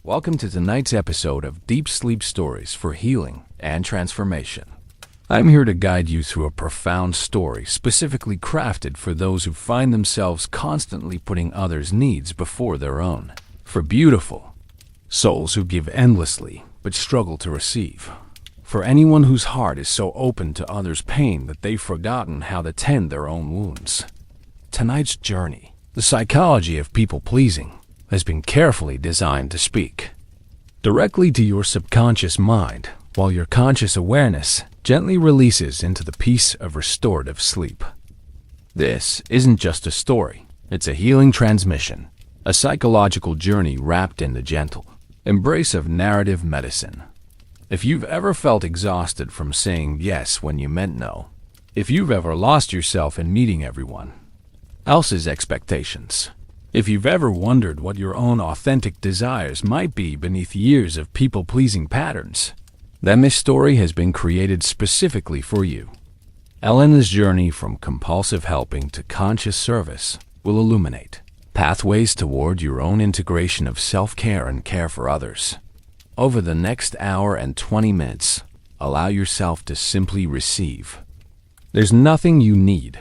Welcome to tonight's episode of Deep Sleep Stories for Healing and Transformation. I'm here to guide you through a profound story specifically crafted for those who find themselves constantly putting others' needs before their own. For beautiful souls who give endlessly but struggle to receive. For anyone whose heart is so open to others' pain that they've forgotten how to tend their own wounds. Tonight's journey, the psychology of people-pleasing, has been carefully designed to speak directly to your subconscious mind, while your conscious awareness gently releases into the peace of restorative sleep. This isn't just a story, it's a healing transmission, a psychological journey wrapped in the gentle embrace of narrative medicine. If you've ever felt exhausted from saying yes when you meant no, if you've ever lost yourself in meeting everyone else's expectations, if you've ever wondered what your own authentic desires might be beneath years of people-pleasing patterns, then this story has been created specifically for you. Elena's journey from compulsive helping to conscious service will illuminate pathways toward your own integration of self-care and care for others. Over the next hour and 20 minutes, allow yourself to simply receive. There's nothing you need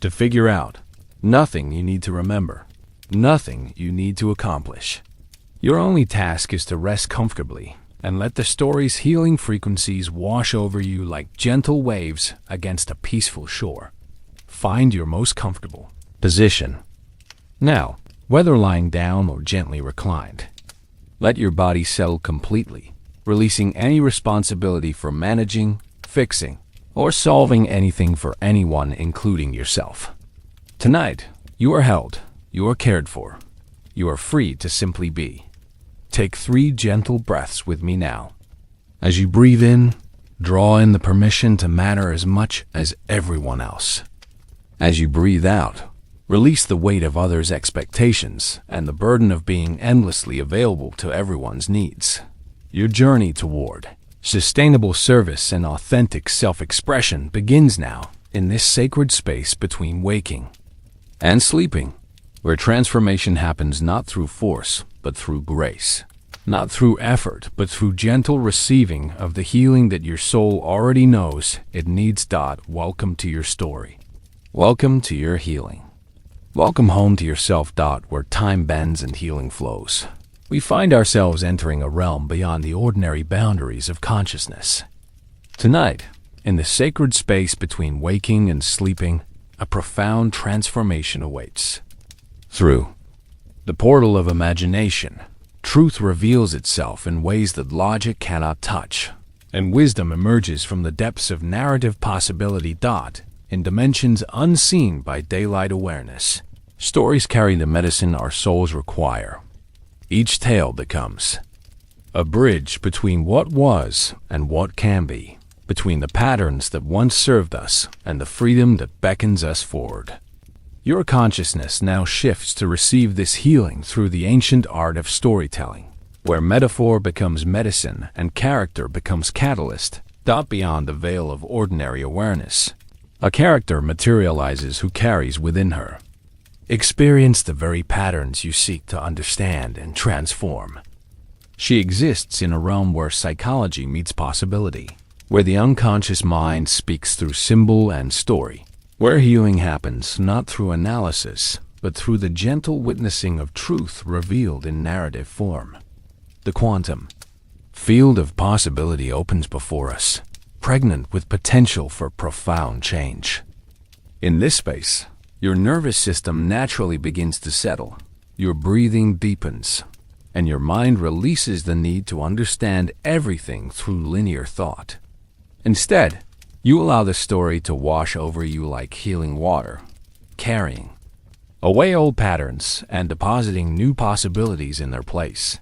to figure out, nothing you need to remember, nothing you need to accomplish. Your only task is to rest comfortably and let the story's healing frequencies wash over you like gentle waves against a peaceful shore. Find your most comfortable position. Now, whether lying down or gently reclined, let your body settle completely, releasing any responsibility for managing, fixing, or solving anything for anyone, including yourself. Tonight, you are held, you are cared for, you are free to simply be. Take 3 gentle breaths with me now. As you breathe in, draw in the permission to matter as much as everyone else. As you breathe out, release the weight of others' expectations and the burden of being endlessly available to everyone's needs. Your journey toward sustainable service and authentic self-expression begins now in this sacred space between waking and sleeping, where transformation happens not through force, but through grace. Not through effort, but through gentle receiving of the healing that your soul already knows it needs. Welcome to your story. Welcome to your healing. Welcome home to yourself. Where time bends and healing flows. We find ourselves entering a realm beyond the ordinary boundaries of consciousness. Tonight, in the sacred space between waking and sleeping, a profound transformation awaits. Through the portal of imagination, truth reveals itself in ways that logic cannot touch, and wisdom emerges from the depths of narrative possibility. In dimensions unseen by daylight awareness, stories carry the medicine our souls require. Each tale becomes a bridge between what was and what can be, between the patterns that once served us and the freedom that beckons us forward. Your consciousness now shifts to receive this healing through the ancient art of storytelling, where metaphor becomes medicine and character becomes catalyst. Beyond the veil of ordinary awareness, a character materializes who carries within her experience the very patterns you seek to understand and transform. She exists in a realm where psychology meets possibility, where the unconscious mind speaks through symbol and story, where healing happens not through analysis, but through the gentle witnessing of truth revealed in narrative form. The quantum field of possibility opens before us, pregnant with potential for profound change. In this space, your nervous system naturally begins to settle, your breathing deepens, and your mind releases the need to understand everything through linear thought. Instead, you allow the story to wash over you like healing water, carrying away old patterns and depositing new possibilities in their place.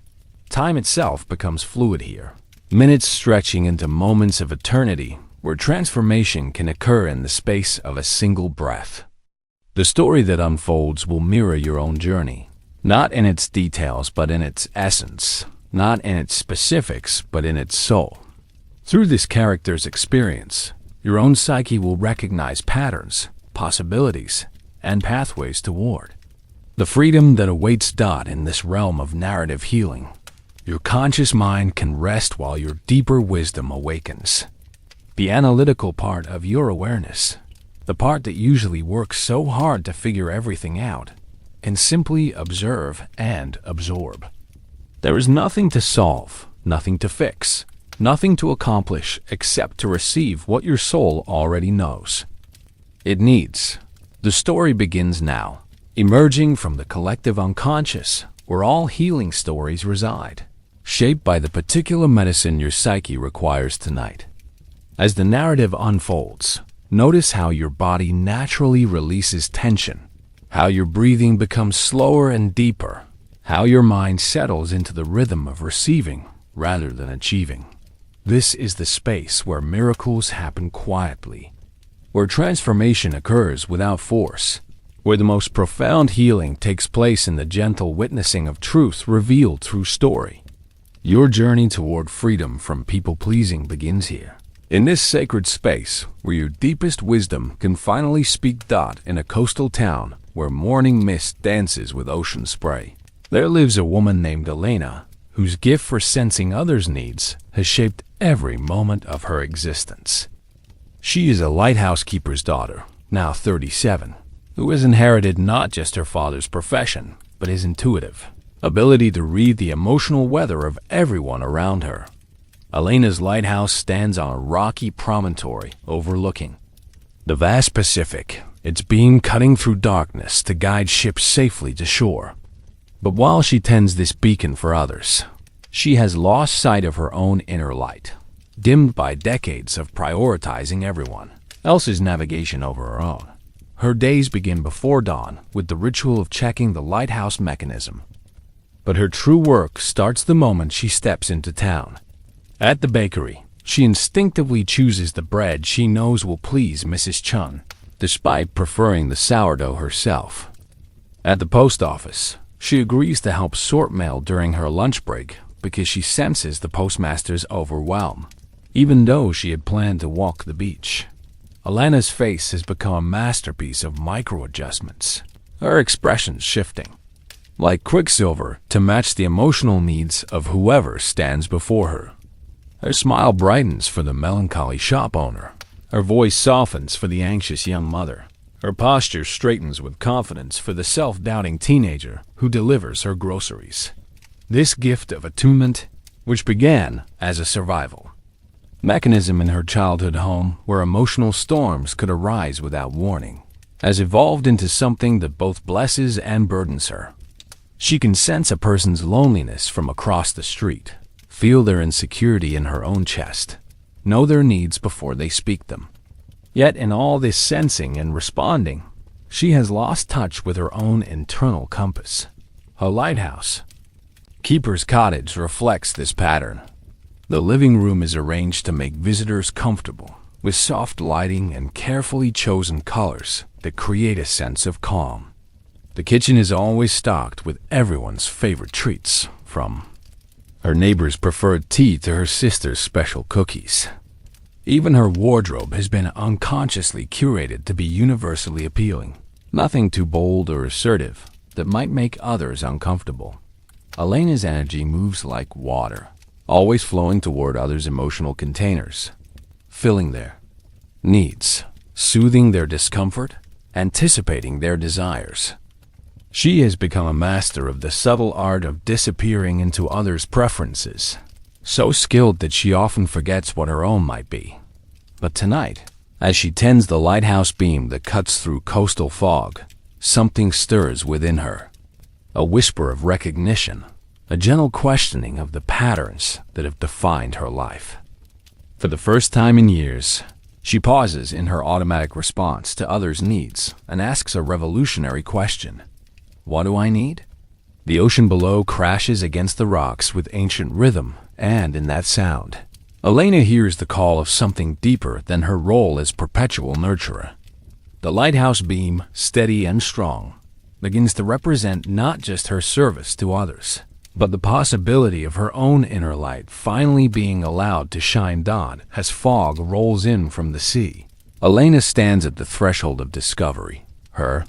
Time itself becomes fluid here, minutes stretching into moments of eternity where transformation can occur in the space of a single breath. The story that unfolds will mirror your own journey, not in its details but in its essence, not in its specifics but in its soul. Through this character's experience, your own psyche will recognize patterns, possibilities, and pathways toward the freedom that awaits. In this realm of narrative healing, Your conscious mind can rest while your deeper wisdom awakens. The analytical part of your awareness, the part that usually works so hard to figure everything out, can simply observe and absorb. There is nothing to solve, nothing to fix, nothing to accomplish except to receive what your soul already knows. It needs. The story begins now, emerging from the collective unconscious, where all healing stories reside, shaped by the particular medicine your psyche requires tonight. As the narrative unfolds, notice how your body naturally releases tension, how your breathing becomes slower and deeper, how your mind settles into the rhythm of receiving rather than achieving. This is the space where miracles happen quietly, where transformation occurs without force, where the most profound healing takes place in the gentle witnessing of truth revealed through story. Your journey toward freedom from people-pleasing begins here. In this sacred space, where your deepest wisdom can finally speak. In a coastal town where morning mist dances with ocean spray, there lives a woman named Elena, whose gift for sensing others' needs has shaped every moment of her existence. She is a lighthouse keeper's daughter, now 37, who has inherited not just her father's profession, but his intuitive ability to read the emotional weather of everyone around her. Elena's lighthouse stands on a rocky promontory overlooking the vast Pacific, its beam cutting through darkness to guide ships safely to shore. But while she tends this beacon for others, she has lost sight of her own inner light, dimmed by decades of prioritizing everyone else's navigation over her own. Her days begin before dawn with the ritual of checking the lighthouse mechanism. But her true work starts the moment she steps into town. At the bakery, she instinctively chooses the bread she knows will please Mrs. Chung, despite preferring the sourdough herself. At the post office, she agrees to help sort mail during her lunch break because she senses the postmaster's overwhelm, even though she had planned to walk the beach. Elena's face has become a masterpiece of micro-adjustments, her expressions shifting, like quicksilver, to match the emotional needs of whoever stands before her. Her smile brightens for the melancholy shop owner. Her voice softens for the anxious young mother. Her posture straightens with confidence for the self-doubting teenager who delivers her groceries. This gift of attunement, which began as a survival mechanism in her childhood home where emotional storms could arise without warning, has evolved into something that both blesses and burdens her. She can sense a person's loneliness from across the street, feel their insecurity in her own chest, know their needs before they speak them. Yet in all this sensing and responding, she has lost touch with her own internal compass. Her lighthouse keeper's cottage reflects this pattern. The living room is arranged to make visitors comfortable, with soft lighting and carefully chosen colors that create a sense of calm. The kitchen is always stocked with everyone's favorite treats, from her neighbor's preferred tea to her sister's special cookies. Even her wardrobe has been unconsciously curated to be universally appealing, nothing too bold or assertive that might make others uncomfortable. Elena's energy moves like water, always flowing toward others' emotional containers, filling their needs, soothing their discomfort, anticipating their desires. She has become a master of the subtle art of disappearing into others' preferences, so skilled that she often forgets what her own might be. But tonight, as she tends the lighthouse beam that cuts through coastal fog, something stirs within her. A whisper of recognition, a gentle questioning of the patterns that have defined her life. For the first time in years, she pauses in her automatic response to others' needs and asks a revolutionary question. What do I need? The ocean below crashes against the rocks with ancient rhythm, and in that sound, Elena hears the call of something deeper than her role as perpetual nurturer. The lighthouse beam, steady and strong, begins to represent not just her service to others, but the possibility of her own inner light finally being allowed to shine dawn as fog rolls in from the sea. Elena stands at the threshold of discovery, her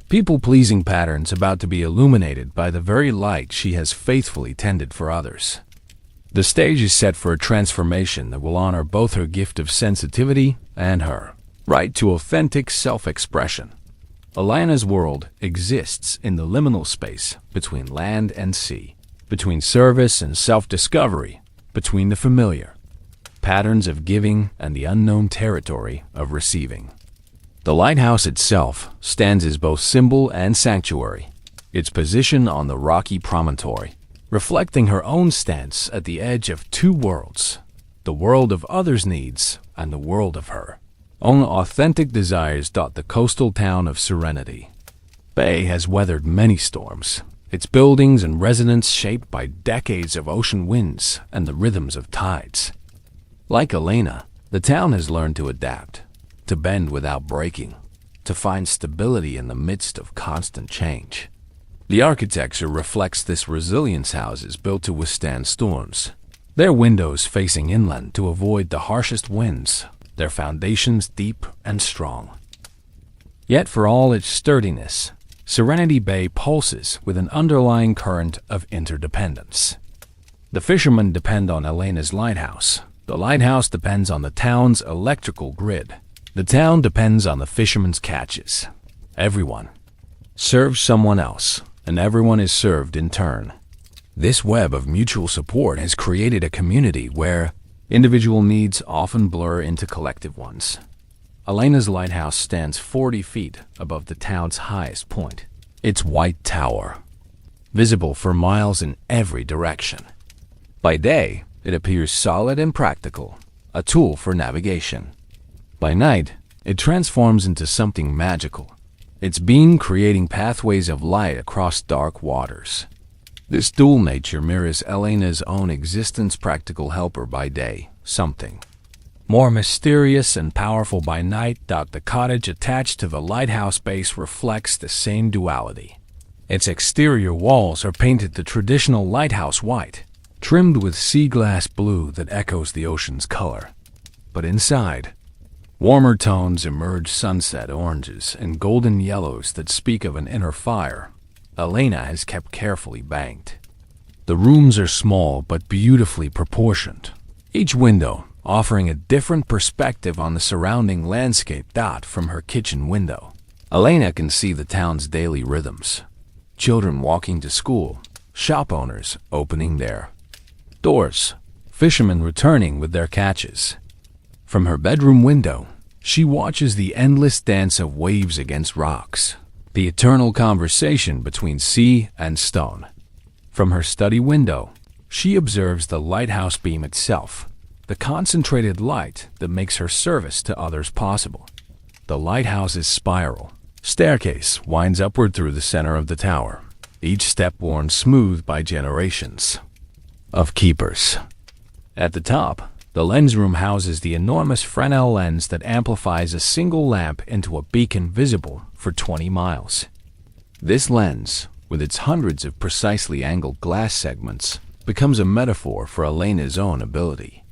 people-pleasing patterns about to be illuminated by the very light she has faithfully tended for others. The stage is set for a transformation that will honor both her gift of sensitivity and her right to authentic self-expression. Elena's world exists in the liminal space between land and sea, between service and self-discovery, between the familiar patterns of giving and the unknown territory of receiving. The lighthouse itself stands as both symbol and sanctuary, its position on the rocky promontory, reflecting her own stance at the edge of two worlds, the world of others' needs and the world of her own authentic desires. The coastal town of Serenity Bay has weathered many storms, its buildings and residents shaped by decades of ocean winds and the rhythms of tides. Like Elena, the town has learned to adapt, to bend without breaking, to find stability in the midst of constant change. The architecture reflects this resilience. Houses built to withstand storms, their windows facing inland to avoid the harshest winds, their foundations deep and strong. Yet for all its sturdiness, Serenity Bay pulses with an underlying current of interdependence. The fishermen depend on Elena's lighthouse. The lighthouse depends on the town's electrical grid. The town depends on the fishermen's catches. Everyone serves someone else, and everyone is served in turn. This web of mutual support has created a community where individual needs often blur into collective ones. Elena's lighthouse stands 40 feet above the town's highest point, its white tower, visible for miles in every direction. By day, it appears solid and practical, a tool for navigation. By night, it transforms into something magical, its beam creating pathways of light across dark waters. This dual nature mirrors Elena's own existence, practical helper by day, something more mysterious and powerful by night. The cottage attached to the lighthouse base reflects the same duality. Its exterior walls are painted the traditional lighthouse white, trimmed with sea glass blue that echoes the ocean's color. But inside, warmer tones emerge, sunset oranges and golden yellows that speak of an inner fire Elena has kept carefully banked. The rooms are small but beautifully proportioned, each window offering a different perspective on the surrounding landscape. From her kitchen window, Elena can see the town's daily rhythms. Children walking to school, shop owners opening their doors, fishermen returning with their catches. From her bedroom window, she watches the endless dance of waves against rocks, the eternal conversation between sea and stone. From her study window, she observes the lighthouse beam itself, the concentrated light that makes her service to others possible. The lighthouse's spiral staircase winds upward through the center of the tower, each step worn smooth by generations of keepers. At the top, the lens room houses the enormous Fresnel lens that amplifies a single lamp into a beacon visible for 20 miles. This lens, with its hundreds of precisely angled glass segments, becomes a metaphor for Elena's own ability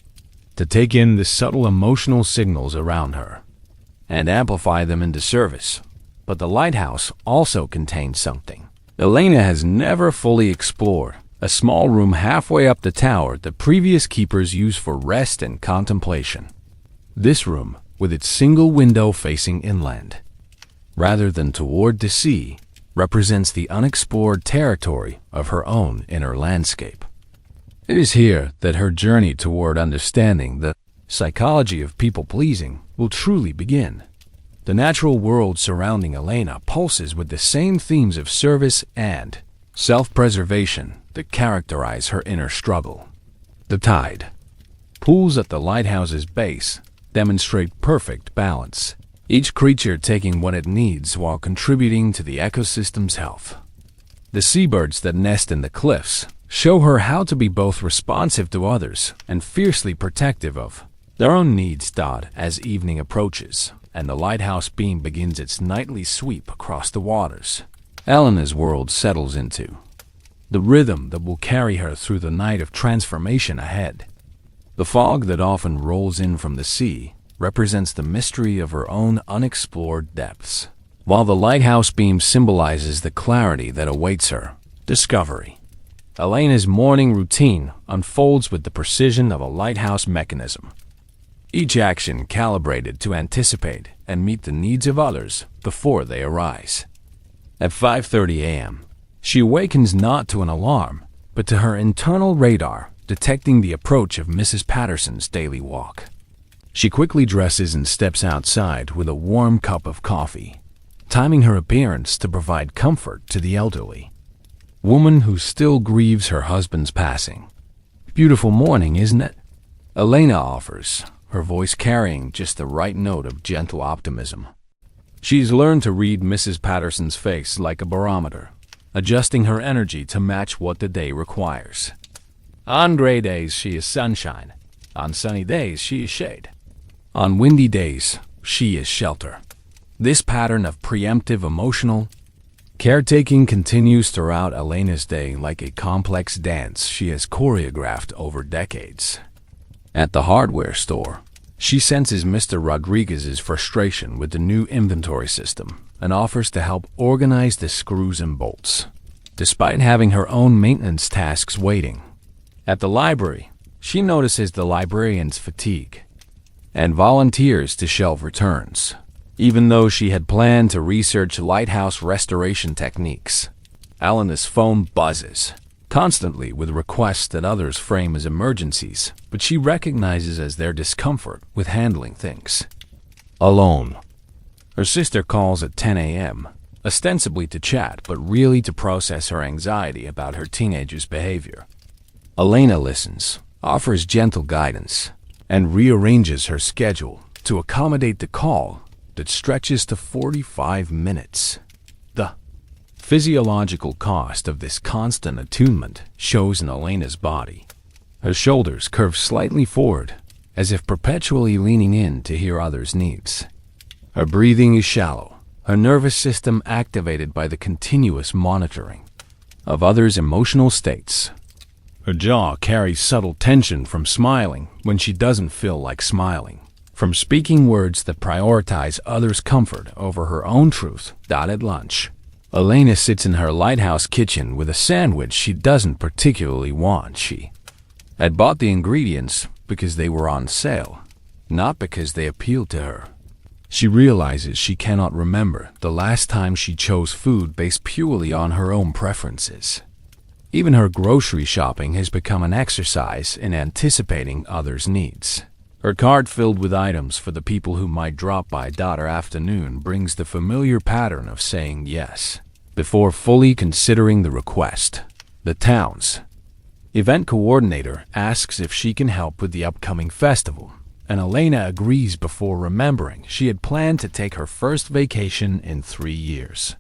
to take in the subtle emotional signals around her and amplify them into service. But the lighthouse also contains something Elena has never fully explored. A small room halfway up the tower that previous keepers used for rest and contemplation. This room, with its single window facing inland, rather than toward the sea, represents the unexplored territory of her own inner landscape. It is here that her journey toward understanding the psychology of people-pleasing will truly begin. The natural world surrounding Elena pulses with the same themes of service and self-preservation that characterize her inner struggle. The tide pools at the lighthouse's base demonstrate perfect balance, each creature taking what it needs while contributing to the ecosystem's health. The seabirds that nest in the cliffs show her how to be both responsive to others and fiercely protective of their own needs. As evening approaches and the lighthouse beam begins its nightly sweep across the waters, Elena's world settles into the rhythm that will carry her through the night of transformation ahead. The fog that often rolls in from the sea represents the mystery of her own unexplored depths. while the lighthouse beam symbolizes the clarity that awaits her. Discovery. Elena's morning routine unfolds with the precision of a lighthouse mechanism. Each action calibrated to anticipate and meet the needs of others before they arise. At 5:30 a.m., she awakens not to an alarm, but to her internal radar, detecting the approach of Mrs. Patterson's daily walk. She quickly dresses and steps outside with a warm cup of coffee, timing her appearance to provide comfort to the elderly woman who still grieves her husband's passing. "Beautiful morning, isn't it?" Elena offers, her voice carrying just the right note of gentle optimism. She's learned to read Mrs. Patterson's face like a barometer, adjusting her energy to match what the day requires. On gray days, she is sunshine. On sunny days, she is shade. On windy days, she is shelter. This pattern of preemptive emotional caretaking continues throughout Elena's day like a complex dance she has choreographed over decades. At the hardware store, she senses Mr. Rodriguez's frustration with the new inventory system and offers to help organize the screws and bolts, despite having her own maintenance tasks waiting. At the library, she notices the librarian's fatigue and volunteers to shelve returns, even though she had planned to research lighthouse restoration techniques. Elena's phone buzzes constantly with requests that others frame as emergencies, but she recognizes as their discomfort with handling things alone. Her sister calls at 10 a.m., ostensibly to chat, but really to process her anxiety about her teenager's behavior. Elena listens, offers gentle guidance, and rearranges her schedule to accommodate the call that stretches to 45 minutes. The physiological cost of this constant attunement shows in Elena's body. Her shoulders curve slightly forward, as if perpetually leaning in to hear others' needs. Her breathing is shallow, her nervous system activated by the continuous monitoring of others' emotional states. Her jaw carries subtle tension from smiling when she doesn't feel like smiling, from speaking words that prioritize others' comfort over her own truth. At lunch, Elena sits in her lighthouse kitchen with a sandwich she doesn't particularly want. She had bought the ingredients because they were on sale, not because they appealed to her. She realizes she cannot remember the last time she chose food based purely on her own preferences. Even her grocery shopping has become an exercise in anticipating others' needs. Her cart filled with items for the people who might drop by her afternoon brings the familiar pattern of saying yes before fully considering the request. The town's event coordinator asks if she can help with the upcoming festival, and Elena agrees before remembering she had planned to take her first vacation in 3 years.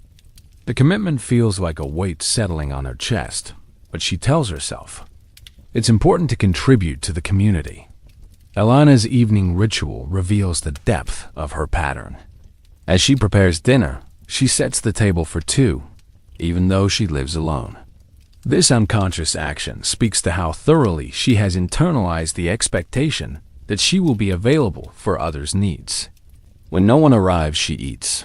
The commitment feels like a weight settling on her chest, but she tells herself it's important to contribute to the community. Elena's evening ritual reveals the depth of her pattern. As she prepares dinner, she sets the table for two, even though she lives alone. This unconscious action speaks to how thoroughly she has internalized the expectation that she will be available for others' needs. When no one arrives, she eats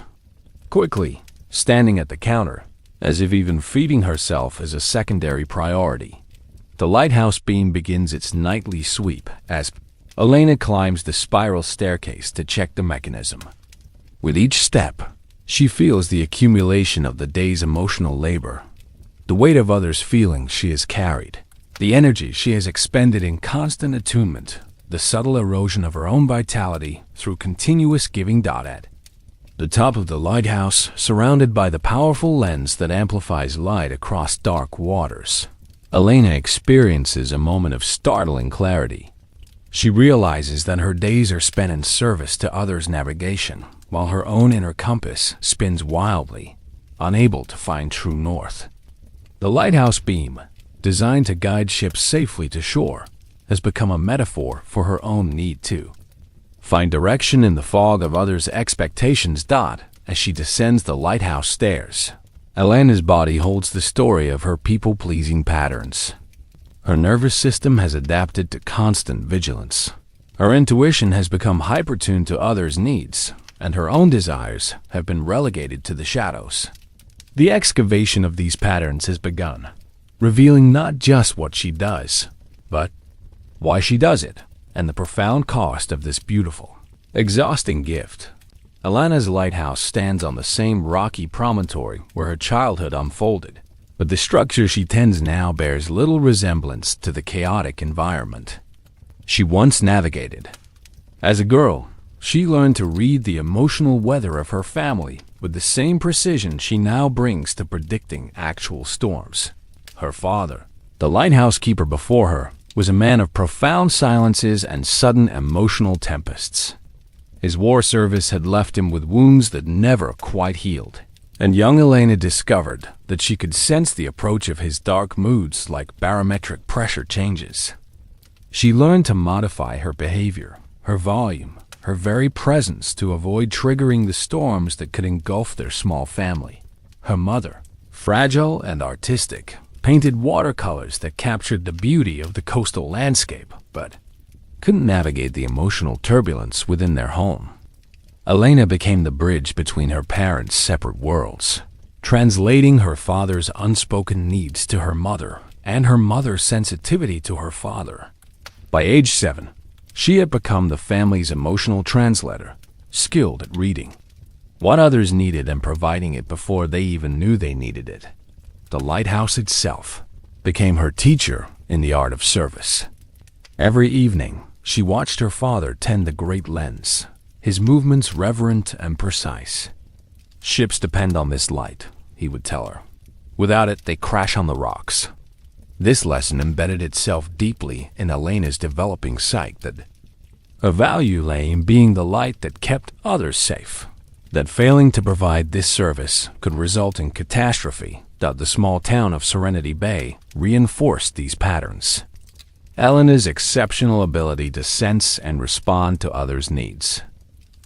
quickly, standing at the counter, as if even feeding herself is a secondary priority. The lighthouse beam begins its nightly sweep as Elena climbs the spiral staircase to check the mechanism. With each step, she feels the accumulation of the day's emotional labor, the weight of others' feelings she has carried, the energy she has expended in constant attunement, the subtle erosion of her own vitality through continuous giving. At the top of the lighthouse, surrounded by the powerful lens that amplifies light across dark waters, Elena experiences a moment of startling clarity. She realizes that her days are spent in service to others' navigation, while her own inner compass spins wildly, unable to find true north. The lighthouse beam, designed to guide ships safely to shore, has become a metaphor for her own need to find direction in the fog of others' expectations. As she descends the lighthouse stairs, Elena's body holds the story of her people-pleasing patterns. Her nervous system has adapted to constant vigilance. Her intuition has become hyper-tuned to others' needs, and her own desires have been relegated to the shadows. The excavation of these patterns has begun, revealing not just what she does, but why she does it, and the profound cost of this beautiful, exhausting gift. Elena's lighthouse stands on the same rocky promontory where her childhood unfolded, but the structure she tends now bears little resemblance to the chaotic environment she once navigated. As a girl, she learned to read the emotional weather of her family with the same precision she now brings to predicting actual storms. Her father, the lighthouse keeper before her, was a man of profound silences and sudden emotional tempests. His war service had left him with wounds that never quite healed, and young Elena discovered that she could sense the approach of his dark moods like barometric pressure changes. She learned to modify her behavior, her volume, her very presence to avoid triggering the storms that could engulf their small family. Her mother, fragile and artistic, painted watercolors that captured the beauty of the coastal landscape, but couldn't navigate the emotional turbulence within their home. Elena became the bridge between her parents' separate worlds, translating her father's unspoken needs to her mother and her mother's sensitivity to her father. By age 7, she had become the family's emotional translator, skilled at reading what others needed and providing it before they even knew they needed it. The lighthouse itself became her teacher in the art of service. Every evening, she watched her father tend the great lens, his movements reverent and precise. "Ships depend on this light," he would tell her. "Without it, they crash on the rocks." This lesson embedded itself deeply in Elena's developing psyche that her value lay in being the light that kept others safe, that failing to provide this service could result in catastrophe. The small town of Serenity Bay reinforced these patterns. Elena's exceptional ability to sense and respond to others' needs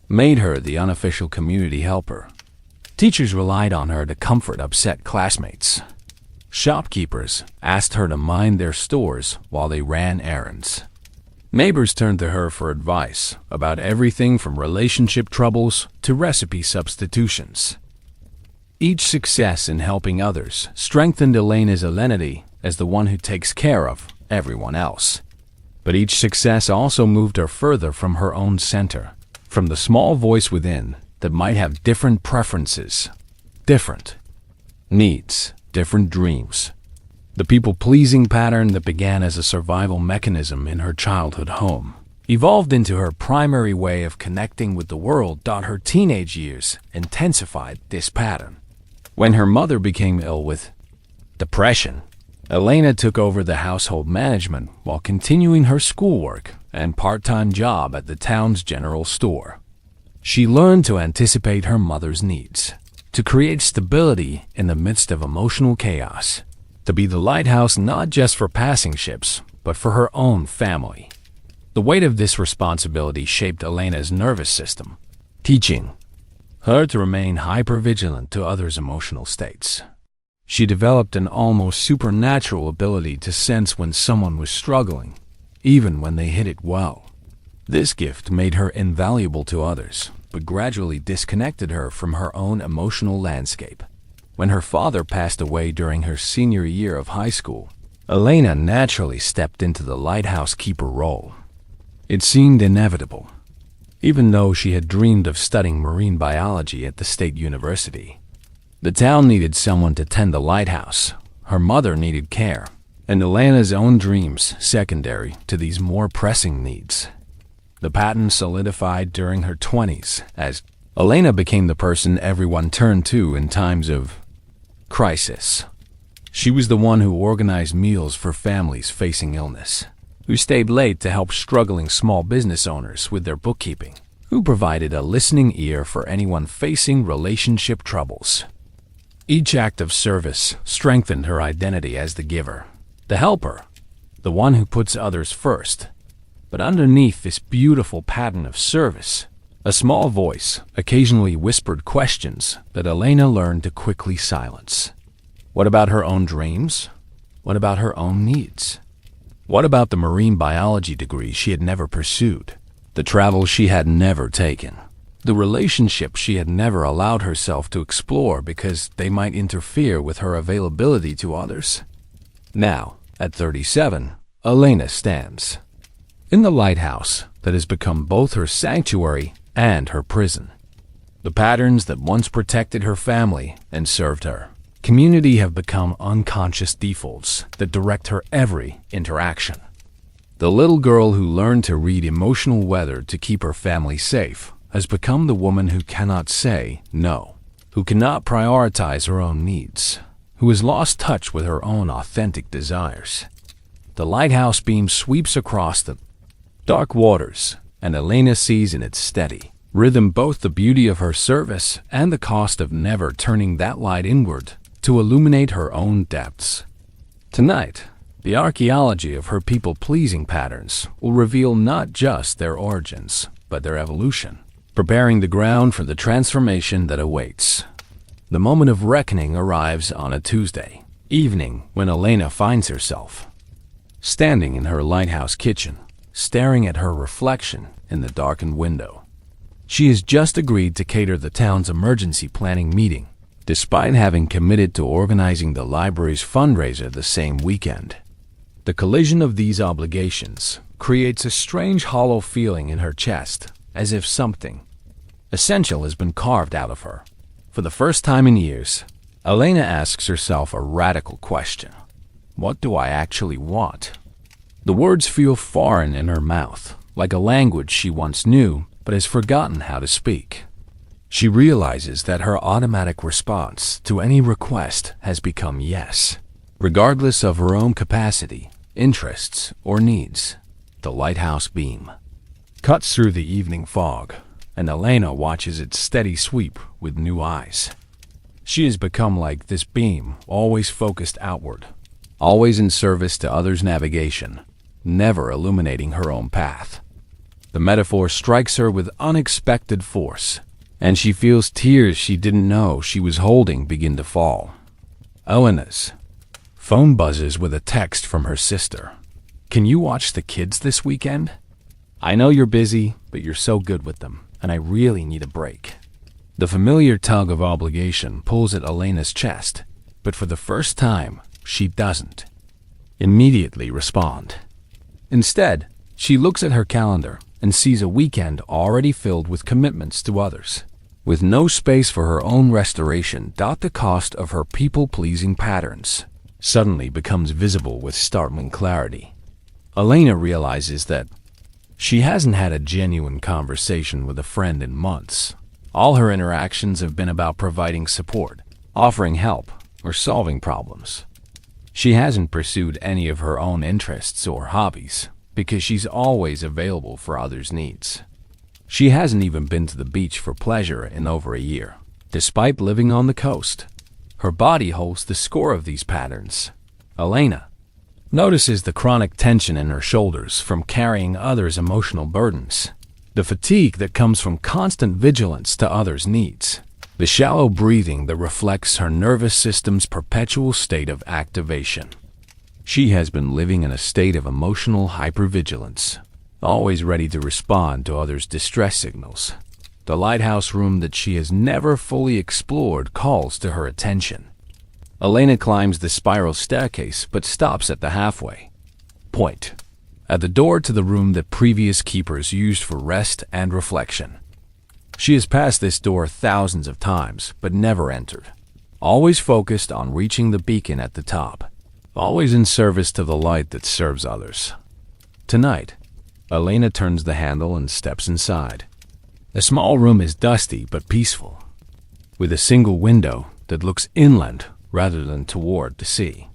made her the unofficial community helper. Teachers relied on her to comfort upset classmates. Shopkeepers asked her to mind their stores while they ran errands. Neighbors turned to her for advice about everything from relationship troubles to recipe substitutions. Each success in helping others strengthened Elena's identity as the one who takes care of everyone else. But each success also moved her further from her own center, from the small voice within that might have different preferences, different needs, different dreams. The people-pleasing pattern that began as a survival mechanism in her childhood home evolved into her primary way of connecting with the world. Her teenage years intensified this pattern. When her mother became ill with depression, Elena took over the household management while continuing her schoolwork and part-time job at the town's general store. She learned to anticipate her mother's needs, to create stability in the midst of emotional chaos, to be the lighthouse not just for passing ships, but for her own family. The weight of this responsibility shaped Elena's nervous system, teaching her to remain hypervigilant to others' emotional states. She developed an almost supernatural ability to sense when someone was struggling, even when they hid it well. This gift made her invaluable to others, but gradually disconnected her from her own emotional landscape. When her father passed away during her senior year of high school, Elena naturally stepped into the lighthouse keeper role. It seemed inevitable, even though she had dreamed of studying marine biology at the state university. The town needed someone to tend the lighthouse, her mother needed care, and Elena's own dreams secondary to these more pressing needs. The pattern solidified during her 20s as Elena became the person everyone turned to in times of crisis. She was the one who organized meals for families facing illness, who stayed late to help struggling small business owners with their bookkeeping, who provided a listening ear for anyone facing relationship troubles. Each act of service strengthened her identity as the giver, the helper, the one who puts others first. But underneath this beautiful pattern of service, a small voice occasionally whispered questions that Elena learned to quickly silence. What about her own dreams? What about her own needs? What about the marine biology degree she had never pursued, the travel she had never taken, the relationships she had never allowed herself to explore because they might interfere with her availability to others. Now, at 37, Elena stands in the lighthouse that has become both her sanctuary and her prison. The patterns that once protected her family and served her community have become unconscious defaults that direct her every interaction. The little girl who learned to read emotional weather to keep her family safe has become the woman who cannot say no, who cannot prioritize her own needs, who has lost touch with her own authentic desires. The lighthouse beam sweeps across the dark waters, and Elena sees in its steady rhythm both the beauty of her service and the cost of never turning that light inward to illuminate her own depths. Tonight, the archaeology of her people-pleasing patterns will reveal not just their origins, but their evolution, preparing the ground for the transformation that awaits. The moment of reckoning arrives on a Tuesday evening when Elena finds herself standing in her lighthouse kitchen, staring at her reflection in the darkened window. She has just agreed to cater the town's emergency planning meeting, despite having committed to organizing the library's fundraiser the same weekend. The collision of these obligations creates a strange hollow feeling in her chest, as if something essential has been carved out of her. For the first time in years, Elena asks herself a radical question. What do I actually want? The words feel foreign in her mouth, like a language she once knew but has forgotten how to speak. She realizes that her automatic response to any request has become yes, regardless of her own capacity, interests, or needs. The lighthouse beam cuts through the evening fog, and Elena watches its steady sweep with new eyes. She has become like this beam, always focused outward, always in service to others' navigation, never illuminating her own path. The metaphor strikes her with unexpected force, and she feels tears she didn't know she was holding begin to fall. Elena's phone buzzes with a text from her sister. Can you watch the kids this weekend? I know you're busy, but you're so good with them, and I really need a break. The familiar tug of obligation pulls at Elena's chest, but for the first time, she doesn't immediately respond. Instead, she looks at her calendar and sees a weekend already filled with commitments to others. With no space for her own restoration, the cost of her people-pleasing patterns suddenly becomes visible with startling clarity. Elena realizes that she hasn't had a genuine conversation with a friend in months. All her interactions have been about providing support, offering help, or solving problems. She hasn't pursued any of her own interests or hobbies, because she's always available for others' needs. She hasn't even been to the beach for pleasure in over a year, despite living on the coast. Her body holds the score of these patterns. Elena notices the chronic tension in her shoulders from carrying others' emotional burdens, the fatigue that comes from constant vigilance to others' needs, the shallow breathing that reflects her nervous system's perpetual state of activation. She has been living in a state of emotional hypervigilance, always ready to respond to others' distress signals. The lighthouse room that she has never fully explored calls to her attention. Elena climbs the spiral staircase but stops at the halfway point, at the door to the room that previous keepers used for rest and reflection. She has passed this door thousands of times but never entered, always focused on reaching the beacon at the top, always in service to the light that serves others. Tonight, Elena turns the handle and steps inside. The small room is dusty but peaceful, with a single window that looks inland rather than toward the sea.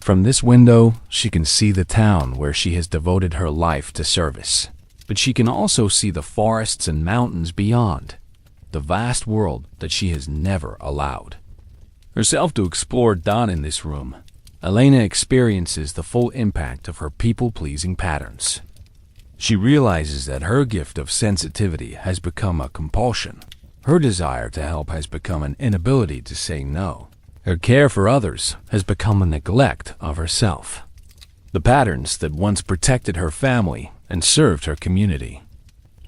From this window, she can see the town where she has devoted her life to service, but she can also see the forests and mountains beyond, the vast world that she has never allowed herself to explore. In this room, Elena experiences the full impact of her people-pleasing patterns. She realizes that her gift of sensitivity has become a compulsion. Her desire to help has become an inability to say no. Her care for others has become a neglect of herself. The patterns that once protected her family and served her community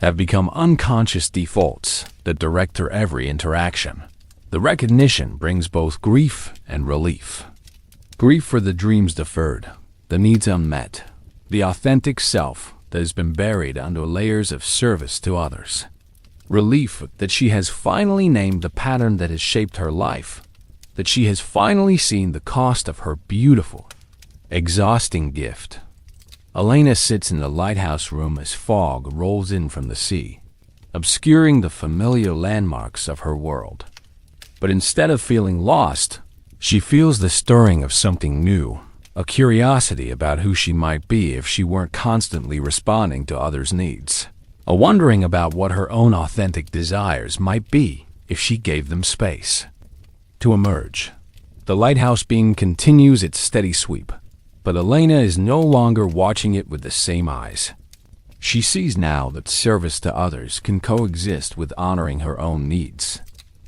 have become unconscious defaults that direct her every interaction. The recognition brings both grief and relief. Grief for the dreams deferred, the needs unmet, the authentic self that has been buried under layers of service to others. Relief that she has finally named the pattern that has shaped her life, that she has finally seen the cost of her beautiful, exhausting gift. Elena sits in the lighthouse room as fog rolls in from the sea, obscuring the familiar landmarks of her world. But instead of feeling lost, she feels the stirring of something new, a curiosity about who she might be if she weren't constantly responding to others' needs, a wondering about what her own authentic desires might be if she gave them space to emerge. The lighthouse beam continues its steady sweep, but Elena is no longer watching it with the same eyes. She sees now that service to others can coexist with honoring her own needs,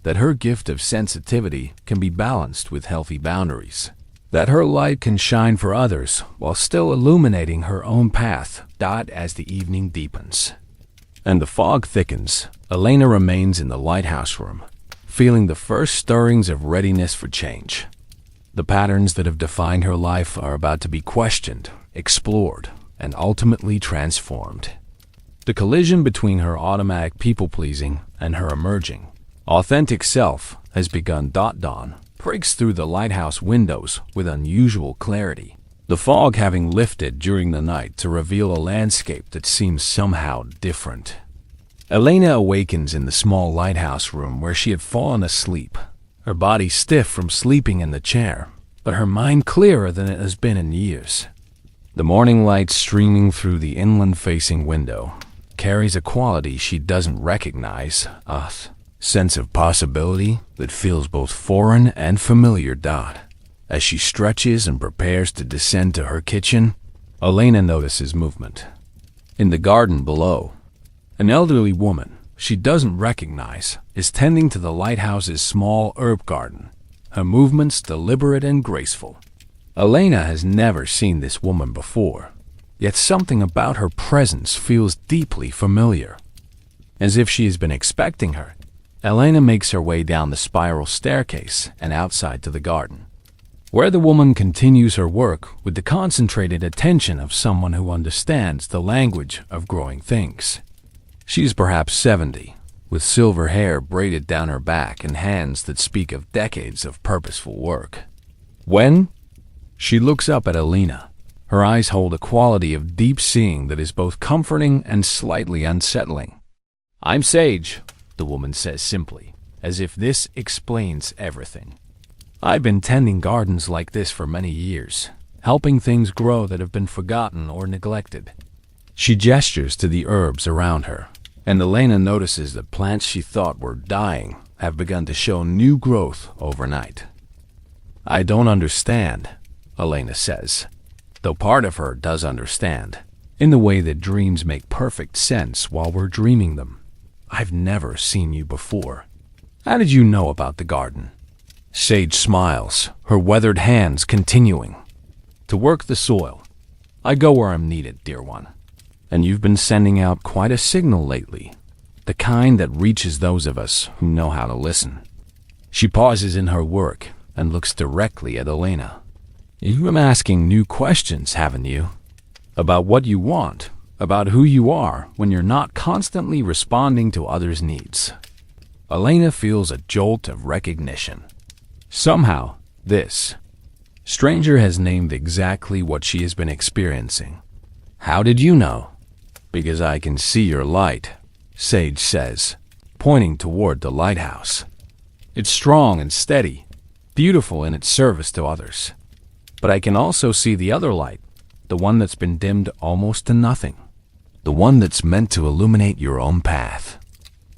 that her gift of sensitivity can be balanced with healthy boundaries, that her light can shine for others while still illuminating her own path as the evening deepens. And the fog thickens, Elena remains in the lighthouse room, feeling the first stirrings of readiness for change. The patterns that have defined her life are about to be questioned, explored, and ultimately transformed. The collision between her automatic people-pleasing and her emerging, authentic self has begun. Dawn breaks through the lighthouse windows with unusual clarity, the fog having lifted during the night to reveal a landscape that seems somehow different. Elena awakens in the small lighthouse room where she had fallen asleep, her body stiff from sleeping in the chair, but her mind clearer than it has been in years. The morning light streaming through the inland-facing window carries a quality she doesn't recognize, a sense of possibility that feels both foreign and familiar. As she stretches and prepares to descend to her kitchen, Elena notices movement. In the garden below, an elderly woman she doesn't recognize is tending to the lighthouse's small herb garden, her movements deliberate and graceful. Elena has never seen this woman before, yet something about her presence feels deeply familiar. As if she has been expecting her, Elena makes her way down the spiral staircase and outside to the garden, where the woman continues her work with the concentrated attention of someone who understands the language of growing things. She is perhaps 70, with silver hair braided down her back and hands that speak of decades of purposeful work. When she looks up at Elena, her eyes hold a quality of deep seeing that is both comforting and slightly unsettling. "I'm Sage," the woman says simply, as if this explains everything. "I've been tending gardens like this for many years, helping things grow that have been forgotten or neglected." She gestures to the herbs around her, and Elena notices that plants she thought were dying have begun to show new growth overnight. "I don't understand," Elena says, though part of her does understand, in the way that dreams make perfect sense while we're dreaming them. "I've never seen you before. How did you know about the garden?" Sage smiles, her weathered hands continuing to work the soil. "I go where I'm needed, dear one. And you've been sending out quite a signal lately, the kind that reaches those of us who know how to listen." She pauses in her work and looks directly at Elena. "You've been asking new questions, haven't you? About what you want, about who you are when you're not constantly responding to others' needs." Elena feels a jolt of recognition. Somehow, this stranger has named exactly what she has been experiencing. "How did you know?" "Because I can see your light," Sage says, pointing toward the lighthouse. "It's strong and steady, beautiful in its service to others. But I can also see the other light, the one that's been dimmed almost to nothing, the one that's meant to illuminate your own path."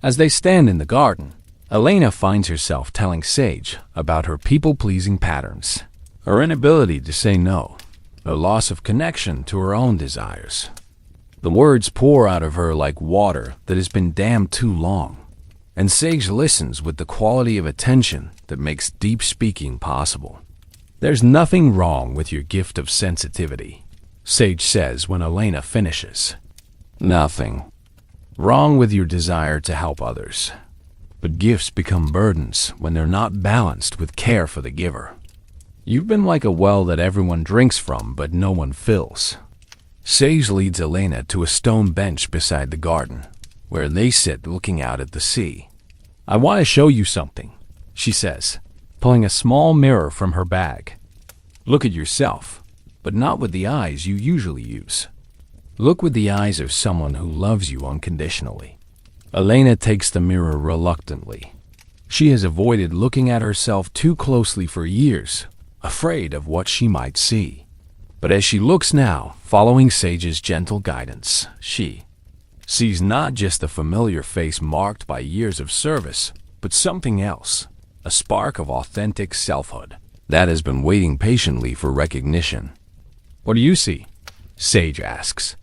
As they stand in the garden, Elena finds herself telling Sage about her people-pleasing patterns, her inability to say no, her loss of connection to her own desires. The words pour out of her like water that has been dammed too long, and Sage listens with the quality of attention that makes deep speaking possible. "There's nothing wrong with your gift of sensitivity," Sage says when Elena finishes. "Nothing wrong with your desire to help others. But gifts become burdens when they're not balanced with care for the giver. You've been like a well that everyone drinks from but no one fills. Sage leads Elena to a stone bench beside the garden, where they sit looking out at the sea. "I want to show you something," she says, pulling a small mirror from her bag. "Look at yourself, but not with the eyes you usually use. Look with the eyes of someone who loves you unconditionally." Elena takes the mirror reluctantly. She has avoided looking at herself too closely for years, afraid of what she might see. But as she looks now, following Sage's gentle guidance, she sees not just the familiar face marked by years of service, but something else, a spark of authentic selfhood that has been waiting patiently for recognition. "What do you see?" Sage asks.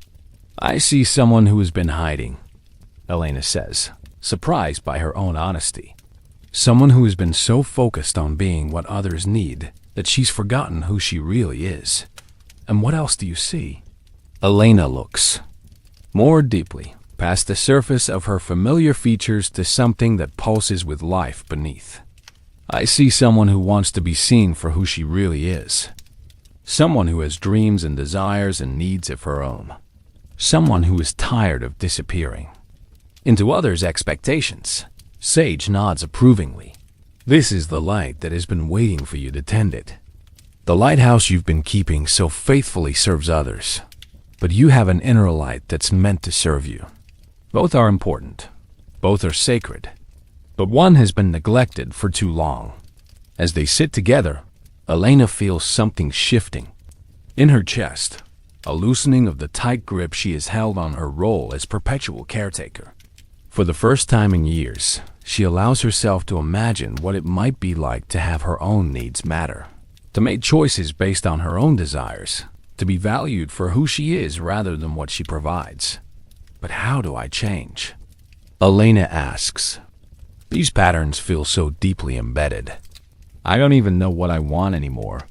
"I see someone who has been hiding," Elena says, surprised by her own honesty. "Someone who has been so focused on being what others need that she's forgotten who she really is." "And what else do you see?" Elena looks more deeply, past the surface of her familiar features to something that pulses with life beneath. "I see someone who wants to be seen for who she really is. Someone who has dreams and desires and needs of her own. Someone who is tired of disappearing into others' expectations." Sage nods approvingly. "This is the light that has been waiting for you to tend it. The lighthouse you've been keeping so faithfully serves others, but you have an inner light that's meant to serve you. Both are important. Both are sacred. But one has been neglected for too long." As they sit together, Elena feels something shifting in her chest, a loosening of the tight grip she has held on her role as perpetual caretaker. For the first time in years, she allows herself to imagine what it might be like to have her own needs matter, to make choices based on her own desires, to be valued for who she is rather than what she provides. "But how do I change?" Elena asks. "These patterns feel so deeply embedded. I don't even know what I want anymore."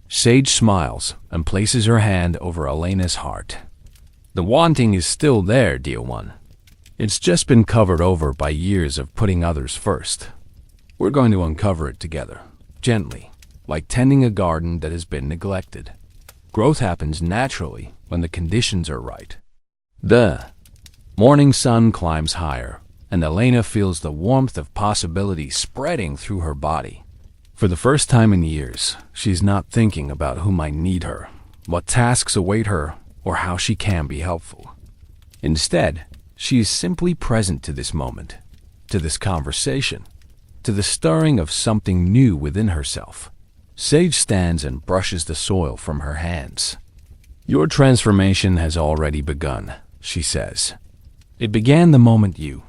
Sage smiles and places her hand over Elena's heart. "The wanting is still there, dear one. It's just been covered over by years of putting others first. We're going to uncover it together, gently, like tending a garden that has been neglected. Growth happens naturally when the conditions are right." The morning sun climbs higher, and Elena feels the warmth of possibility spreading through her body. For the first time in years, she's not thinking about who might need her, what tasks await her, or how she can be helpful. Instead, she is simply present to this moment, to this conversation, to the stirring of something new within herself. Sage stands and brushes the soil from her hands. "Your transformation has already begun," she says. "It began the moment you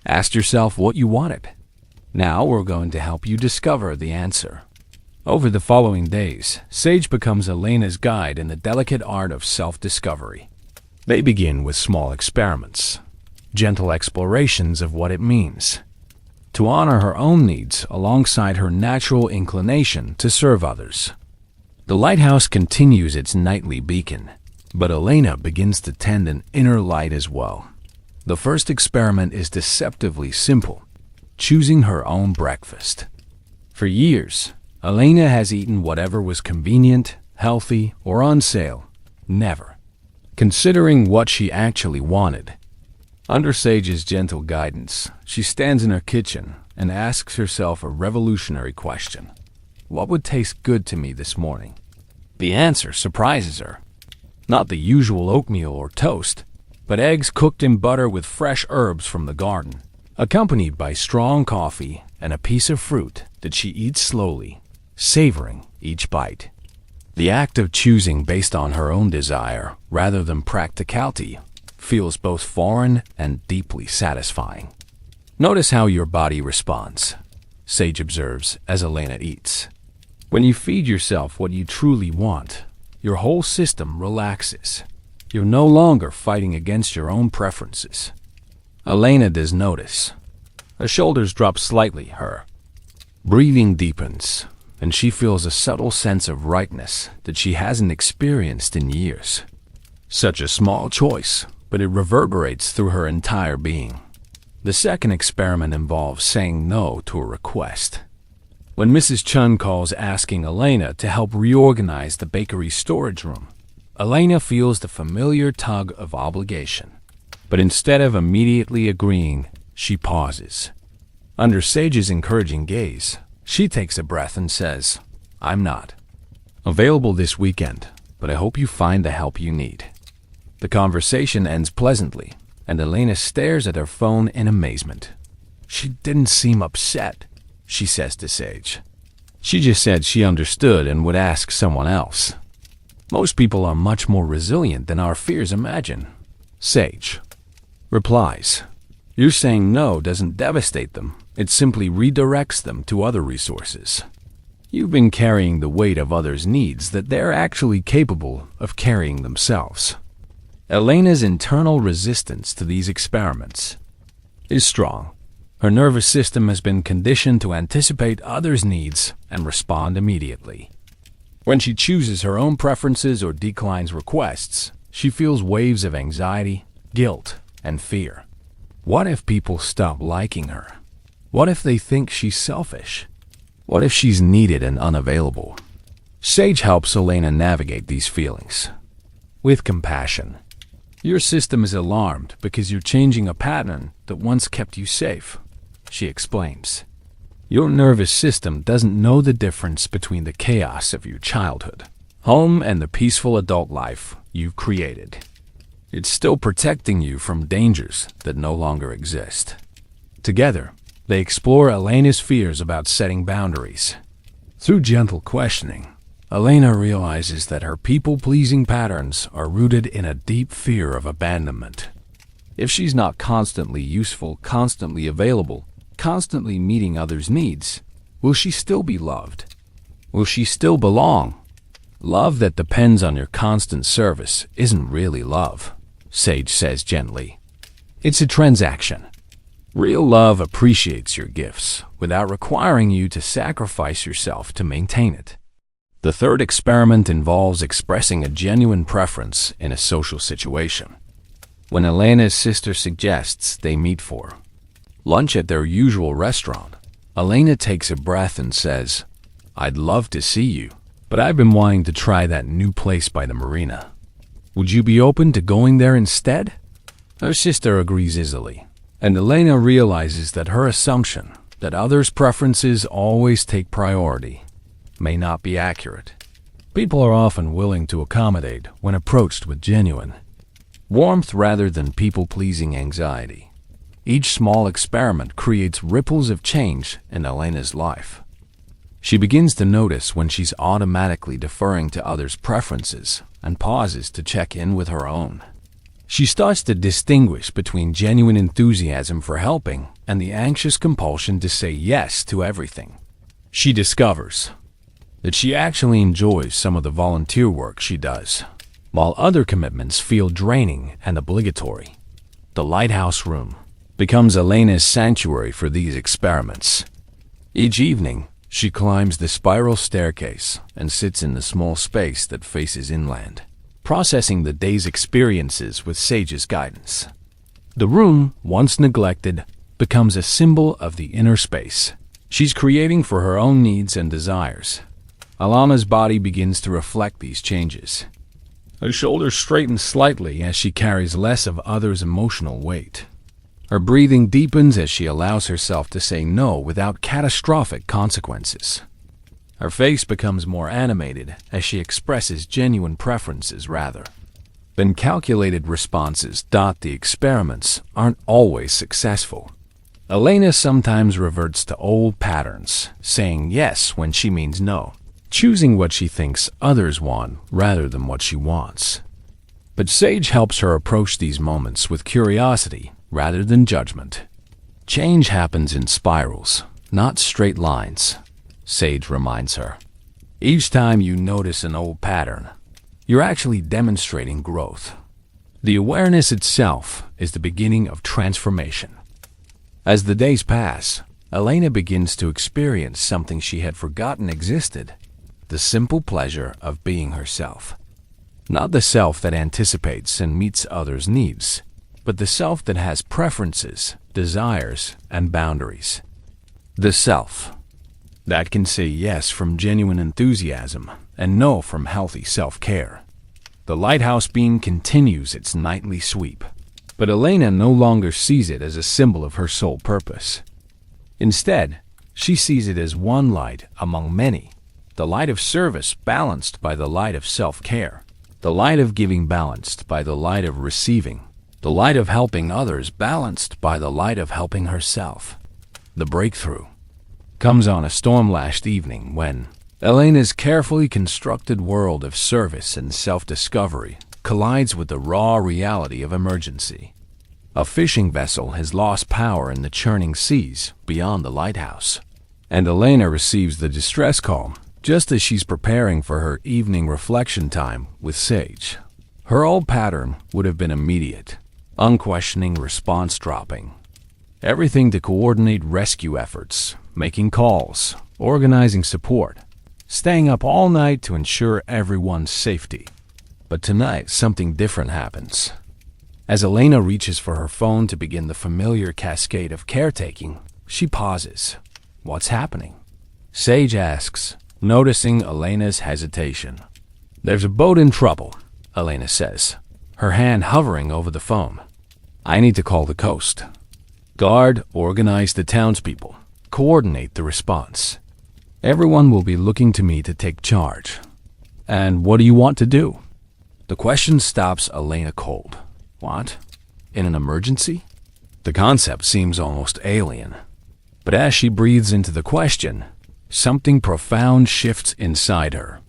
asked yourself what you wanted. Now we're going to help you discover the answer." Over the following days, Sage becomes Elena's guide in the delicate art of self-discovery. They begin with small experiments, gentle explorations of what it means to honor her own needs alongside her natural inclination to serve others. The lighthouse continues its nightly beacon, but Elena begins to tend an inner light as well. The first experiment is deceptively simple: choosing her own breakfast. For years, Elena has eaten whatever was convenient, healthy, or on sale, never considering what she actually wanted. Under Sage's gentle guidance, she stands in her kitchen and asks herself a revolutionary question: what would taste good to me this morning? The answer surprises her. Not the usual oatmeal or toast, but eggs cooked in butter with fresh herbs from the garden, accompanied by strong coffee and a piece of fruit that she eats slowly, savoring each bite. The act of choosing based on her own desire rather than practicality feels both foreign and deeply satisfying. "Notice how your body responds," Sage observes as Elena eats. "When you feed yourself what you truly want, your whole system relaxes. You're no longer fighting against your own preferences." Elena does notice. Her shoulders drop slightly, her breathing deepens, and she feels a subtle sense of rightness that she hasn't experienced in years. Such a small choice, but it reverberates through her entire being. The second experiment involves saying no to a request. When Mrs. Chun calls asking Elena to help reorganize the bakery's storage room, Elena feels the familiar tug of obligation. But instead of immediately agreeing, she pauses. Under Sage's encouraging gaze, she takes a breath and says, "I'm not available this weekend, but I hope you find the help you need." The conversation ends pleasantly, and Elena stares at her phone in amazement. "She didn't seem upset," she says to Sage. "She just said she understood and would ask someone else." "Most people are much more resilient than our fears imagine," Sage replies. "Your saying no doesn't devastate them, it simply redirects them to other resources. You've been carrying the weight of others' needs that they're actually capable of carrying themselves." Elena's internal resistance to these experiments is strong. Her nervous system has been conditioned to anticipate others' needs and respond immediately. When she chooses her own preferences or declines requests, she feels waves of anxiety, guilt, and fear. What if people stop liking her? What if they think she's selfish? What if she's needed and unavailable? Sage helps Elena navigate these feelings with compassion. "Your system is alarmed because you're changing a pattern that once kept you safe," she explains. "Your nervous system doesn't know the difference between the chaos of your childhood home and the peaceful adult life you've created. It's still protecting you from dangers that no longer exist." Together, they explore Elena's fears about setting boundaries. Through gentle questioning, Elena realizes that her people-pleasing patterns are rooted in a deep fear of abandonment. If she's not constantly useful, constantly available, constantly meeting others' needs, will she still be loved? Will she still belong? Love that depends on your constant service isn't really love, Sage says gently. It's a transaction. Real love appreciates your gifts without requiring you to sacrifice yourself to maintain it. The third experiment involves expressing a genuine preference in a social situation. When Elena's sister suggests they meet for lunch at their usual restaurant, Elena takes a breath and says, "I'd love to see you, but I've been wanting to try that new place by the marina. Would you be open to going there instead?" Her sister agrees easily, and Elena realizes that her assumption that others' preferences always take priority may not be accurate. People are often willing to accommodate when approached with genuine warmth rather than people-pleasing anxiety. Each small experiment creates ripples of change in Elena's life. She begins to notice when she's automatically deferring to others' preferences and pauses to check in with her own. She starts to distinguish between genuine enthusiasm for helping and the anxious compulsion to say yes to everything. She discovers that she actually enjoys some of the volunteer work she does, while other commitments feel draining and obligatory. The lighthouse room becomes Elena's sanctuary for these experiments. Each evening, she climbs the spiral staircase and sits in the small space that faces inland, processing the day's experiences with Sage's guidance. The room, once neglected, becomes a symbol of the inner space she's creating for her own needs and desires. Alana's body begins to reflect these changes. Her shoulders straighten slightly as she carries less of others' emotional weight. Her breathing deepens as she allows herself to say no without catastrophic consequences. Her face becomes more animated as she expresses genuine preferences rather than calculated responses. The experiments aren't always successful. Elena sometimes reverts to old patterns, saying yes when she means no, choosing what she thinks others want rather than what she wants. But Sage helps her approach these moments with curiosity rather than judgment. Change happens in spirals, not straight lines, Sage reminds her. Each time you notice an old pattern, you're actually demonstrating growth. The awareness itself is the beginning of transformation. As the days pass, Elena begins to experience something she had forgotten existed: the simple pleasure of being herself. Not the self that anticipates and meets others' needs, but the self that has preferences, desires, and boundaries. The self that can say yes from genuine enthusiasm and no from healthy self-care. The lighthouse beam continues its nightly sweep, but Elena no longer sees it as a symbol of her sole purpose. Instead, she sees it as one light among many, the light of service balanced by the light of self-care, the light of giving balanced by the light of receiving, the light of helping others balanced by the light of helping herself. The breakthrough comes on a storm-lashed evening when Elena's carefully constructed world of service and self-discovery collides with the raw reality of emergency. A fishing vessel has lost power in the churning seas beyond the lighthouse, and Elena receives the distress call just as she's preparing for her evening reflection time with Sage. Her old pattern would have been immediate, unquestioning response dropping. Everything to coordinate rescue efforts, making calls, organizing support, staying up all night to ensure everyone's safety. But tonight, something different happens. As Elena reaches for her phone to begin the familiar cascade of caretaking, she pauses. What's happening? Sage asks, noticing Elena's hesitation. There's a boat in trouble, Elena says, her hand hovering over the phone. I need to call the coast guard, organize the townspeople, coordinate the response. Everyone will be looking to me to take charge. And what do you want to do? The question stops Elena cold. What? In an emergency? The concept seems almost alien. But as she breathes into the question, something profound shifts inside her.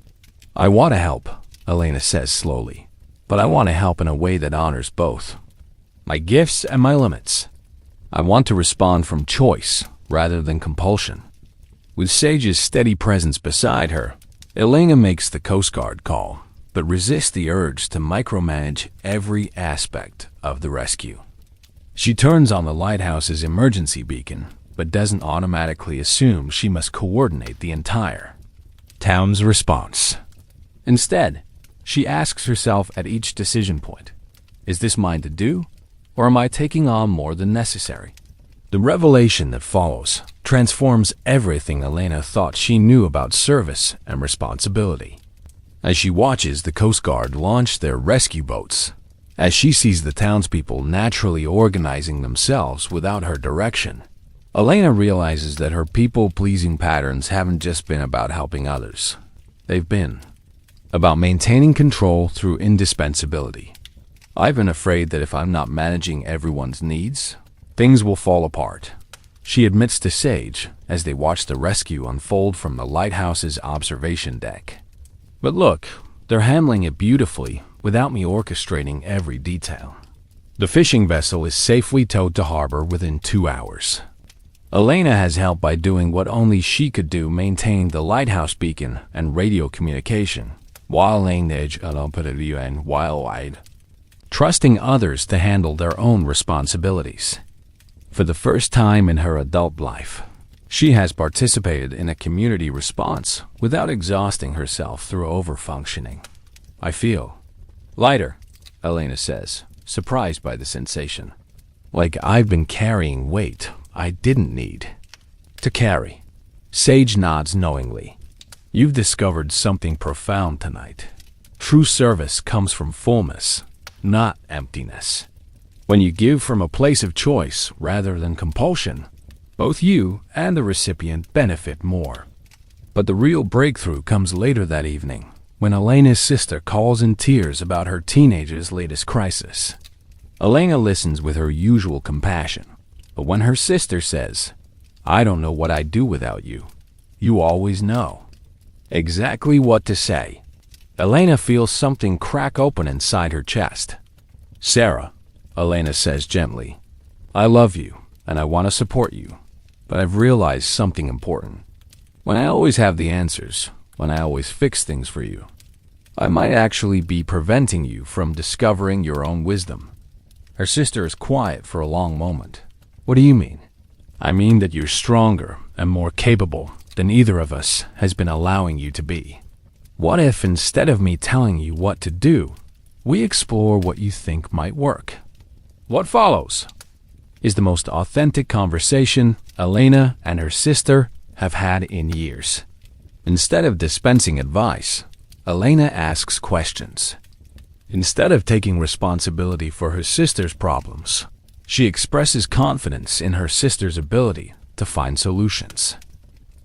I want to help, Elena says slowly, but I want to help in a way that honors both my gifts and my limits. I want to respond from choice rather than compulsion. With Sage's steady presence beside her, Elena makes the Coast Guard call, but resists the urge to micromanage every aspect of the rescue. She turns on the lighthouse's emergency beacon, but doesn't automatically assume she must coordinate the entire town's response. Instead, she asks herself at each decision point, is this mine to do, or am I taking on more than necessary? The revelation that follows transforms everything Elena thought she knew about service and responsibility. As she watches the Coast Guard launch their rescue boats, as she sees the townspeople naturally organizing themselves without her direction, Elena realizes that her people-pleasing patterns haven't just been about helping others. They've been about maintaining control through indispensability. I've been afraid that if I'm not managing everyone's needs, things will fall apart, she admits to Sage as they watch the rescue unfold from the lighthouse's observation deck. But look, they're handling it beautifully without me orchestrating every detail. The fishing vessel is safely towed to harbor within 2 hours. Elena has helped by doing what only she could do, maintain the lighthouse beacon and radio communication, while laying the edge and wide, trusting others to handle their own responsibilities. For the first time in her adult life, she has participated in a community response without exhausting herself through overfunctioning. I feel lighter, Elena says, surprised by the sensation. Like I've been carrying weight I didn't need to carry. Sage nods knowingly. You've discovered something profound tonight. True service comes from fullness, not emptiness. When you give from a place of choice rather than compulsion, both you and the recipient benefit more. But the real breakthrough comes later that evening, when Elena's sister calls in tears about her teenager's latest crisis. Elena listens with her usual compassion, but when her sister says, I don't know what I'd do without you, you always know exactly what to say. Elena feels something crack open inside her chest. Sarah, Elena says gently, I love you and I want to support you, but I've realized something important. When I always have the answers, when I always fix things for you, I might actually be preventing you from discovering your own wisdom. Her sister is quiet for a long moment. What do you mean? I mean that you're stronger and more capable than either of us has been allowing you to be. What if instead of me telling you what to do, we explore what you think might work? What follows is the most authentic conversation Elena and her sister have had in years. Instead of dispensing advice, Elena asks questions. Instead of taking responsibility for her sister's problems, she expresses confidence in her sister's ability to find solutions.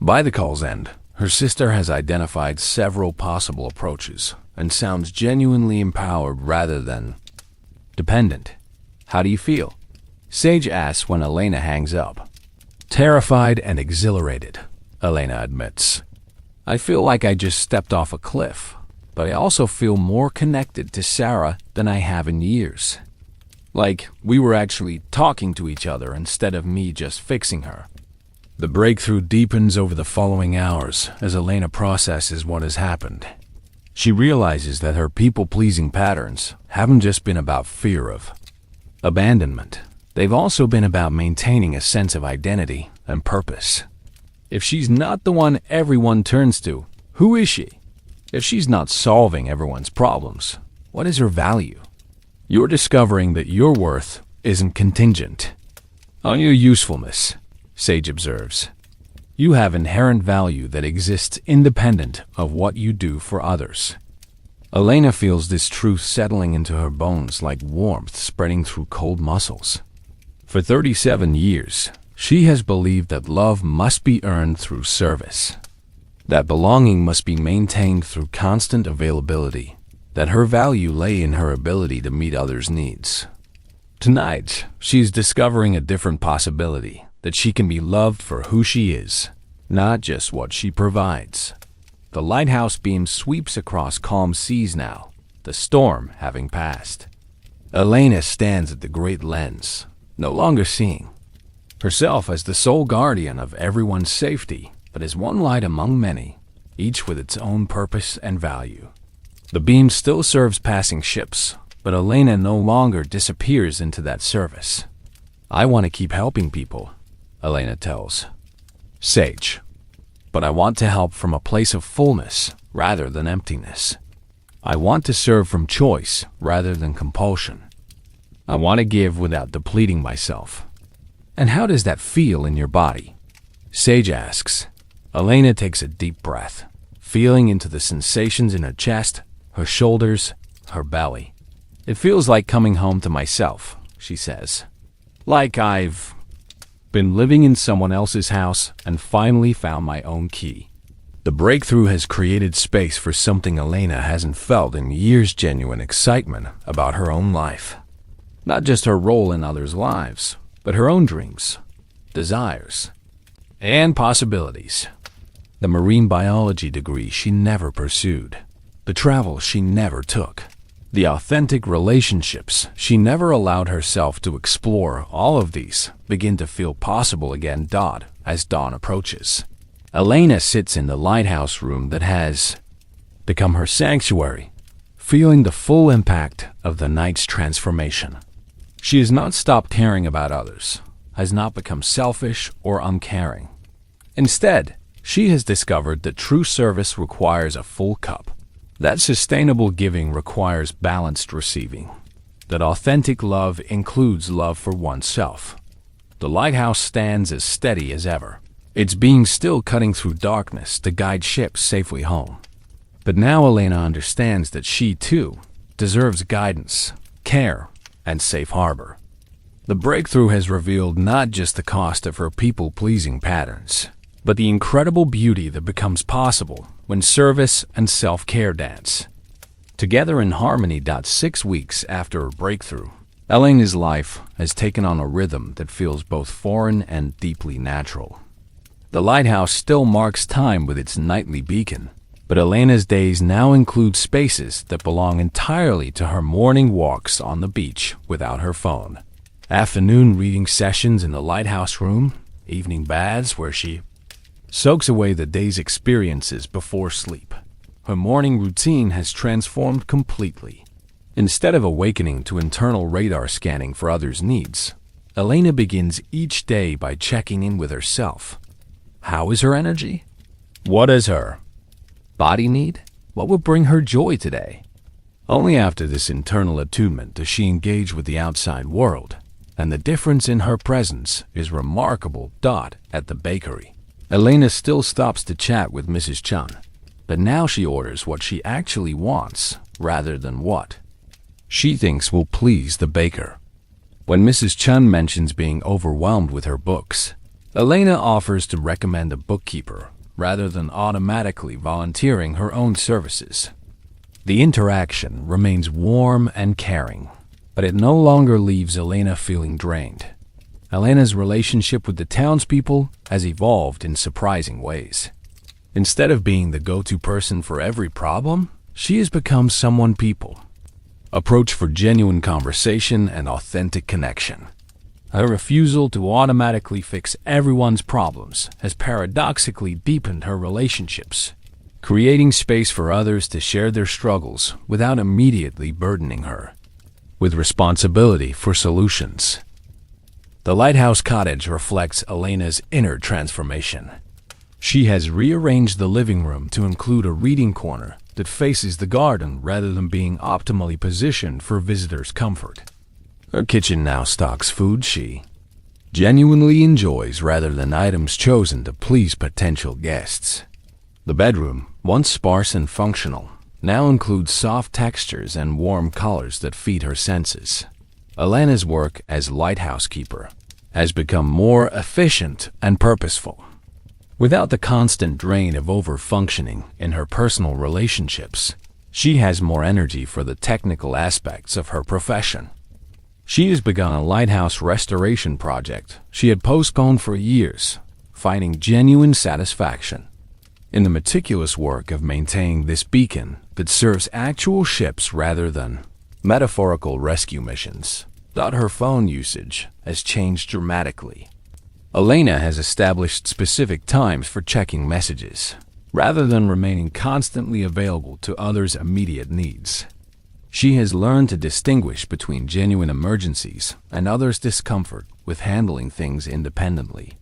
By the call's end, her sister has identified several possible approaches and sounds genuinely empowered rather than dependent. How do you feel? Sage asks when Elena hangs up. Terrified and exhilarated, Elena admits. I feel like I just stepped off a cliff, but I also feel more connected to Sarah than I have in years. Like we were actually talking to each other instead of me just fixing her. The breakthrough deepens over the following hours as Elena processes what has happened. She realizes that her people-pleasing patterns haven't just been about fear of abandonment. They've also been about maintaining a sense of identity and purpose. If she's not the one everyone turns to, who is she? If she's not solving everyone's problems, what is her value? You're discovering that your worth isn't contingent on your usefulness, Sage observes. You have inherent value that exists independent of what you do for others. Elena feels this truth settling into her bones like warmth spreading through cold muscles. For 37 years, she has believed that love must be earned through service, that belonging must be maintained through constant availability, that her value lay in her ability to meet others' needs. Tonight, she is discovering a different possibility, that she can be loved for who she is, not just what she provides. The lighthouse beam sweeps across calm seas now, the storm having passed. Elena stands at the great lens, no longer seeing herself as the sole guardian of everyone's safety, but as one light among many, each with its own purpose and value. The beam still serves passing ships, but Elena no longer disappears into that service. I want to keep helping people, Elena tells Sage, but I want to help from a place of fullness rather than emptiness. I want to serve from choice rather than compulsion. I want to give without depleting myself. And how does that feel in your body? Sage asks. Elena takes a deep breath, feeling into the sensations in her chest, her shoulders, her belly. It feels like coming home to myself, she says. Like I've been living in someone else's house and finally found my own key. The breakthrough has created space for something Elena hasn't felt in years: genuine excitement about her own life. Not just her role in others' lives, but her own dreams, desires, and possibilities. The marine biology degree she never pursued, the travel she never took, the authentic relationships she never allowed herself to explore, all of these begin to feel possible again as dawn approaches. Elena sits in the lighthouse room that has become her sanctuary, feeling the full impact of the night's transformation. She has not stopped caring about others, has not become selfish or uncaring. Instead, she has discovered that true service requires a full cup, that sustainable giving requires balanced receiving, that authentic love includes love for oneself. The lighthouse stands as steady as ever, its beam still cutting through darkness to guide ships safely home. But now Elena understands that she, too, deserves guidance, care, and safe harbor. The breakthrough has revealed not just the cost of her people-pleasing patterns, but the incredible beauty that becomes possible when service and self-care dance together in harmony. 6 weeks after her breakthrough, Elena's life has taken on a rhythm that feels both foreign and deeply natural. The lighthouse still marks time with its nightly beacon, but Elena's days now include spaces that belong entirely to her: morning walks on the beach without her phone, afternoon reading sessions in the lighthouse room, evening baths where she soaks away the day's experiences before sleep. Her morning routine has transformed completely. Instead of awakening to internal radar scanning for others' needs, Elena begins each day by checking in with herself. How is her energy? What does her body need? What will bring her joy today? Only after this internal attunement does she engage with the outside world, and the difference in her presence is remarkable. At the bakery, Elena still stops to chat with Mrs. Chun, but now she orders what she actually wants rather than what she thinks will please the baker. When Mrs. Chun mentions being overwhelmed with her books, Elena offers to recommend a bookkeeper rather than automatically volunteering her own services. The interaction remains warm and caring, but it no longer leaves Elena feeling drained. Elena's relationship with the townspeople has evolved in surprising ways. Instead of being the go-to person for every problem, she has become someone people approach for genuine conversation and authentic connection. Her refusal to automatically fix everyone's problems has paradoxically deepened her relationships, creating space for others to share their struggles without immediately burdening her with responsibility for solutions. The lighthouse cottage reflects Elena's inner transformation. She has rearranged the living room to include a reading corner that faces the garden rather than being optimally positioned for visitors' comfort. Her kitchen now stocks food she genuinely enjoys rather than items chosen to please potential guests. The bedroom, once sparse and functional, now includes soft textures and warm colors that feed her senses. Elena's work as lighthouse keeper has become more efficient and purposeful, without the constant drain of over-functioning in her personal relationships. She has more energy for the technical aspects of her profession. She has begun a lighthouse restoration project she had postponed for years, finding genuine satisfaction in the meticulous work of maintaining this beacon that serves actual ships rather than metaphorical rescue missions. Her phone usage has changed dramatically. Elena has established specific times for checking messages, rather than remaining constantly available to others' immediate needs. She has learned to distinguish between genuine emergencies and others' discomfort with handling things independently.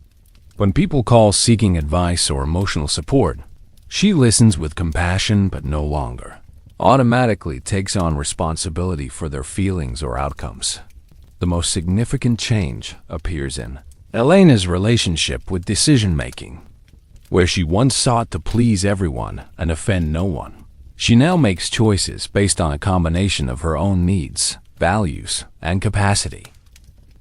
When people call seeking advice or emotional support, she listens with compassion but no longer automatically takes on responsibility for their feelings or outcomes. The most significant change appears in Elena's relationship with decision-making. Where she once sought to please everyone and offend no one, she now makes choices based on a combination of her own needs, values, and capacity.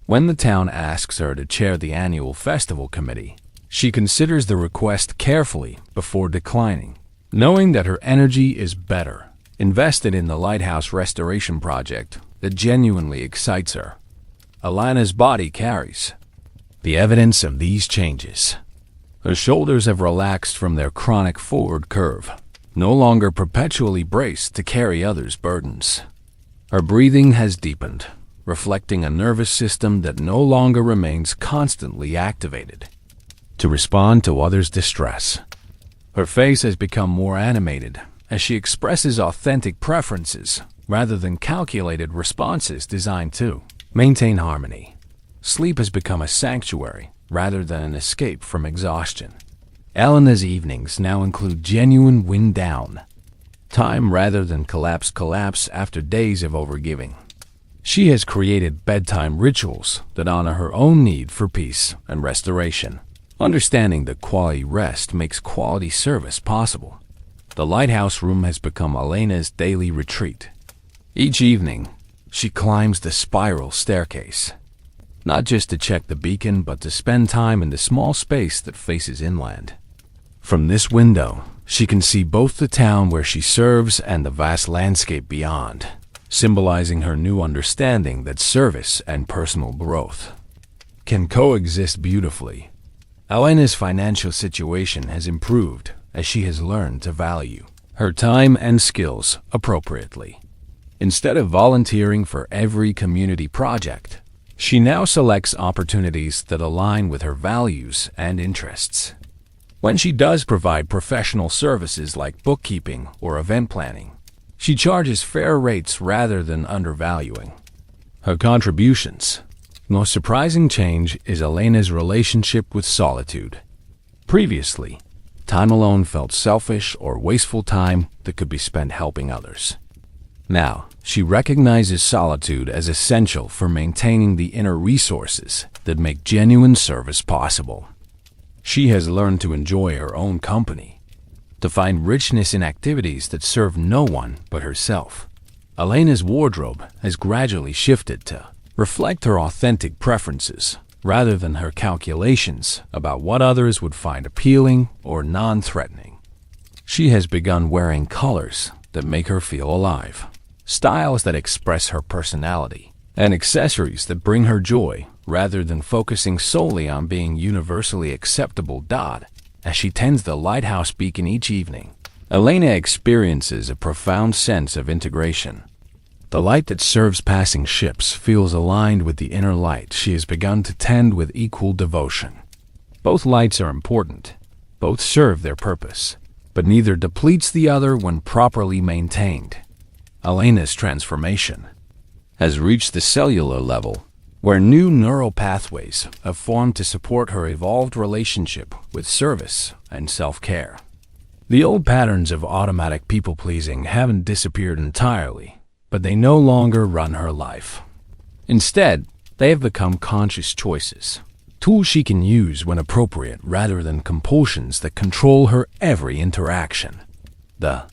When the town asks her to chair the annual festival committee, she considers the request carefully before declining, knowing that her energy is better invested in the lighthouse restoration project that genuinely excites her. Elena's body carries the evidence of these changes. Her shoulders have relaxed from their chronic forward curve, no longer perpetually braced to carry others' burdens. Her breathing has deepened, reflecting a nervous system that no longer remains constantly activated to respond to others' distress. Her face has become more animated as she expresses authentic preferences rather than calculated responses designed to maintain harmony. Sleep has become a sanctuary rather than an escape from exhaustion. Elena's evenings now include genuine wind down time rather than collapse after days of overgiving. She has created bedtime rituals that honor her own need for peace and restoration, understanding that quality rest makes quality service possible. The lighthouse room has become Elena's daily retreat. Each evening, she climbs the spiral staircase, not just to check the beacon, but to spend time in the small space that faces inland. From this window, she can see both the town where she serves and the vast landscape beyond, symbolizing her new understanding that service and personal growth can coexist beautifully. Elena's financial situation has improved as she has learned to value her time and skills appropriately. Instead of volunteering for every community project, she now selects opportunities that align with her values and interests. When she does provide professional services like bookkeeping or event planning, she charges fair rates rather than undervaluing her contributions. The most surprising change is Elena's relationship with solitude. Previously, time alone felt selfish or wasteful time that could be spent helping others. Now, she recognizes solitude as essential for maintaining the inner resources that make genuine service possible. She has learned to enjoy her own company, to find richness in activities that serve no one but herself. Elena's wardrobe has gradually shifted to reflect her authentic preferences rather than her calculations about what others would find appealing or non-threatening. She has begun wearing colors that make her feel alive, styles that express her personality, and accessories that bring her joy rather than focusing solely on being universally acceptable. As she tends the lighthouse beacon each evening, Elena experiences a profound sense of integration. The light that serves passing ships feels aligned with the inner light she has begun to tend with equal devotion. Both lights are important, both serve their purpose, but neither depletes the other when properly maintained. Elena's transformation has reached the cellular level, where new neural pathways have formed to support her evolved relationship with service and self-care. The old patterns of automatic people-pleasing haven't disappeared entirely, but they no longer run her life. Instead, they have become conscious choices, tools she can use when appropriate rather than compulsions that control her every interaction. The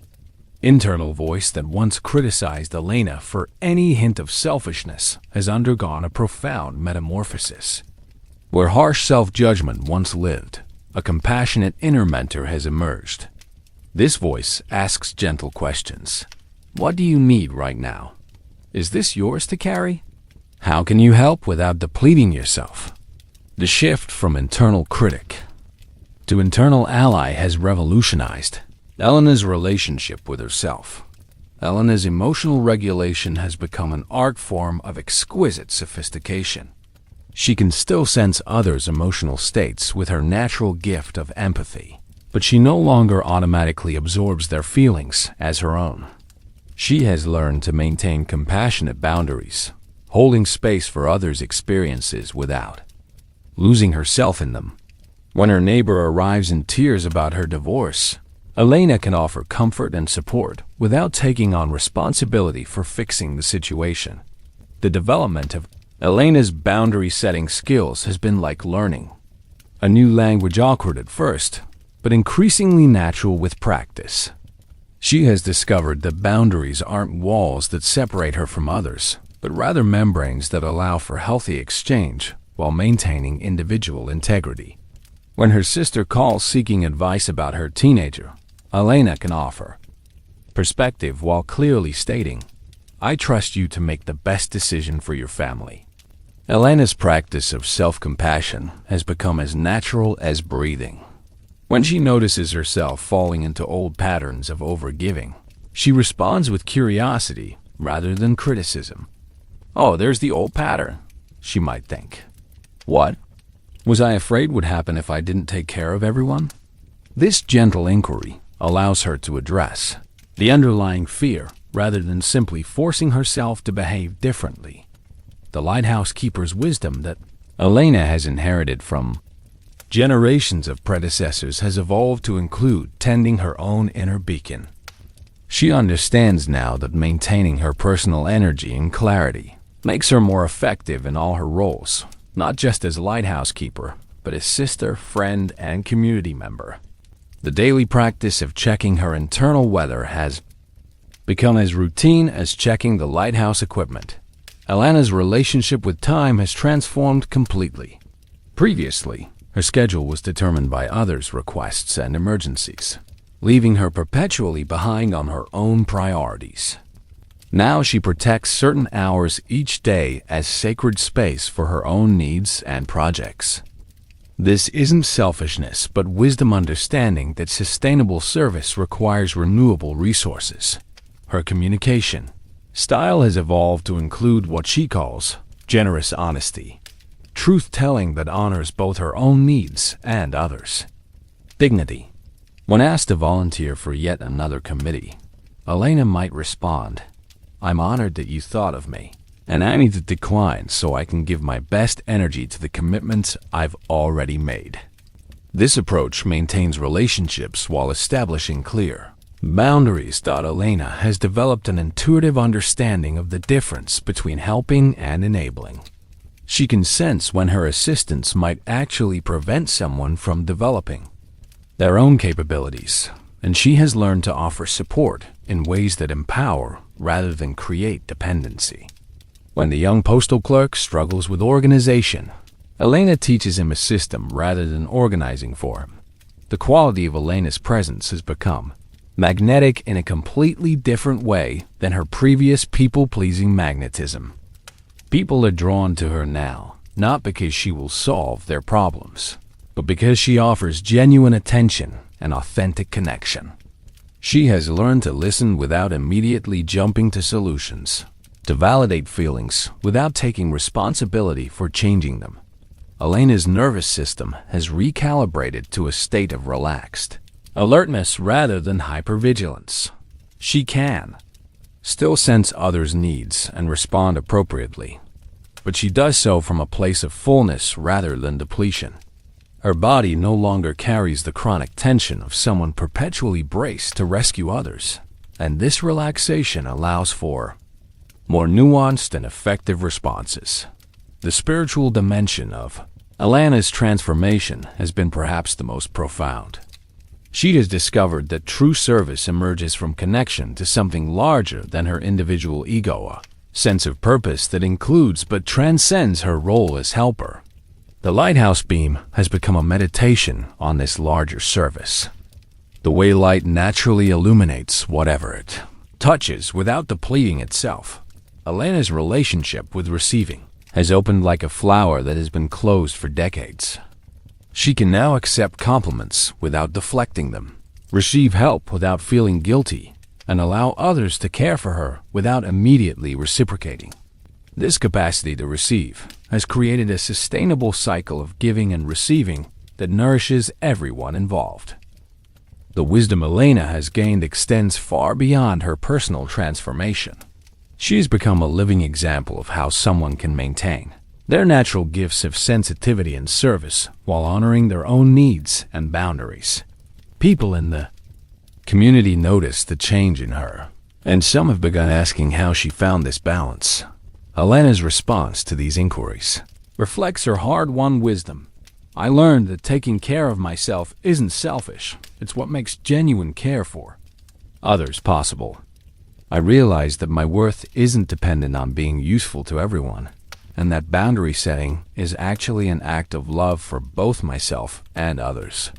internal voice that once criticized Elena for any hint of selfishness has undergone a profound metamorphosis. Where harsh self-judgment once lived, a compassionate inner mentor has emerged. This voice asks gentle questions. What do you need right now? Is this yours to carry? How can you help without depleting yourself? The shift from internal critic to internal ally has revolutionized Elena's relationship with herself. Elena's emotional regulation has become an art form of exquisite sophistication. She can still sense others' emotional states with her natural gift of empathy, but she no longer automatically absorbs their feelings as her own. She has learned to maintain compassionate boundaries, holding space for others' experiences without losing herself in them. When her neighbor arrives in tears about her divorce, Elena can offer comfort and support without taking on responsibility for fixing the situation. The development of Elena's boundary-setting skills has been like learning a new language, awkward at first, but increasingly natural with practice. She has discovered that boundaries aren't walls that separate her from others, but rather membranes that allow for healthy exchange while maintaining individual integrity. When her sister calls seeking advice about her teenager, Elena can offer perspective while clearly stating, "I trust you to make the best decision for your family." Elena's practice of self-compassion has become as natural as breathing. When she notices herself falling into old patterns of overgiving, she responds with curiosity rather than criticism. "Oh, there's the old pattern," she might think. "What was I afraid would happen if I didn't take care of everyone?" This gentle inquiry allows her to address the underlying fear rather than simply forcing herself to behave differently. The lighthouse keeper's wisdom that Elena has inherited from generations of predecessors has evolved to include tending her own inner beacon. She understands now that maintaining her personal energy and clarity makes her more effective in all her roles, not just as lighthouse keeper, but as sister, friend, and community member. The daily practice of checking her internal weather has become as routine as checking the lighthouse equipment. Elena's relationship with time has transformed completely. Previously, her schedule was determined by others' requests and emergencies, leaving her perpetually behind on her own priorities. Now she protects certain hours each day as sacred space for her own needs and projects. This isn't selfishness, but wisdom, understanding that sustainable service requires renewable resources. Her communication style has evolved to include what she calls generous honesty, truth-telling that honors both her own needs and others. Dignity. When asked to volunteer for yet another committee, Elena might respond, "I'm honored that you thought of me, and I need to decline so I can give my best energy to the commitments I've already made." This approach maintains relationships while establishing clear, Boundaries. Elena has developed an intuitive understanding of the difference between helping and enabling. She can sense when her assistance might actually prevent someone from developing their own capabilities, and she has learned to offer support in ways that empower rather than create dependency. When the young postal clerk struggles with organization, Elena teaches him a system rather than organizing for him. The quality of Elena's presence has become magnetic in a completely different way than her previous people-pleasing magnetism. People are drawn to her now, not because she will solve their problems, but because she offers genuine attention and authentic connection. She has learned to listen without immediately jumping to solutions, to validate feelings without taking responsibility for changing them. Elena's nervous system has recalibrated to a state of relaxed alertness rather than hypervigilance. She can still sense others' needs and respond appropriately, but she does so from a place of fullness rather than depletion. Her body no longer carries the chronic tension of someone perpetually braced to rescue others, and this relaxation allows for more nuanced and effective responses. The spiritual dimension of Elena's transformation has been perhaps the most profound. She has discovered that true service emerges from connection to something larger than her individual ego, a sense of purpose that includes but transcends her role as helper. The lighthouse beam has become a meditation on this larger service. The way light naturally illuminates whatever it touches without depleting itself. Elena's relationship with receiving has opened like a flower that has been closed for decades. She can now accept compliments without deflecting them, receive help without feeling guilty, and allow others to care for her without immediately reciprocating. This capacity to receive has created a sustainable cycle of giving and receiving that nourishes everyone involved. The wisdom Elena has gained extends far beyond her personal transformation. She has become a living example of how someone can maintain their natural gifts of sensitivity and service while honoring their own needs and boundaries. People in the community notice the change in her, and some have begun asking how she found this balance. Elena's response to these inquiries reflects her hard-won wisdom. I learned that taking care of myself isn't selfish. It's what makes genuine care for others possible. I realized that my worth isn't dependent on being useful to everyone, and that boundary setting is actually an act of love for both myself and others.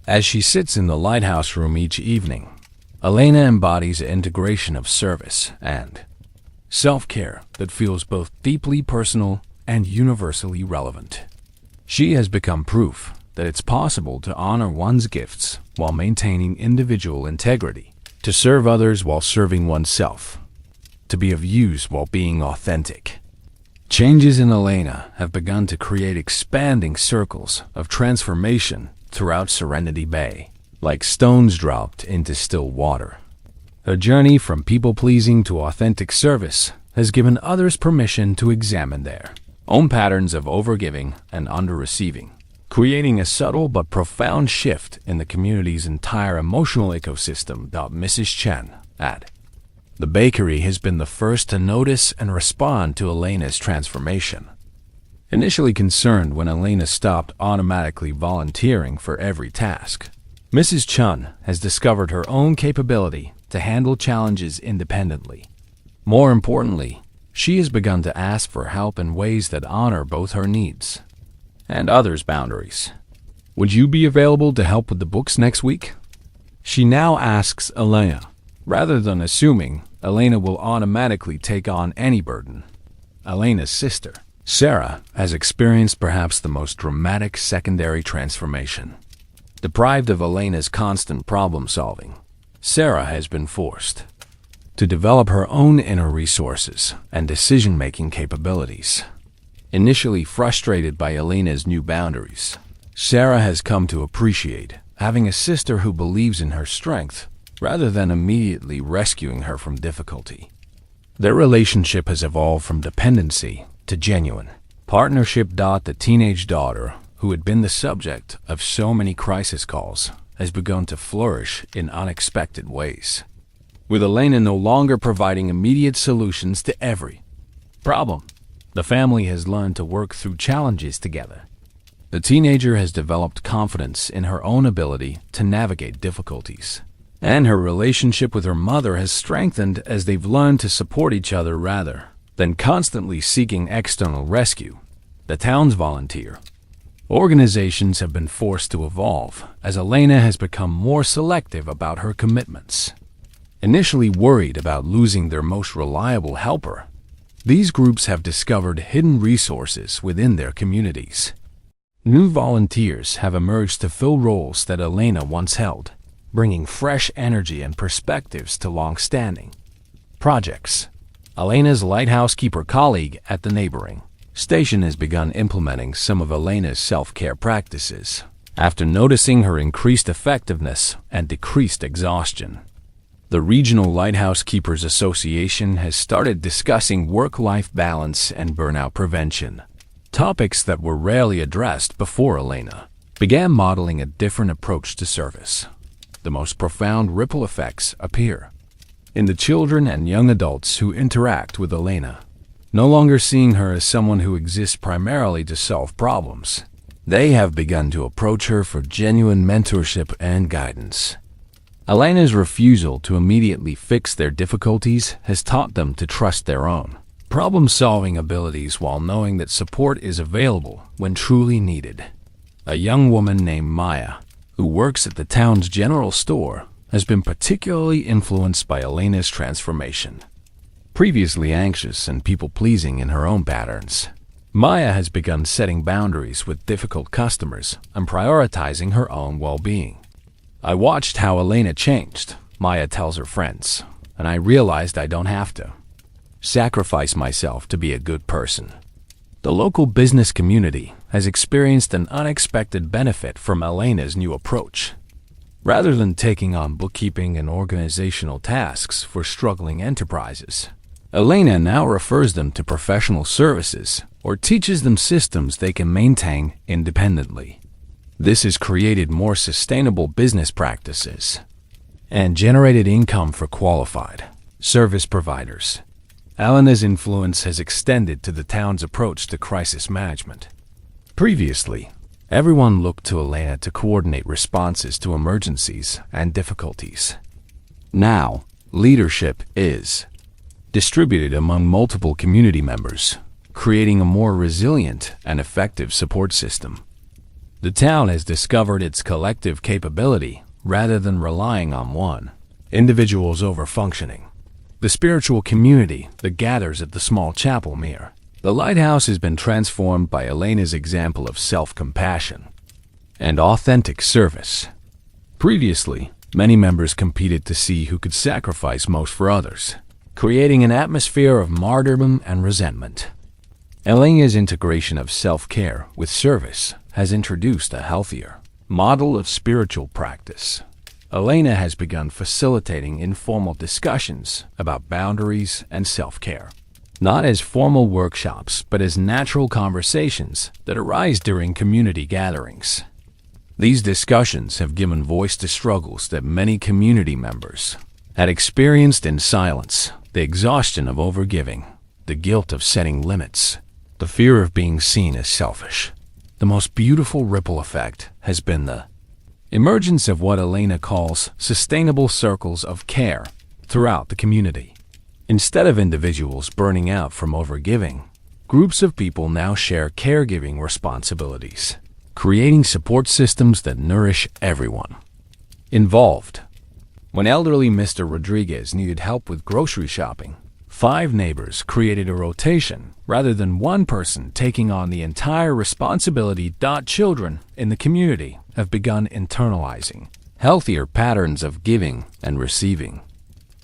As she sits in the lighthouse room each evening, Elena embodies an integration of service and self-care that feels both deeply personal and universally relevant. She has become proof that it's possible to honor one's gifts while maintaining individual integrity, to serve others while serving oneself, to be of use while being authentic. Changes in Elena have begun to create expanding circles of transformation throughout Serenity Bay, like stones dropped into still water. Her journey from people-pleasing to authentic service has given others permission to examine their own patterns of overgiving and under-receiving, creating a subtle but profound shift in the community's entire emotional ecosystem. Mrs. Chen at the bakery has been the first to notice and respond to Elena's transformation. Initially concerned when Elena stopped automatically volunteering for every task, Mrs. Chun has discovered her own capability to handle challenges independently. More importantly, she has begun to ask for help in ways that honor both her needs and others' boundaries. Would you be available to help with the books next week? She now asks Elena, rather than assuming Elena will automatically take on any burden. Elena's sister, Sarah, has experienced perhaps the most dramatic secondary transformation. Deprived of Elena's constant problem-solving, Sarah has been forced to develop her own inner resources and decision-making capabilities. Initially frustrated by Elena's new boundaries, Sarah has come to appreciate having a sister who believes in her strength rather than immediately rescuing her from difficulty. Their relationship has evolved from dependency to genuine partnership. The teenage daughter, who had been the subject of so many crisis calls, has begun to flourish in unexpected ways, with Elena no longer providing immediate solutions to every problem. The family has learned to work through challenges together. The teenager has developed confidence in her own ability to navigate difficulties, and her relationship with her mother has strengthened as they've learned to support each other rather than constantly seeking external rescue. The town's volunteer organizations have been forced to evolve as Elena has become more selective about her commitments. Initially worried about losing their most reliable helper, these groups have discovered hidden resources within their communities. New volunteers have emerged to fill roles that Elena once held, bringing fresh energy and perspectives to long-standing projects. Elena's lighthouse keeper colleague at the neighboring station has begun implementing some of Elena's self-care practices after noticing her increased effectiveness and decreased exhaustion. The Regional Lighthouse Keepers Association has started discussing work-life balance and burnout prevention, topics that were rarely addressed before Elena began modeling a different approach to service. The most profound ripple effects appear in the children and young adults who interact with Elena, no longer seeing her as someone who exists primarily to solve problems. They have begun to approach her for genuine mentorship and guidance. Elena's refusal to immediately fix their difficulties has taught them to trust their own problem-solving abilities while knowing that support is available when truly needed. A young woman named Maya, who works at the town's general store, has been particularly influenced by Elena's transformation. Previously anxious and people-pleasing in her own patterns, Maya has begun setting boundaries with difficult customers and prioritizing her own well-being. "I watched how Elena changed," Maya tells her friends, "and I realized I don't have to sacrifice myself to be a good person." The local business community has experienced an unexpected benefit from Elena's new approach. Rather than taking on bookkeeping and organizational tasks for struggling enterprises, Elena now refers them to professional services or teaches them systems they can maintain independently. This has created more sustainable business practices and generated income for qualified service providers. Elena's influence has extended to the town's approach to crisis management. Previously, everyone looked to Elena to coordinate responses to emergencies and difficulties. Now, leadership is distributed among multiple community members, creating a more resilient and effective support system. The town has discovered its collective capability rather than relying on one individual's overfunctioning. The spiritual community that gathers at the small chapel near the lighthouse has been transformed by Elena's example of self-compassion and authentic service. Previously, many members competed to see who could sacrifice most for others, creating an atmosphere of martyrdom and resentment. Elena's integration of self-care with service has introduced a healthier model of spiritual practice. Elena has begun facilitating informal discussions about boundaries and self-care, not as formal workshops, but as natural conversations that arise during community gatherings. These discussions have given voice to struggles that many community members had experienced in silence: the exhaustion of overgiving, the guilt of setting limits, the fear of being seen as selfish. The most beautiful ripple effect has been the emergence of what Elena calls sustainable circles of care throughout the community. Instead of individuals burning out from overgiving, groups of people now share caregiving responsibilities, creating support systems that nourish everyone involved. When elderly Mr. Rodriguez needed help with grocery shopping, 5 neighbors created a rotation rather than one person taking on the entire responsibility. Children in the community have begun internalizing healthier patterns of giving and receiving.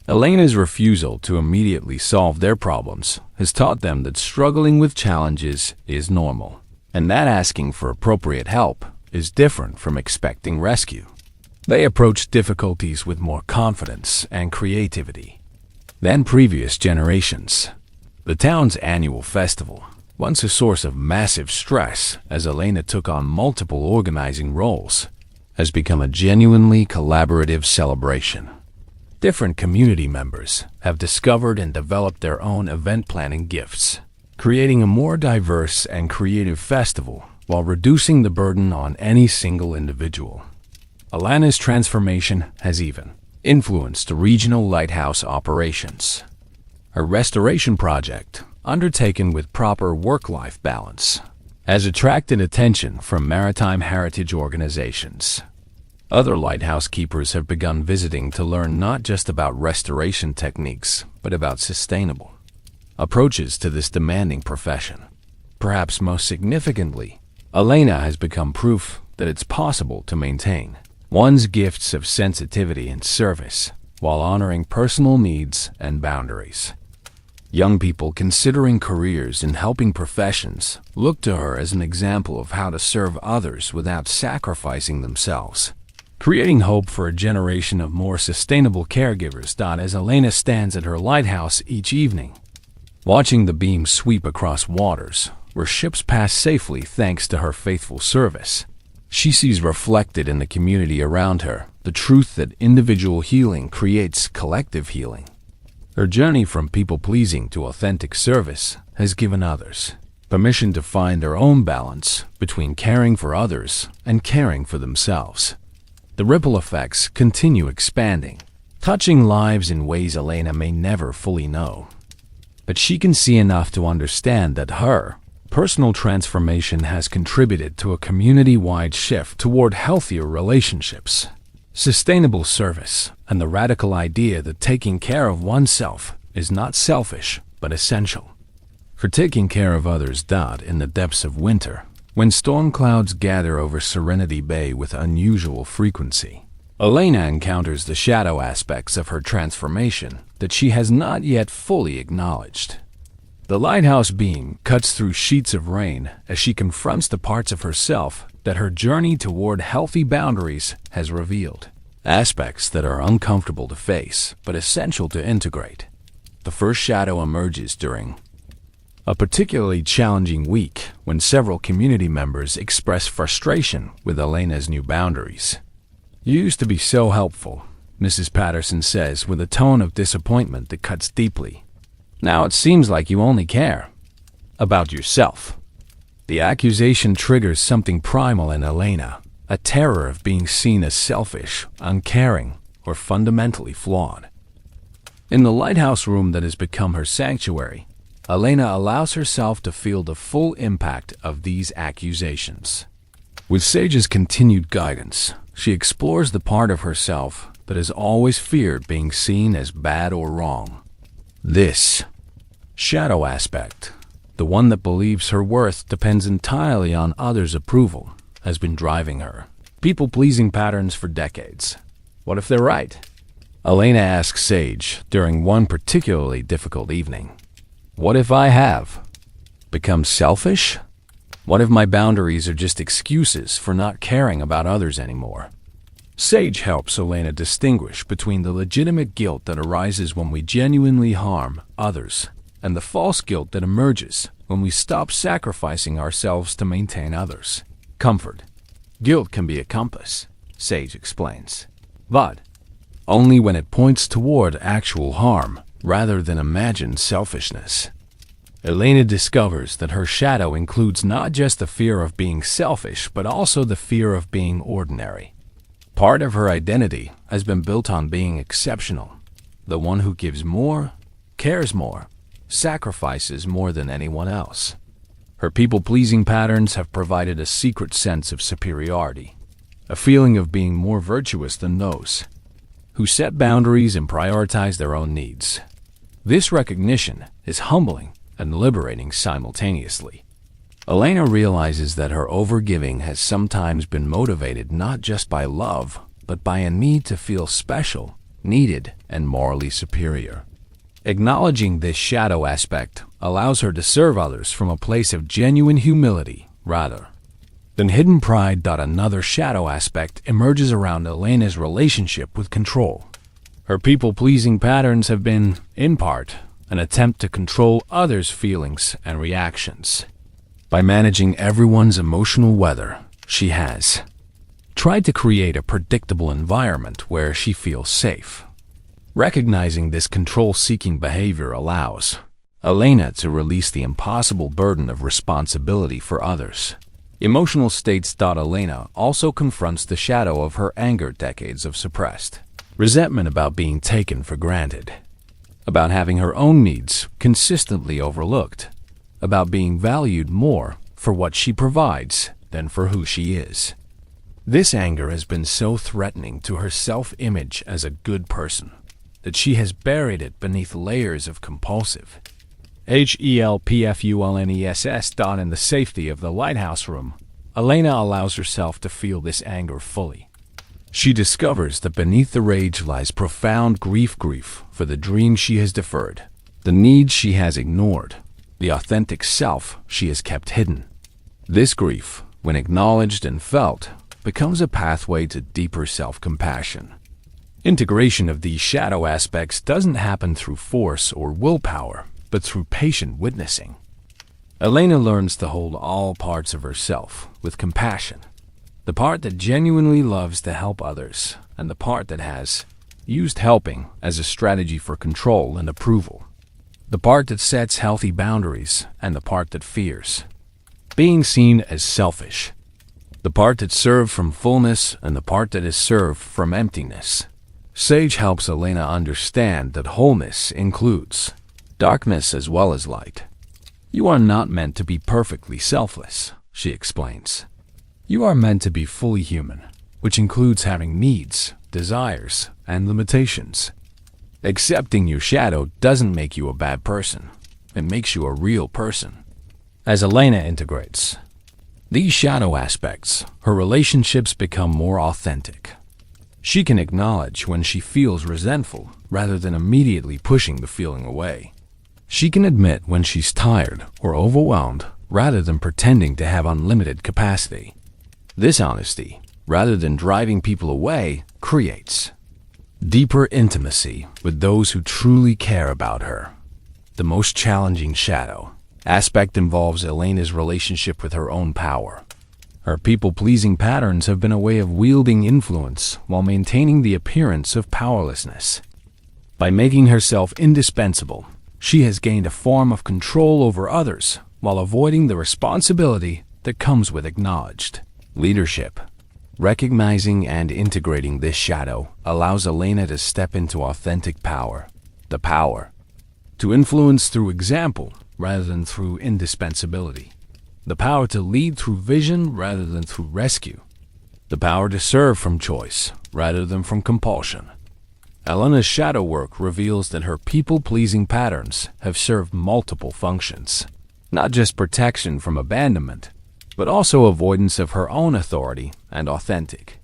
Elena's refusal to immediately solve their problems has taught them that struggling with challenges is normal, and that asking for appropriate help is different from expecting rescue. They approach difficulties with more confidence and creativity than previous generations. The town's annual festival, once a source of massive stress as Elena took on multiple organizing roles, has become a genuinely collaborative celebration. Different community members have discovered and developed their own event planning gifts, creating a more diverse and creative festival while reducing the burden on any single individual. Elena's transformation has even influenced regional lighthouse operations. Her restoration project, undertaken with proper work-life balance, has attracted attention from maritime heritage organizations. Other lighthouse keepers have begun visiting to learn not just about restoration techniques, but about sustainable approaches to this demanding profession. Perhaps most significantly, Elena has become proof that it's possible to maintain one's gifts of sensitivity and service while honoring personal needs and boundaries. Young people considering careers in helping professions look to her as an example of how to serve others without sacrificing themselves, creating hope for a generation of more sustainable caregivers. As Elena stands at her lighthouse each evening, watching the beam sweep across waters where ships pass safely thanks to her faithful service, she sees reflected in the community around her the truth that individual healing creates collective healing. Her journey from people-pleasing to authentic service has given others permission to find their own balance between caring for others and caring for themselves. The ripple effects continue expanding, touching lives in ways Elena may never fully know. But she can see enough to understand that her personal transformation has contributed to a community-wide shift toward healthier relationships, sustainable service, and the radical idea that taking care of oneself is not selfish but essential. For taking care of others. In the depths of winter, when storm clouds gather over Serenity Bay with unusual frequency, Elena encounters the shadow aspects of her transformation that she has not yet fully acknowledged. The lighthouse beam cuts through sheets of rain as she confronts the parts of herself that her journey toward healthy boundaries has revealed, aspects that are uncomfortable to face but essential to integrate. The first shadow emerges during a particularly challenging week when several community members express frustration with Elena's new boundaries. "You used to be so helpful," Mrs. Patterson says with a tone of disappointment that cuts deeply. "Now it seems like you only care about yourself." The accusation triggers something primal in Elena, a terror of being seen as selfish, uncaring, or fundamentally flawed. In the lighthouse room that has become her sanctuary, Elena allows herself to feel the full impact of these accusations. With Sage's continued guidance, she explores the part of herself that has always feared being seen as bad or wrong. This shadow aspect, the one that believes her worth depends entirely on others' approval, has been driving her people-pleasing patterns for decades. What if they're right? Elena asks Sage during one particularly difficult evening. What if I have become selfish? What if my boundaries are just excuses for not caring about others anymore? Sage helps Elena distinguish between the legitimate guilt that arises when we genuinely harm others and the false guilt that emerges when we stop sacrificing ourselves to maintain others' comfort. Guilt can be a compass, Sage explains, but only when it points toward actual harm rather than imagined selfishness. Elena discovers that her shadow includes not just the fear of being selfish, but also the fear of being ordinary. Part of her identity has been built on being exceptional, the one who gives more, cares more, sacrifices more than anyone else. Her people-pleasing patterns have provided a secret sense of superiority, a feeling of being more virtuous than those who set boundaries and prioritize their own needs. This recognition is humbling and liberating simultaneously. Elena realizes that her overgiving has sometimes been motivated not just by love, but by a need to feel special, needed, and morally superior. Acknowledging this shadow aspect allows her to serve others from a place of genuine humility rather than hidden pride. Another shadow aspect emerges around Elena's relationship with control. Her people-pleasing patterns have been, in part, an attempt to control others' feelings and reactions. By managing everyone's emotional weather, she has Try to create a predictable environment where she feels safe. Recognizing this control-seeking behavior allows Elena to release the impossible burden of responsibility for others. Emotional states. Elena also confronts the shadow of her anger, decades of suppressed resentment about being taken for granted, about having her own needs consistently overlooked, about being valued more for what she provides than for who she is. This anger has been so threatening to her self-image as a good person that she has buried it beneath layers of compulsive helpfulness. In the safety of the lighthouse room, Elena allows herself to feel this anger fully. She discovers that beneath the rage lies profound grief for the dreams she has deferred, the needs she has ignored, the authentic self she has kept hidden. This grief, when acknowledged and felt, becomes a pathway to deeper self-compassion. Integration of these shadow aspects doesn't happen through force or willpower, but through patient witnessing. Elena learns to hold all parts of herself with compassion. The part that genuinely loves to help others, and the part that has used helping as a strategy for control and approval. The part that sets healthy boundaries, and the part that fears being seen as selfish. The part that served from fullness, and the part that is served from emptiness. Sage helps Elena understand that wholeness includes darkness as well as light. You are not meant to be perfectly selfless, she explains. You are meant to be fully human, which includes having needs, desires, and limitations. Accepting your shadow doesn't make you a bad person. It makes you a real person. As Elena integrates these shadow aspects, her relationships become more authentic. She can acknowledge when she feels resentful rather than immediately pushing the feeling away. She can admit when she's tired or overwhelmed rather than pretending to have unlimited capacity. This honesty, rather than driving people away, creates deeper intimacy with those who truly care about her. The most challenging shadow aspect involves Elena's relationship with her own power. Her people-pleasing patterns have been a way of wielding influence while maintaining the appearance of powerlessness. By making herself indispensable, she has gained a form of control over others while avoiding the responsibility that comes with acknowledged leadership. Recognizing and integrating this shadow allows Elena to step into authentic power, the power to influence through example rather than through indispensability, the power to lead through vision rather than through rescue, the power to serve from choice rather than from compulsion. Elena's shadow work reveals that her people-pleasing patterns have served multiple functions, not just protection from abandonment, but also avoidance of her own authority and authentic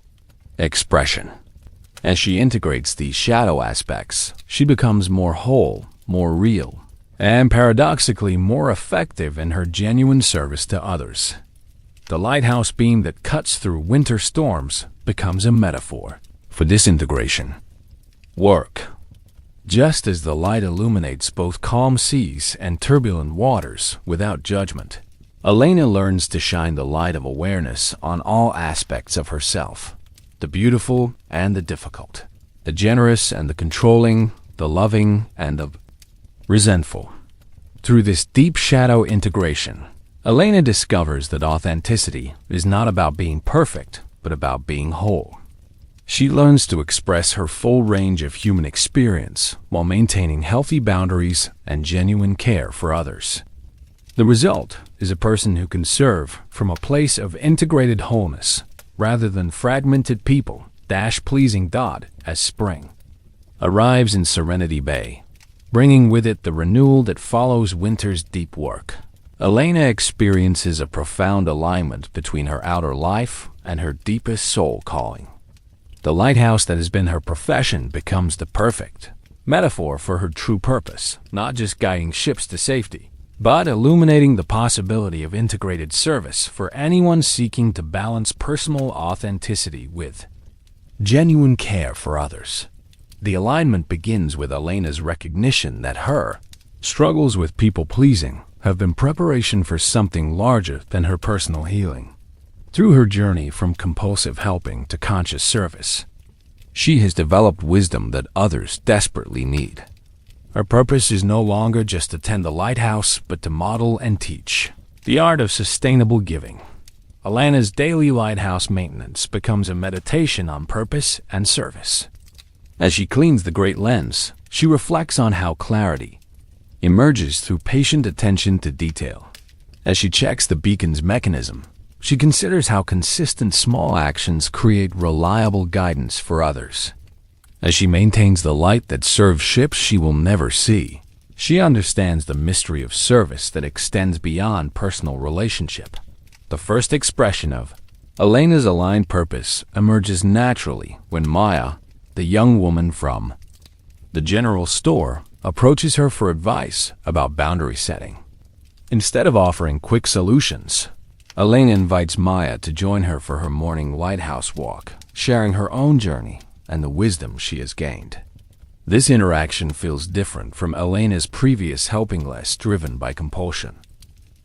expression. As she integrates these shadow aspects, she becomes more whole, more real, and paradoxically more effective in her genuine service to others. The lighthouse beam that cuts through winter storms becomes a metaphor for disintegration. Work. Just as the light illuminates both calm seas and turbulent waters without judgment, Elena learns to shine the light of awareness on all aspects of herself, the beautiful and the difficult, the generous and the controlling, the loving and the resentful. Through this deep shadow integration, Elena discovers that authenticity is not about being perfect, but about being whole. She learns to express her full range of human experience while maintaining healthy boundaries and genuine care for others. The result is a person who can serve from a place of integrated wholeness rather than fragmented people. Pleasing. As spring arrives in Serenity Bay, bringing with it the renewal that follows winter's deep work, Elena experiences a profound alignment between her outer life and her deepest soul calling. The lighthouse that has been her profession becomes the perfect metaphor for her true purpose, not just guiding ships to safety, but illuminating the possibility of integrated service for anyone seeking to balance personal authenticity with genuine care for others. The alignment begins with Elena's recognition that her struggles with people-pleasing have been preparation for something larger than her personal healing. Through her journey from compulsive helping to conscious service, she has developed wisdom that others desperately need. Her purpose is no longer just to tend the lighthouse, but to model and teach the art of sustainable giving. Elena's daily lighthouse maintenance becomes a meditation on purpose and service. As she cleans the great lens, she reflects on how clarity emerges through patient attention to detail. As she checks the beacon's mechanism, she considers how consistent small actions create reliable guidance for others. As she maintains the light that serves ships she will never see, she understands the mystery of service that extends beyond personal relationship. The first expression of Elena's aligned purpose emerges naturally when Maya, the young woman from the general store, approaches her for advice about boundary setting. Instead of offering quick solutions, Elena invites Maya to join her for her morning lighthouse walk, sharing her own journey and the wisdom she has gained. This interaction feels different from Elena's previous helping, less driven by compulsion,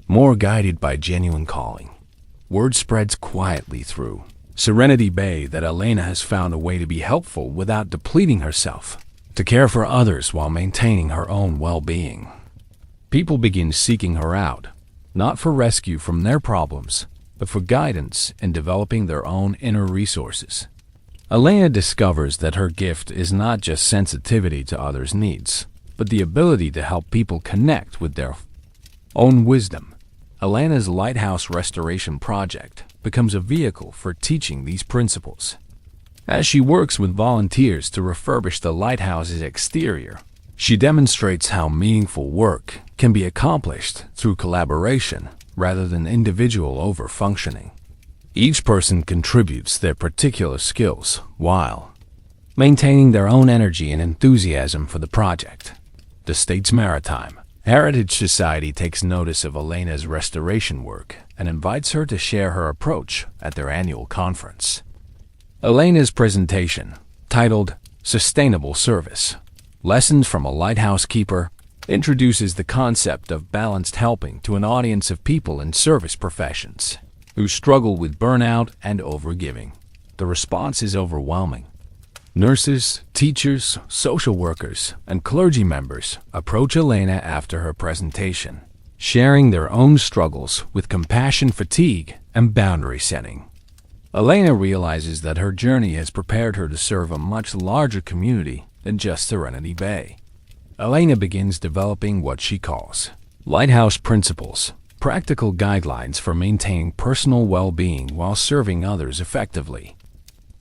more guided by genuine calling. Word spreads quietly through Serenity Bay that Elena has found a way to be helpful without depleting herself, to care for others while maintaining her own well-being. People begin seeking her out, not for rescue from their problems, but for guidance in developing their own inner resources. Elena discovers that her gift is not just sensitivity to others' needs, but the ability to help people connect with their own wisdom. Elena's Lighthouse Restoration Project becomes a vehicle for teaching these principles. As she works with volunteers to refurbish the lighthouse's exterior, she demonstrates how meaningful work can be accomplished through collaboration rather than individual over-functioning. Each person contributes their particular skills while maintaining their own energy and enthusiasm for the project. The state's Maritime Heritage Society takes notice of Elena's restoration work and invites her to share her approach at their annual conference. Elena's presentation, titled Sustainable Service: Lessons from a Lighthouse Keeper, introduces the concept of balanced helping to an audience of people in service professions who struggle with burnout and overgiving. The response is overwhelming. Nurses, teachers, social workers, and clergy members approach Elena after her presentation, sharing their own struggles with compassion fatigue and boundary setting. Elena realizes that her journey has prepared her to serve a much larger community than just Serenity Bay. Elena begins developing what she calls Lighthouse Principles, practical guidelines for maintaining personal well-being while serving others effectively.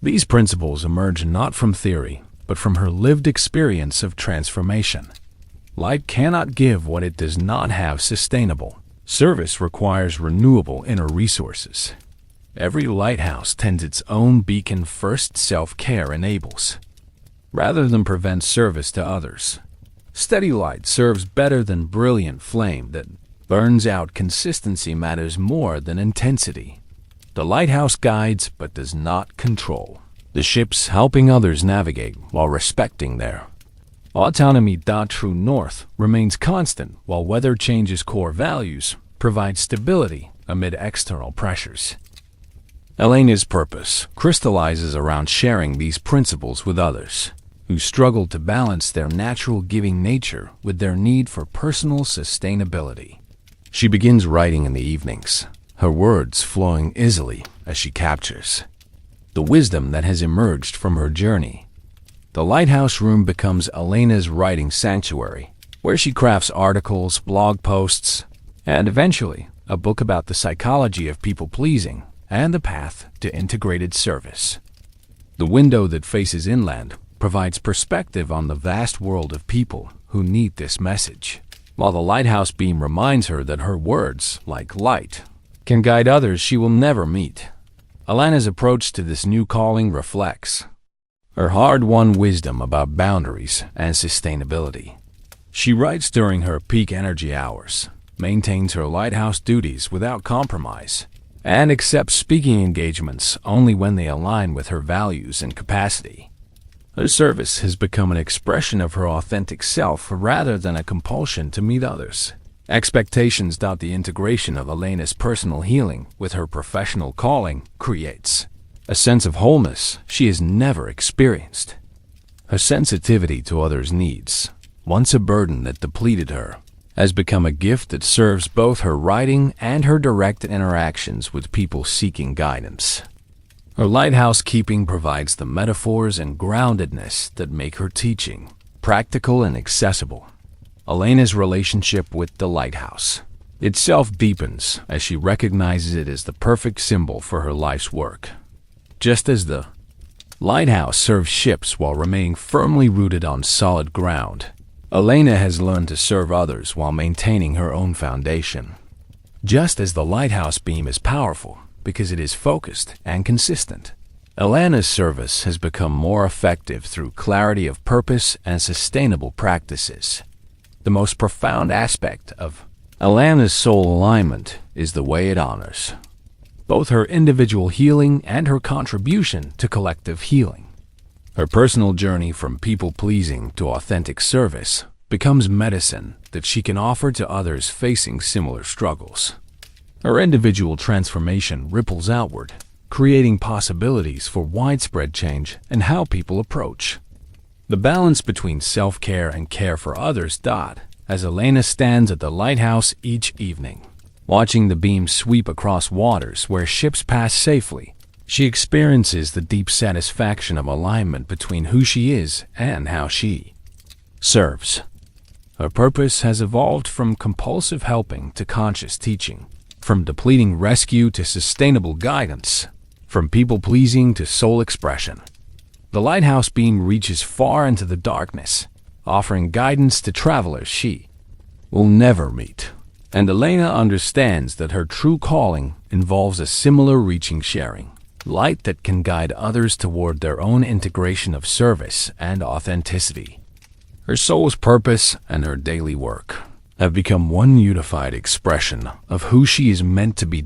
These principles emerge not from theory, but from her lived experience of transformation. Light cannot give what it does not have sustainable. Service requires renewable inner resources. Every lighthouse tends its own beacon. First, self-care enables, rather than prevents service to others. Steady light serves better than brilliant flame that burns out. Consistency matters more than intensity. The lighthouse guides but does not control the ships, helping others navigate while respecting their autonomy. True north remains constant while weather changes. Core values provide stability amid external pressures. Elena's purpose crystallizes around sharing these principles with others who struggle to balance their natural giving nature with their need for personal sustainability. She begins writing in the evenings, her words flowing easily as she captures the wisdom that has emerged from her journey. The lighthouse room becomes Elena's writing sanctuary, where she crafts articles, blog posts, and eventually a book about the psychology of people-pleasing and the path to integrated service. The window that faces inland provides perspective on the vast world of people who need this message, while the lighthouse beam reminds her that her words, like light, can guide others she will never meet. Elena's approach to this new calling reflects her hard-won wisdom about boundaries and sustainability. She writes during her peak energy hours, maintains her lighthouse duties without compromise, and accepts speaking engagements only when they align with her values and capacity. Her service has become an expression of her authentic self rather than a compulsion to meet others. Expectations. The integration of Elena's personal healing with her professional calling creates a sense of wholeness she has never experienced. Her sensitivity to others' needs, once a burden that depleted her, has become a gift that serves both her writing and her direct interactions with people seeking guidance. Her lighthouse keeping provides the metaphors and groundedness that make her teaching practical and accessible. Elena's relationship with the lighthouse itself deepens as she recognizes it as the perfect symbol for her life's work. Just as the lighthouse serves ships while remaining firmly rooted on solid ground, Elena has learned to serve others while maintaining her own foundation. Just as the lighthouse beam is powerful because it is focused and consistent, Elena's service has become more effective through clarity of purpose and sustainable practices. The most profound aspect of Elena's soul alignment is the way it honors both her individual healing and her contribution to collective healing. Her personal journey from people-pleasing to authentic service becomes medicine that she can offer to others facing similar struggles. Her individual transformation ripples outward, creating possibilities for widespread change in how people approach the balance between self-care and care for others. As Elena stands at the lighthouse each evening, watching the beam sweep across waters where ships pass safely, she experiences the deep satisfaction of alignment between who she is and how she serves. Her purpose has evolved from compulsive helping to conscious teaching, from depleting rescue to sustainable guidance, from people-pleasing to soul expression. The lighthouse beam reaches far into the darkness, offering guidance to travelers she will never meet. And Elena understands that her true calling involves a similar reaching sharing, light that can guide others toward their own integration of service and authenticity. Her soul's purpose and her daily work have become one unified expression of who she is meant to be.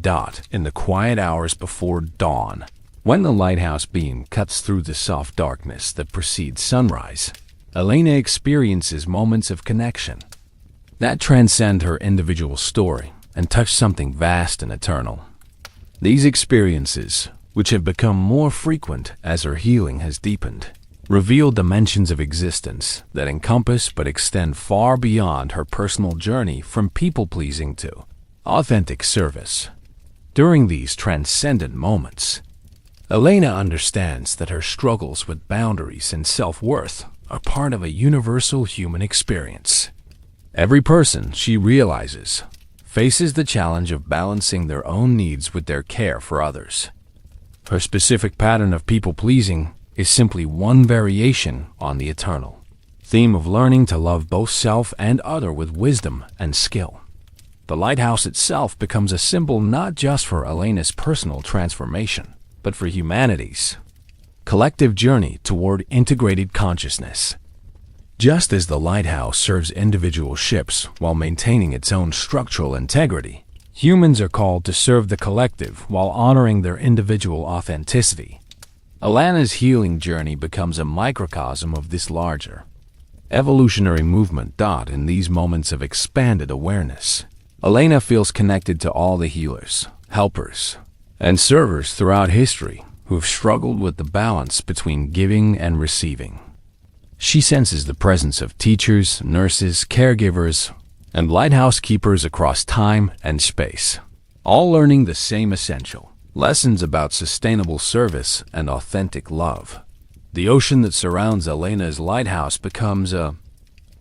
In the quiet hours before dawn, when the lighthouse beam cuts through the soft darkness that precedes sunrise, Elena experiences moments of connection that transcend her individual story and touch something vast and eternal. These experiences, which have become more frequent as her healing has deepened, reveal dimensions of existence that encompass but extend far beyond her personal journey from people-pleasing to authentic service. During these transcendent moments, Elena understands that her struggles with boundaries and self-worth are part of a universal human experience. Every person, she realizes, faces the challenge of balancing their own needs with their care for others. Her specific pattern of people-pleasing is simply one variation on the eternal theme of learning to love both self and other with wisdom and skill. The lighthouse itself becomes a symbol not just for Elena's personal transformation, but for humanity's collective journey toward integrated consciousness. Just as the lighthouse serves individual ships while maintaining its own structural integrity, humans are called to serve the collective while honoring their individual authenticity. Elena's healing journey becomes a microcosm of this larger evolutionary movement. In these moments of expanded awareness, Elena feels connected to all the healers, helpers, and servers throughout history who have struggled with the balance between giving and receiving. She senses the presence of teachers, nurses, caregivers, and lighthouse keepers across time and space, all learning the same essential lessons about sustainable service and authentic love. The ocean that surrounds Elena's lighthouse becomes a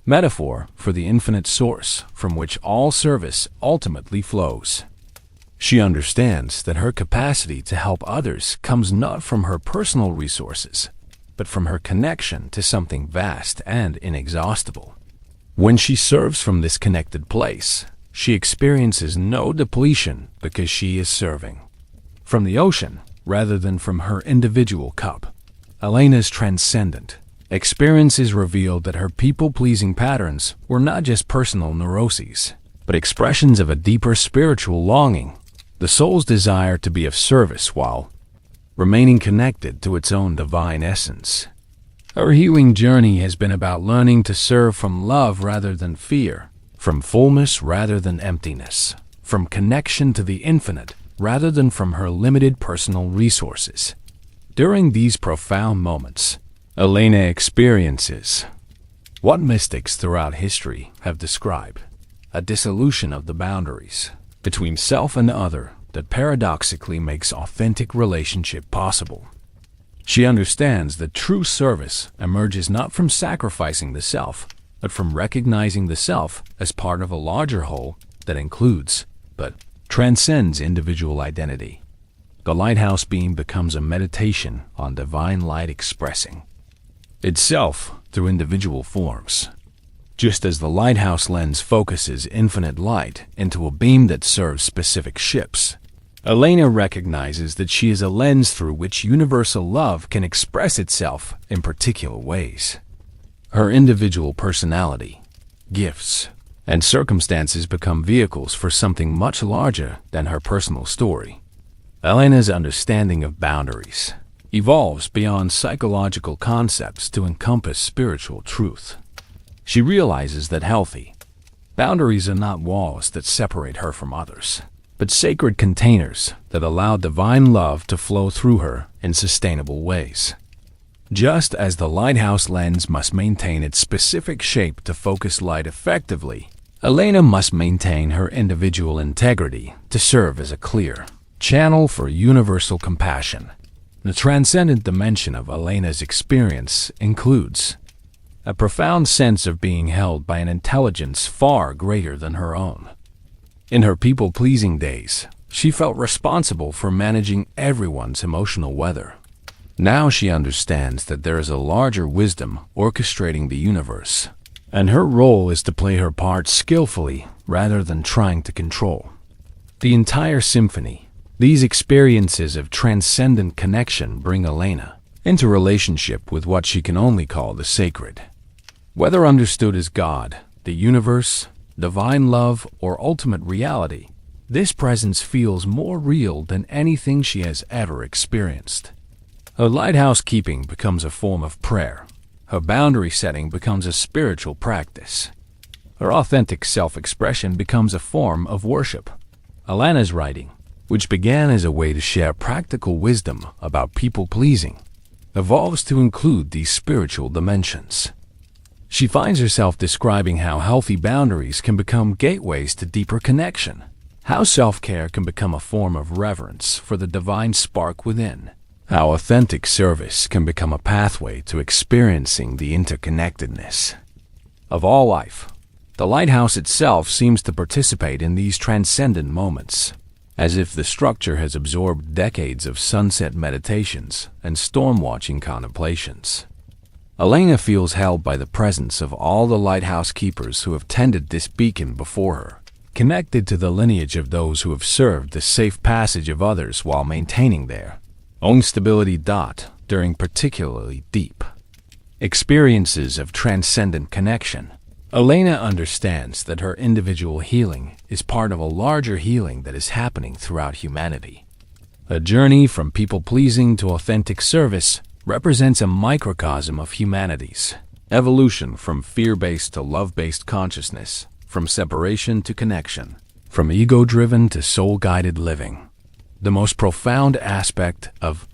metaphor for the infinite source from which all service ultimately flows. She understands that her capacity to help others comes not from her personal resources, but from her connection to something vast and inexhaustible. When she serves from this connected place, she experiences no depletion because she is serving from the ocean rather than from her individual cup. Elena's transcendent experiences revealed that her people-pleasing patterns were not just personal neuroses, but expressions of a deeper spiritual longing, the soul's desire to be of service while remaining connected to its own divine essence. Her healing journey has been about learning to serve from love rather than fear, from fullness rather than emptiness, from connection to the infinite rather than from her limited personal resources. During these profound moments, Elena experiences what mystics throughout history have described: a dissolution of the boundaries between self and other that paradoxically makes authentic relationship possible. She understands that true service emerges not from sacrificing the self, but from recognizing the self as part of a larger whole that includes, but transcends individual identity. The lighthouse beam becomes a meditation on divine light expressing itself through individual forms. Just as the lighthouse lens focuses infinite light into a beam that serves specific ships, Elena recognizes that she is a lens through which universal love can express itself in particular ways. Her individual personality, gifts, and circumstances become vehicles for something much larger than her personal story. Elena's understanding of boundaries evolves beyond psychological concepts to encompass spiritual truth. She realizes that healthy boundaries are not walls that separate her from others, but sacred containers that allow divine love to flow through her in sustainable ways. Just as the lighthouse lens must maintain its specific shape to focus light effectively, Elena must maintain her individual integrity to serve as a clear channel for universal compassion. The transcendent dimension of Elena's experience includes a profound sense of being held by an intelligence far greater than her own. In her people-pleasing days, she felt responsible for managing everyone's emotional weather. Now she understands that there is a larger wisdom orchestrating the universe, and her role is to play her part skillfully rather than trying to control the entire symphony. These experiences of transcendent connection bring Elena into relationship with what she can only call the sacred. Whether understood as God, the universe, divine love, or ultimate reality, this presence feels more real than anything she has ever experienced. Her lighthouse keeping becomes a form of prayer. Her boundary setting becomes a spiritual practice. Her authentic self-expression becomes a form of worship. Elena's writing, which began as a way to share practical wisdom about people-pleasing, evolves to include these spiritual dimensions. She finds herself describing how healthy boundaries can become gateways to deeper connection, how self-care can become a form of reverence for the divine spark within, how authentic service can become a pathway to experiencing the interconnectedness of all life. The lighthouse itself seems to participate in these transcendent moments, as if the structure has absorbed decades of sunset meditations and storm-watching contemplations. Elena feels held by the presence of all the lighthouse keepers who have tended this beacon before her, connected to the lineage of those who have served the safe passage of others while maintaining their own stability. During particularly deep experiences of transcendent connection, Elena understands that her individual healing is part of a larger healing that is happening throughout humanity. A journey from people-pleasing to authentic service represents a microcosm of humanity's evolution from fear-based to love-based consciousness, from separation to connection, from ego-driven to soul-guided living. The most profound aspect of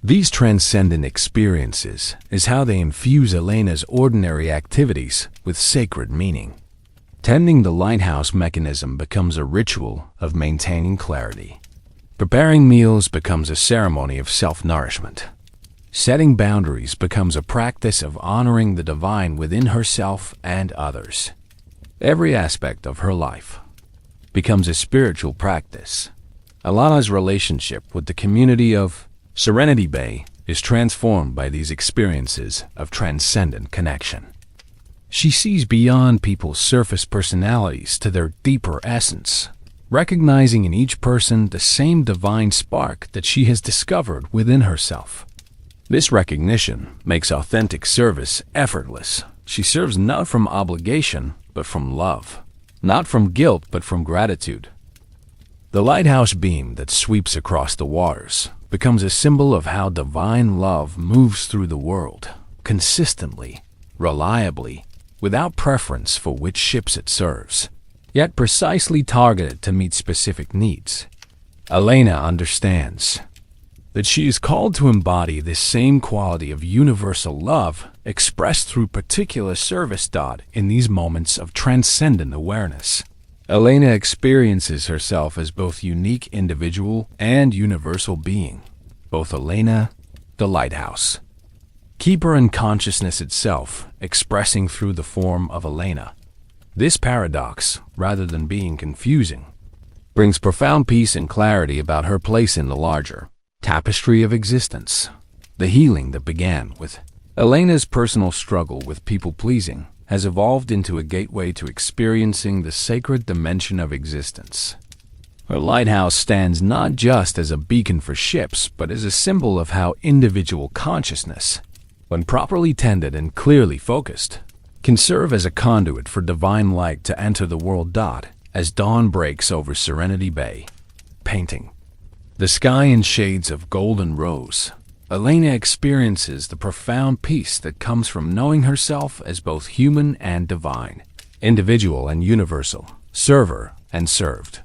these transcendent experiences is how they infuse Elena's ordinary activities with sacred meaning. Tending the lighthouse mechanism becomes a ritual of maintaining clarity. Preparing meals becomes a ceremony of self-nourishment. Setting boundaries becomes a practice of honoring the divine within herself and others. Every aspect of her life becomes a spiritual practice. Alana's relationship with the community of Serenity Bay is transformed by these experiences of transcendent connection. She sees beyond people's surface personalities to their deeper essence, recognizing in each person the same divine spark that she has discovered within herself. This recognition makes authentic service effortless. She serves not from obligation, but from love, not from guilt, but from gratitude. The lighthouse beam that sweeps across the waters becomes a symbol of how divine love moves through the world, consistently, reliably, without preference for which ships it serves, yet precisely targeted to meet specific needs. Elena understands that she is called to embody this same quality of universal love expressed through particular service. In these moments of transcendent awareness, Elena experiences herself as both unique individual and universal being, both Elena, the lighthouse keeper, and consciousness itself, expressing through the form of Elena. This paradox, rather than being confusing, brings profound peace and clarity about her place in the larger tapestry of existence. The healing that began with Elena's personal struggle with people-pleasing has evolved into a gateway to experiencing the sacred dimension of existence. Her lighthouse stands not just as a beacon for ships, but as a symbol of how individual consciousness, when properly tended and clearly focused, can serve as a conduit for divine light to enter the world. As dawn breaks over Serenity Bay, painting the sky in shades of golden rose, Elena experiences the profound peace that comes from knowing herself as both human and divine, individual and universal, server and served.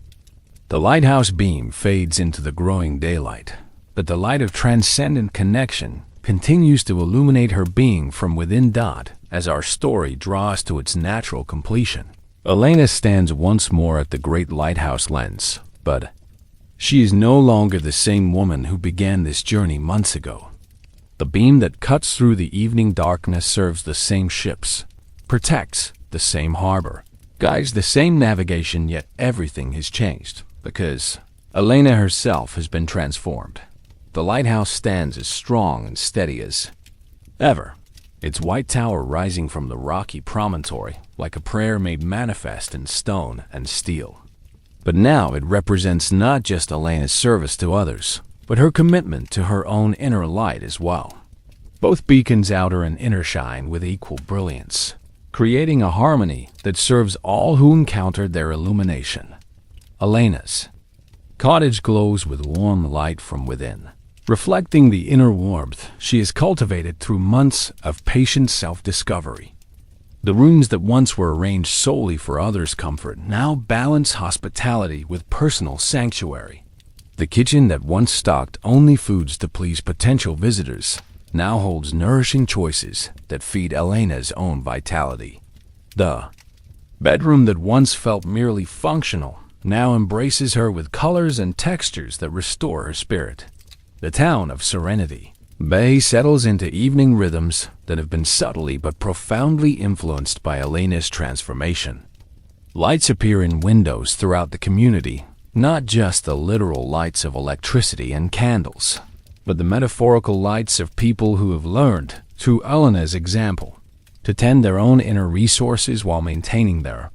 The lighthouse beam fades into the growing daylight, but the light of transcendent connection continues to illuminate her being from within. As our story draws to its natural completion, Elena stands once more at the great lighthouse lens, but she is no longer the same woman who began this journey months ago. The beam that cuts through the evening darkness serves the same ships, protects the same harbor, guides the same navigation, yet everything has changed because Elena herself has been transformed. The lighthouse stands as strong and steady as ever, its white tower rising from the rocky promontory like a prayer made manifest in stone and steel. But now it represents not just Elena's service to others, but her commitment to her own inner light as well. Both beacons' outer and inner shine with equal brilliance, creating a harmony that serves all who encounter their illumination. Elena's cottage glows with warm light from within, reflecting the inner warmth she has cultivated through months of patient self-discovery. The rooms that once were arranged solely for others' comfort now balance hospitality with personal sanctuary. The kitchen that once stocked only foods to please potential visitors now holds nourishing choices that feed Elena's own vitality. The bedroom that once felt merely functional now embraces her with colors and textures that restore her spirit. The town of Serenity Bay settles into evening rhythms that have been subtly but profoundly influenced by Elena's transformation. Lights appear in windows throughout the community, not just the literal lights of electricity and candles, but the metaphorical lights of people who have learned, through Elena's example, to tend their own inner resources while maintaining their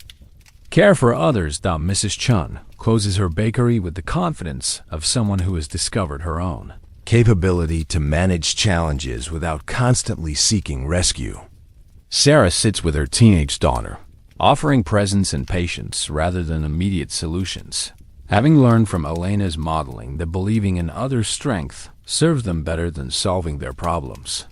care for others. Mrs. Chun closes her bakery with the confidence of someone who has discovered her own capability to manage challenges without constantly seeking rescue. Sarah sits with her teenage daughter, offering presence and patience rather than immediate solutions, having learned from Elena's modeling that believing in others' strength serves them better than solving their problems.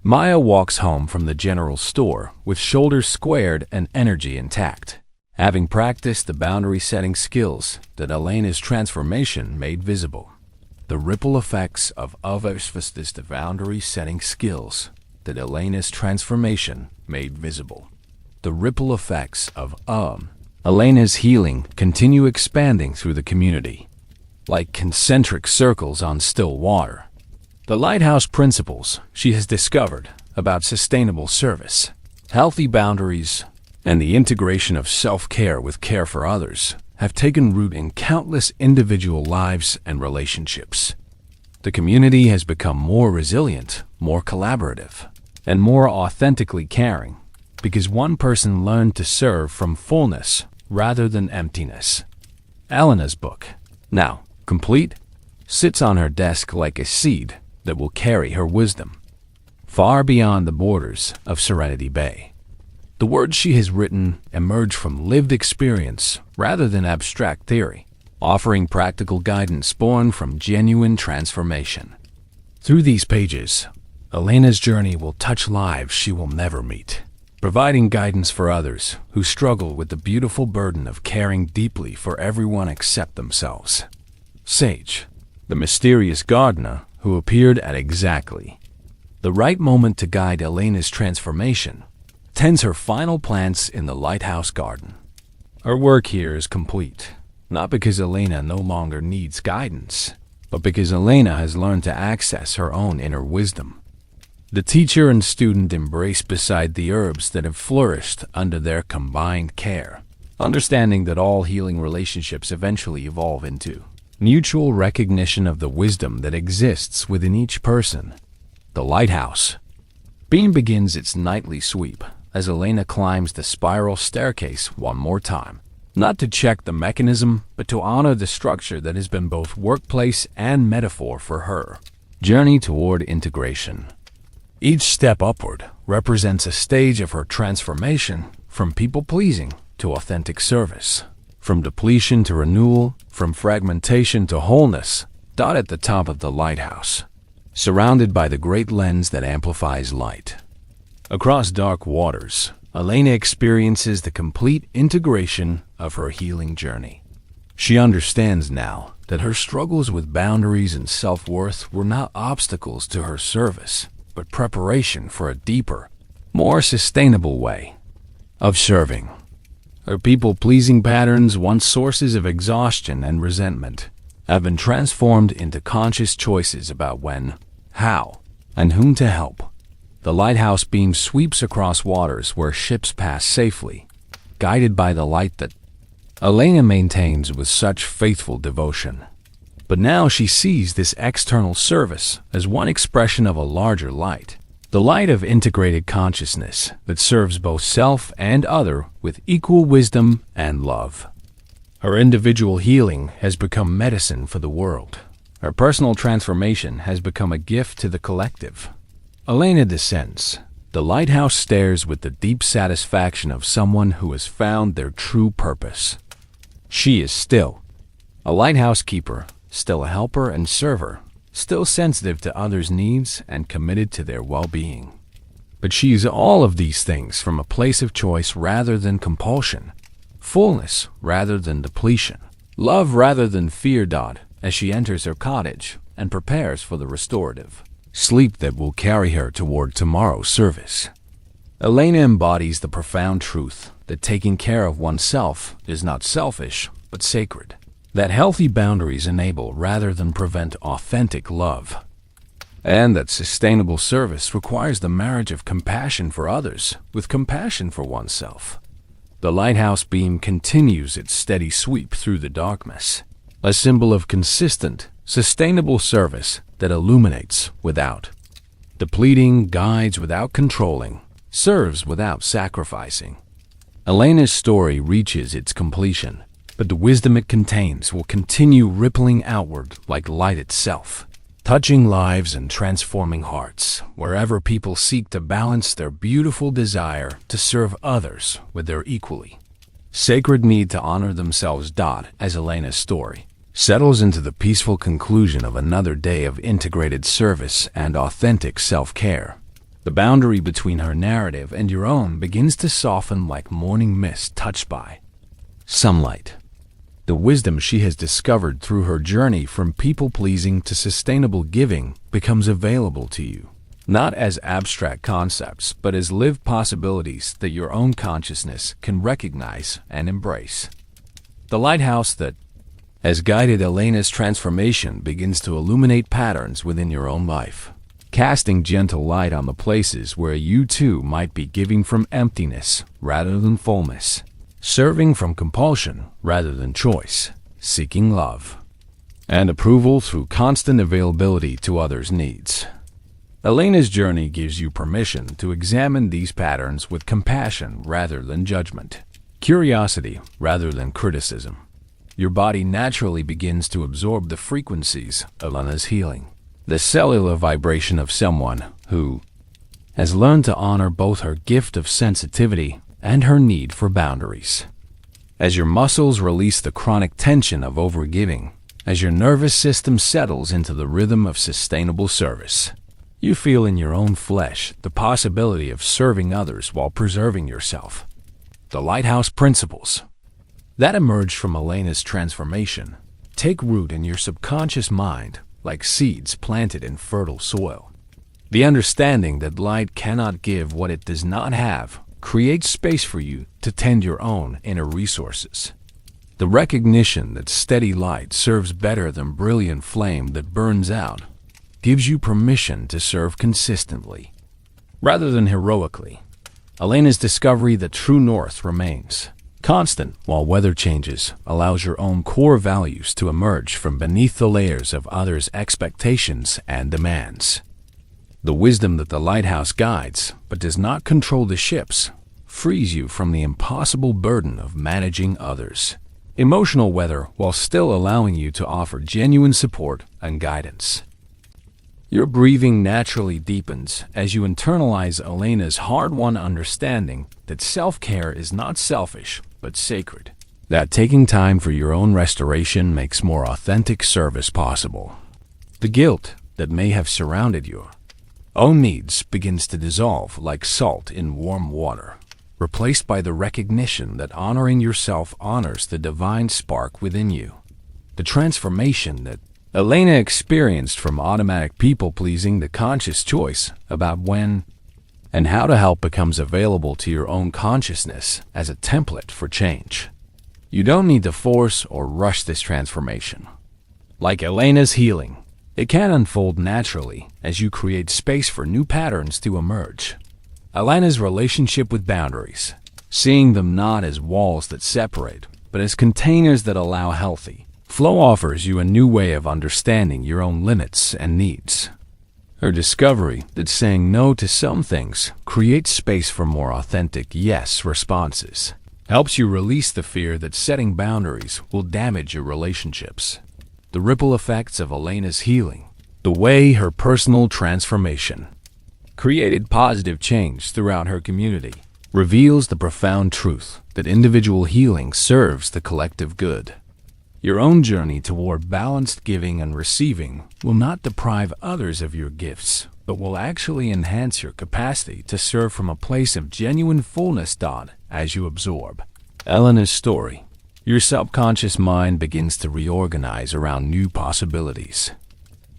Maya walks home from the general store with shoulders squared and energy intact, having practiced the boundary-setting skills that Elena's transformation made visible. The ripple effects of the boundary-setting skills that Elena's transformation made visible. The ripple effects of Elena's healing continue expanding through the community, like concentric circles on still water. The lighthouse principles she has discovered about sustainable service, healthy boundaries, and the integration of self-care with care for others have taken root in countless individual lives and relationships. The community has become more resilient, more collaborative, and more authentically caring because one person learned to serve from fullness rather than emptiness. Elena's book, now complete, sits on her desk like a seed that will carry her wisdom far beyond the borders of Serenity Bay. The words she has written emerge from lived experience rather than abstract theory, offering practical guidance born from genuine transformation. Through these pages, Elena's journey will touch lives she will never meet, providing guidance for others who struggle with the beautiful burden of caring deeply for everyone except themselves. Sage, the mysterious gardener who appeared at exactly the right moment to guide Elena's transformation, tends her final plants in the lighthouse garden. Her work here is complete, not because Elena no longer needs guidance, but because Elena has learned to access her own inner wisdom. The teacher and student embrace beside the herbs that have flourished under their combined care, understanding that all healing relationships eventually evolve into mutual recognition of the wisdom that exists within each person. The lighthouse beam begins its nightly sweep as Elena climbs the spiral staircase one more time, not to check the mechanism, but to honor the structure that has been both workplace and metaphor for her journey toward integration. Each step upward represents a stage of her transformation from people-pleasing to authentic service, from depletion to renewal, from fragmentation to wholeness. At the top of the lighthouse, surrounded by the great lens that amplifies light. Across dark waters, Elena experiences the complete integration of her healing journey. She understands now that her struggles with boundaries and self-worth were not obstacles to her service, but preparation for a deeper, more sustainable way of serving. Her people-pleasing patterns, once sources of exhaustion and resentment, have been transformed into conscious choices about when, how, and whom to help. The lighthouse beam sweeps across waters where ships pass safely, guided by the light that Elena maintains with such faithful devotion. But now she sees this external service as one expression of a larger light, the light of integrated consciousness that serves both self and other with equal wisdom and love. Her individual healing has become medicine for the world. Her personal transformation has become a gift to the collective. Elena descends. The lighthouse stares with the deep satisfaction of someone who has found their true purpose. She is still a lighthouse keeper, still a helper and server, still sensitive to others' needs and committed to their well-being. But she is all of these things from a place of choice rather than compulsion, fullness rather than depletion, love rather than fear. As she enters her cottage and prepares for the restorative sleep that will carry her toward tomorrow's service. Elena embodies the profound truth that taking care of oneself is not selfish, but sacred. That healthy boundaries enable rather than prevent authentic love. And that sustainable service requires the marriage of compassion for others with compassion for oneself. The lighthouse beam continues its steady sweep through the darkness, a symbol of consistent, sustainable service that illuminates without depleting, guides without controlling, serves without sacrificing. Elena's story reaches its completion, but the wisdom it contains will continue rippling outward like light itself, touching lives and transforming hearts wherever people seek to balance their beautiful desire to serve others with their equally sacred need to honor themselves. As Elena's story settles into the peaceful conclusion of another day of integrated service and authentic self-care, the boundary between her narrative and your own begins to soften like morning mist touched by sunlight. The wisdom she has discovered through her journey from people-pleasing to sustainable giving becomes available to you, not as abstract concepts, but as lived possibilities that your own consciousness can recognize and embrace. The lighthouse that has guided Elena's transformation begins to illuminate patterns within your own life, casting gentle light on the places where you too might be giving from emptiness rather than fullness, serving from compulsion rather than choice, seeking love and approval through constant availability to others' needs. Elena's journey gives you permission to examine these patterns with compassion rather than judgment, curiosity rather than criticism. Your body naturally begins to absorb the frequencies of Elena's healing, the cellular vibration of someone who has learned to honor both her gift of sensitivity and her need for boundaries. As your muscles release the chronic tension of overgiving, as your nervous system settles into the rhythm of sustainable service, You feel in your own flesh the possibility of serving others while preserving yourself. The lighthouse principles that emerged from Elena's transformation take root in your subconscious mind like seeds planted in fertile soil. The understanding that light cannot give what it does not have creates space for you to tend your own inner resources. The recognition that steady light serves better than brilliant flame that burns out gives you permission to serve consistently, rather than heroically. Elena's discovery that true north remains constant while weather changes allows your own core values to emerge from beneath the layers of others' expectations and demands. The wisdom that the lighthouse guides but does not control the ships frees you from the impossible burden of managing others' emotional weather while still allowing you to offer genuine support and guidance. Your breathing naturally deepens as you internalize Elena's hard-won understanding that self-care is not selfish but sacred. That taking time for your own restoration makes more authentic service possible. The guilt that may have surrounded your own needs begins to dissolve like salt in warm water, replaced by the recognition that honoring yourself honors the divine spark within you. The transformation that Elena experienced from automatic people-pleasing to conscious choice about when and how to help becomes available to your own consciousness as a template for change. You don't need to force or rush this transformation. Like Elena's healing, it can unfold naturally as you create space for new patterns to emerge. Elena's relationship with boundaries, seeing them not as walls that separate, but as containers that allow healthy flow, offers you a new way of understanding your own limits and needs. Her discovery that saying no to some things creates space for more authentic yes responses helps you release the fear that setting boundaries will damage your relationships. The ripple effects of Elena's healing, the way her personal transformation created positive change throughout her community, reveals the profound truth that individual healing serves the collective good. Your own journey toward balanced giving and receiving will not deprive others of your gifts, but will actually enhance your capacity to serve from a place of genuine fullness. As you absorb Elena's story, your subconscious mind begins to reorganize around new possibilities.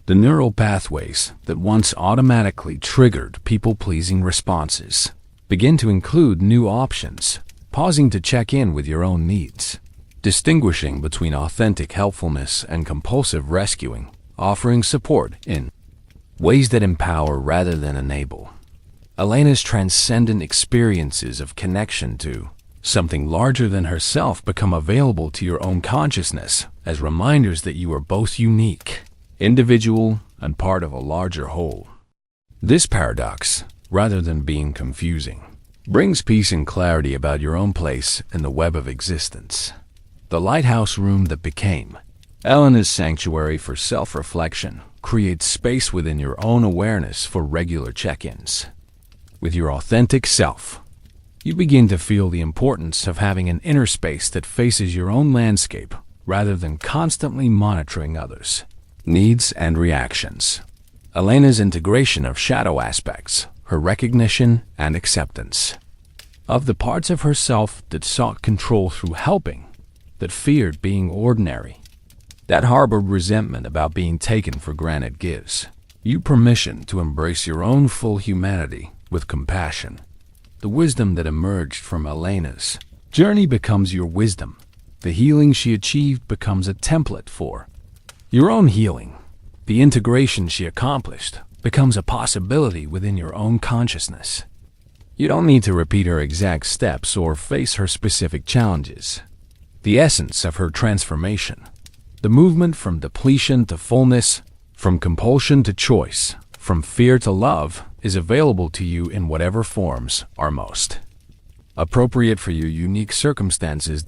The neural pathways that once automatically triggered people-pleasing responses begin to include new options, pausing to check in with your own needs, distinguishing between authentic helpfulness and compulsive rescuing, offering support in ways that empower rather than enable. Elena's transcendent experiences of connection to something larger than herself become available to your own consciousness as reminders that you are both unique, individual, and part of a larger whole. This paradox, rather than being confusing, brings peace and clarity about your own place in the web of existence. The lighthouse room that became Elena's sanctuary for self-reflection creates space within your own awareness for regular check-ins with your authentic self. You begin to feel the importance of having an inner space that faces your own landscape rather than constantly monitoring others' needs and reactions. Elena's integration of shadow aspects, her recognition and acceptance of the parts of herself that sought control through helping, that feared being ordinary, that harbored resentment about being taken for granted, gives you permission to embrace your own full humanity with compassion. The wisdom that emerged from Elena's journey becomes your wisdom. The healing she achieved becomes a template for your own healing. The integration she accomplished becomes a possibility within your own consciousness. You don't need to repeat her exact steps or face her specific challenges. The essence of her transformation, the movement from depletion to fullness, from compulsion to choice, from fear to love, is available to you in whatever forms are most appropriate for your unique circumstances.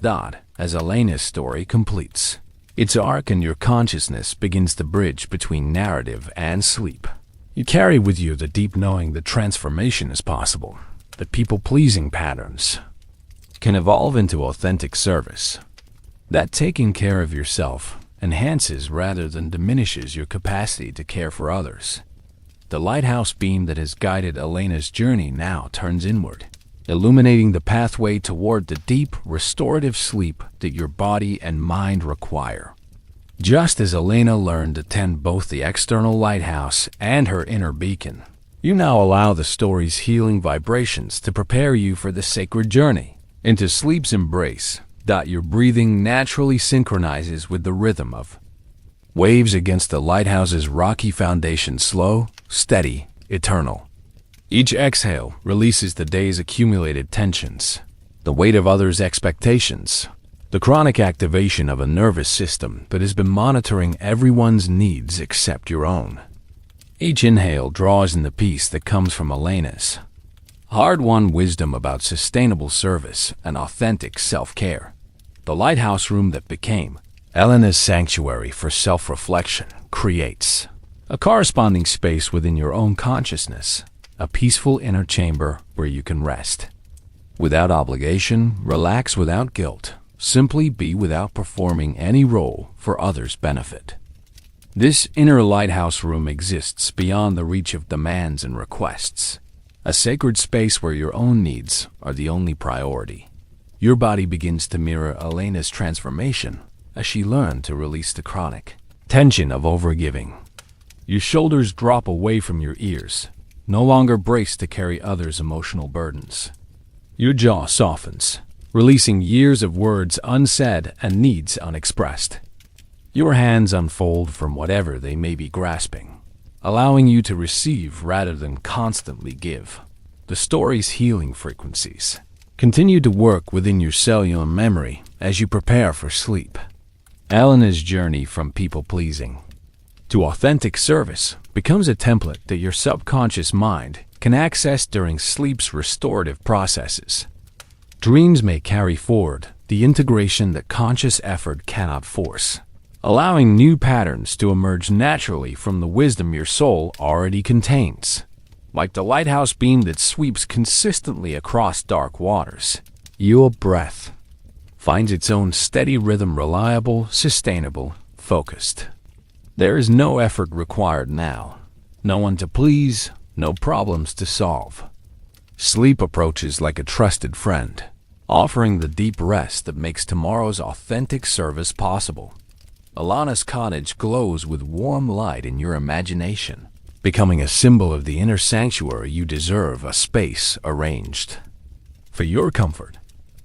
As Elena's story completes its arc and your consciousness begins to bridge between narrative and sleep, you carry with you the deep knowing that transformation is possible, that people-pleasing patterns can evolve into authentic service, that taking care of yourself enhances rather than diminishes your capacity to care for others. the lighthouse beam that has guided Elena's journey now turns inward, illuminating the pathway toward the deep, restorative sleep that your body and mind require. Just as Elena learned to tend both the external lighthouse and her inner beacon, you now allow the story's healing vibrations to prepare you for the sacred journey into sleep's embrace. Your breathing naturally synchronizes with the rhythm of waves against the lighthouse's rocky foundation, slow, steady, eternal. Each exhale releases the day's accumulated tensions, the weight of others' expectations, the chronic activation of a nervous system that has been monitoring everyone's needs except your own. Each inhale draws in the peace that comes from Elena's hard-won wisdom about sustainable service and authentic self-care. The lighthouse room that became Elena's sanctuary for self-reflection creates a corresponding space within your own consciousness, a peaceful inner chamber where you can rest without obligation, relax without guilt, simply be without performing any role for others' benefit. This inner lighthouse room exists beyond the reach of demands and requests, a sacred space where your own needs are the only priority. Your body begins to mirror Elena's transformation as she learned to release the chronic tension of overgiving. Your shoulders drop away from your ears, no longer braced to carry others' emotional burdens. Your jaw softens, releasing years of words unsaid and needs unexpressed. Your hands unfold from whatever they may be grasping, allowing you to receive rather than constantly give. The story's healing frequencies continue to work within your cellular memory as you prepare for sleep. Elena's journey from people-pleasing to authentic service becomes a template that your subconscious mind can access during sleep's restorative processes. Dreams may carry forward the integration that conscious effort cannot force, allowing new patterns to emerge naturally from the wisdom your soul already contains. Like the lighthouse beam that sweeps consistently across dark waters, your breath finds its own steady rhythm, reliable, sustainable, focused. There is no effort required now, no one to please, no problems to solve. Sleep approaches like a trusted friend, offering the deep rest that makes tomorrow's authentic service possible. Elena's cottage glows with warm light in your imagination, becoming a symbol of the inner sanctuary you deserve, a space arranged for your comfort,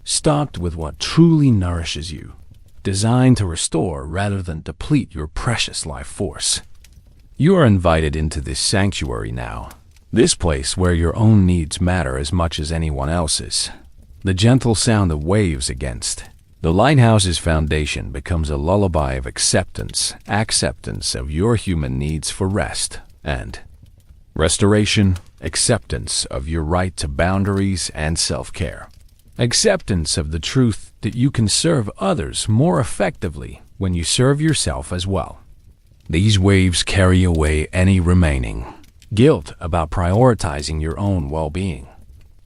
stocked with what truly nourishes you, designed to restore rather than deplete your precious life force. You are invited into this sanctuary now, this place where your own needs matter as much as anyone else's. The gentle sound of waves against the lighthouse's foundation becomes a lullaby of acceptance of your human needs for rest and restoration, acceptance of your right to boundaries and self-care, acceptance of the truth that you can serve others more effectively when you serve yourself as well. These waves carry away any remaining guilt about prioritizing your own well-being.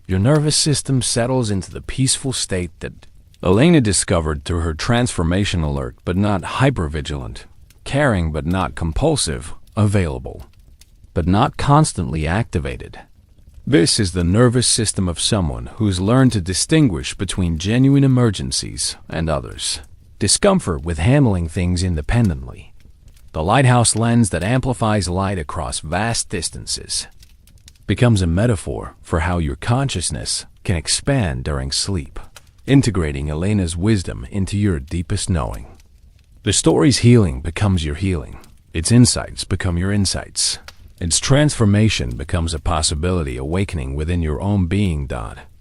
Your nervous system settles into the peaceful state that Elena discovered through her transformation, alert but not hypervigilant, caring but not compulsive, available but not constantly activated. This is the nervous system of someone who's learned to distinguish between genuine emergencies and others, discomfort with handling things independently. The lighthouse lens that amplifies light across vast distances becomes a metaphor for how your consciousness can expand during sleep, integrating Elena's wisdom into your deepest knowing. The story's healing becomes your healing. Its insights become your insights. Its transformation becomes a possibility awakening within your own being.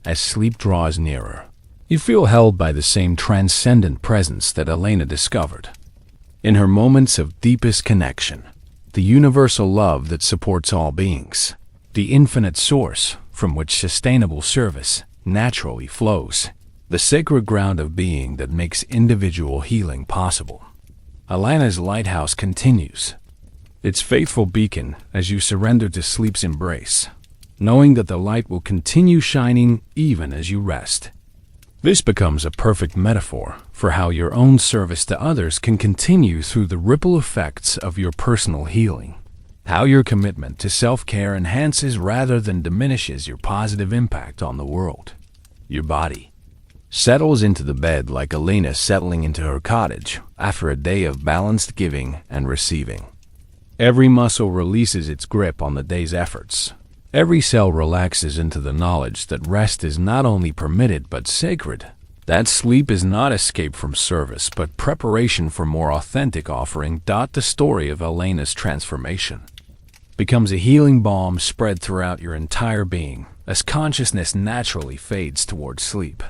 As sleep draws nearer, you feel held by the same transcendent presence that Elena discovered. In her moments of deepest connection, the universal love that supports all beings, the infinite source from which sustainable service naturally flows, the sacred ground of being that makes individual healing possible. Elena's lighthouse continues, its faithful beacon as you surrender to sleep's embrace, knowing that the light will continue shining even as you rest. This becomes a perfect metaphor for how your own service to others can continue through the ripple effects of your personal healing. How your commitment to self-care enhances rather than diminishes your positive impact on the world. Your body settles into the bed like Elena settling into her cottage after a day of balanced giving and receiving. Every muscle releases its grip on the day's efforts. Every cell relaxes into the knowledge that rest is not only permitted but sacred. That sleep is not escape from service but preparation for more authentic offering. The story of Elena's transformation becomes a healing balm spread throughout your entire being as consciousness naturally fades towards sleep.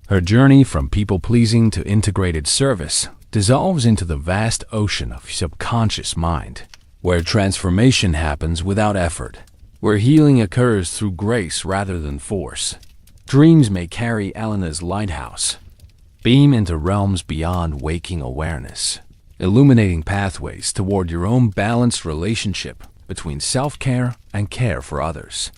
Her journey from people-pleasing to integrated service dissolves into the vast ocean of subconscious mind, where transformation happens without effort, where healing occurs through grace rather than force. Dreams may carry Elena's lighthouse, beam into realms beyond waking awareness, illuminating pathways toward your own balanced relationship between self-care and care for others.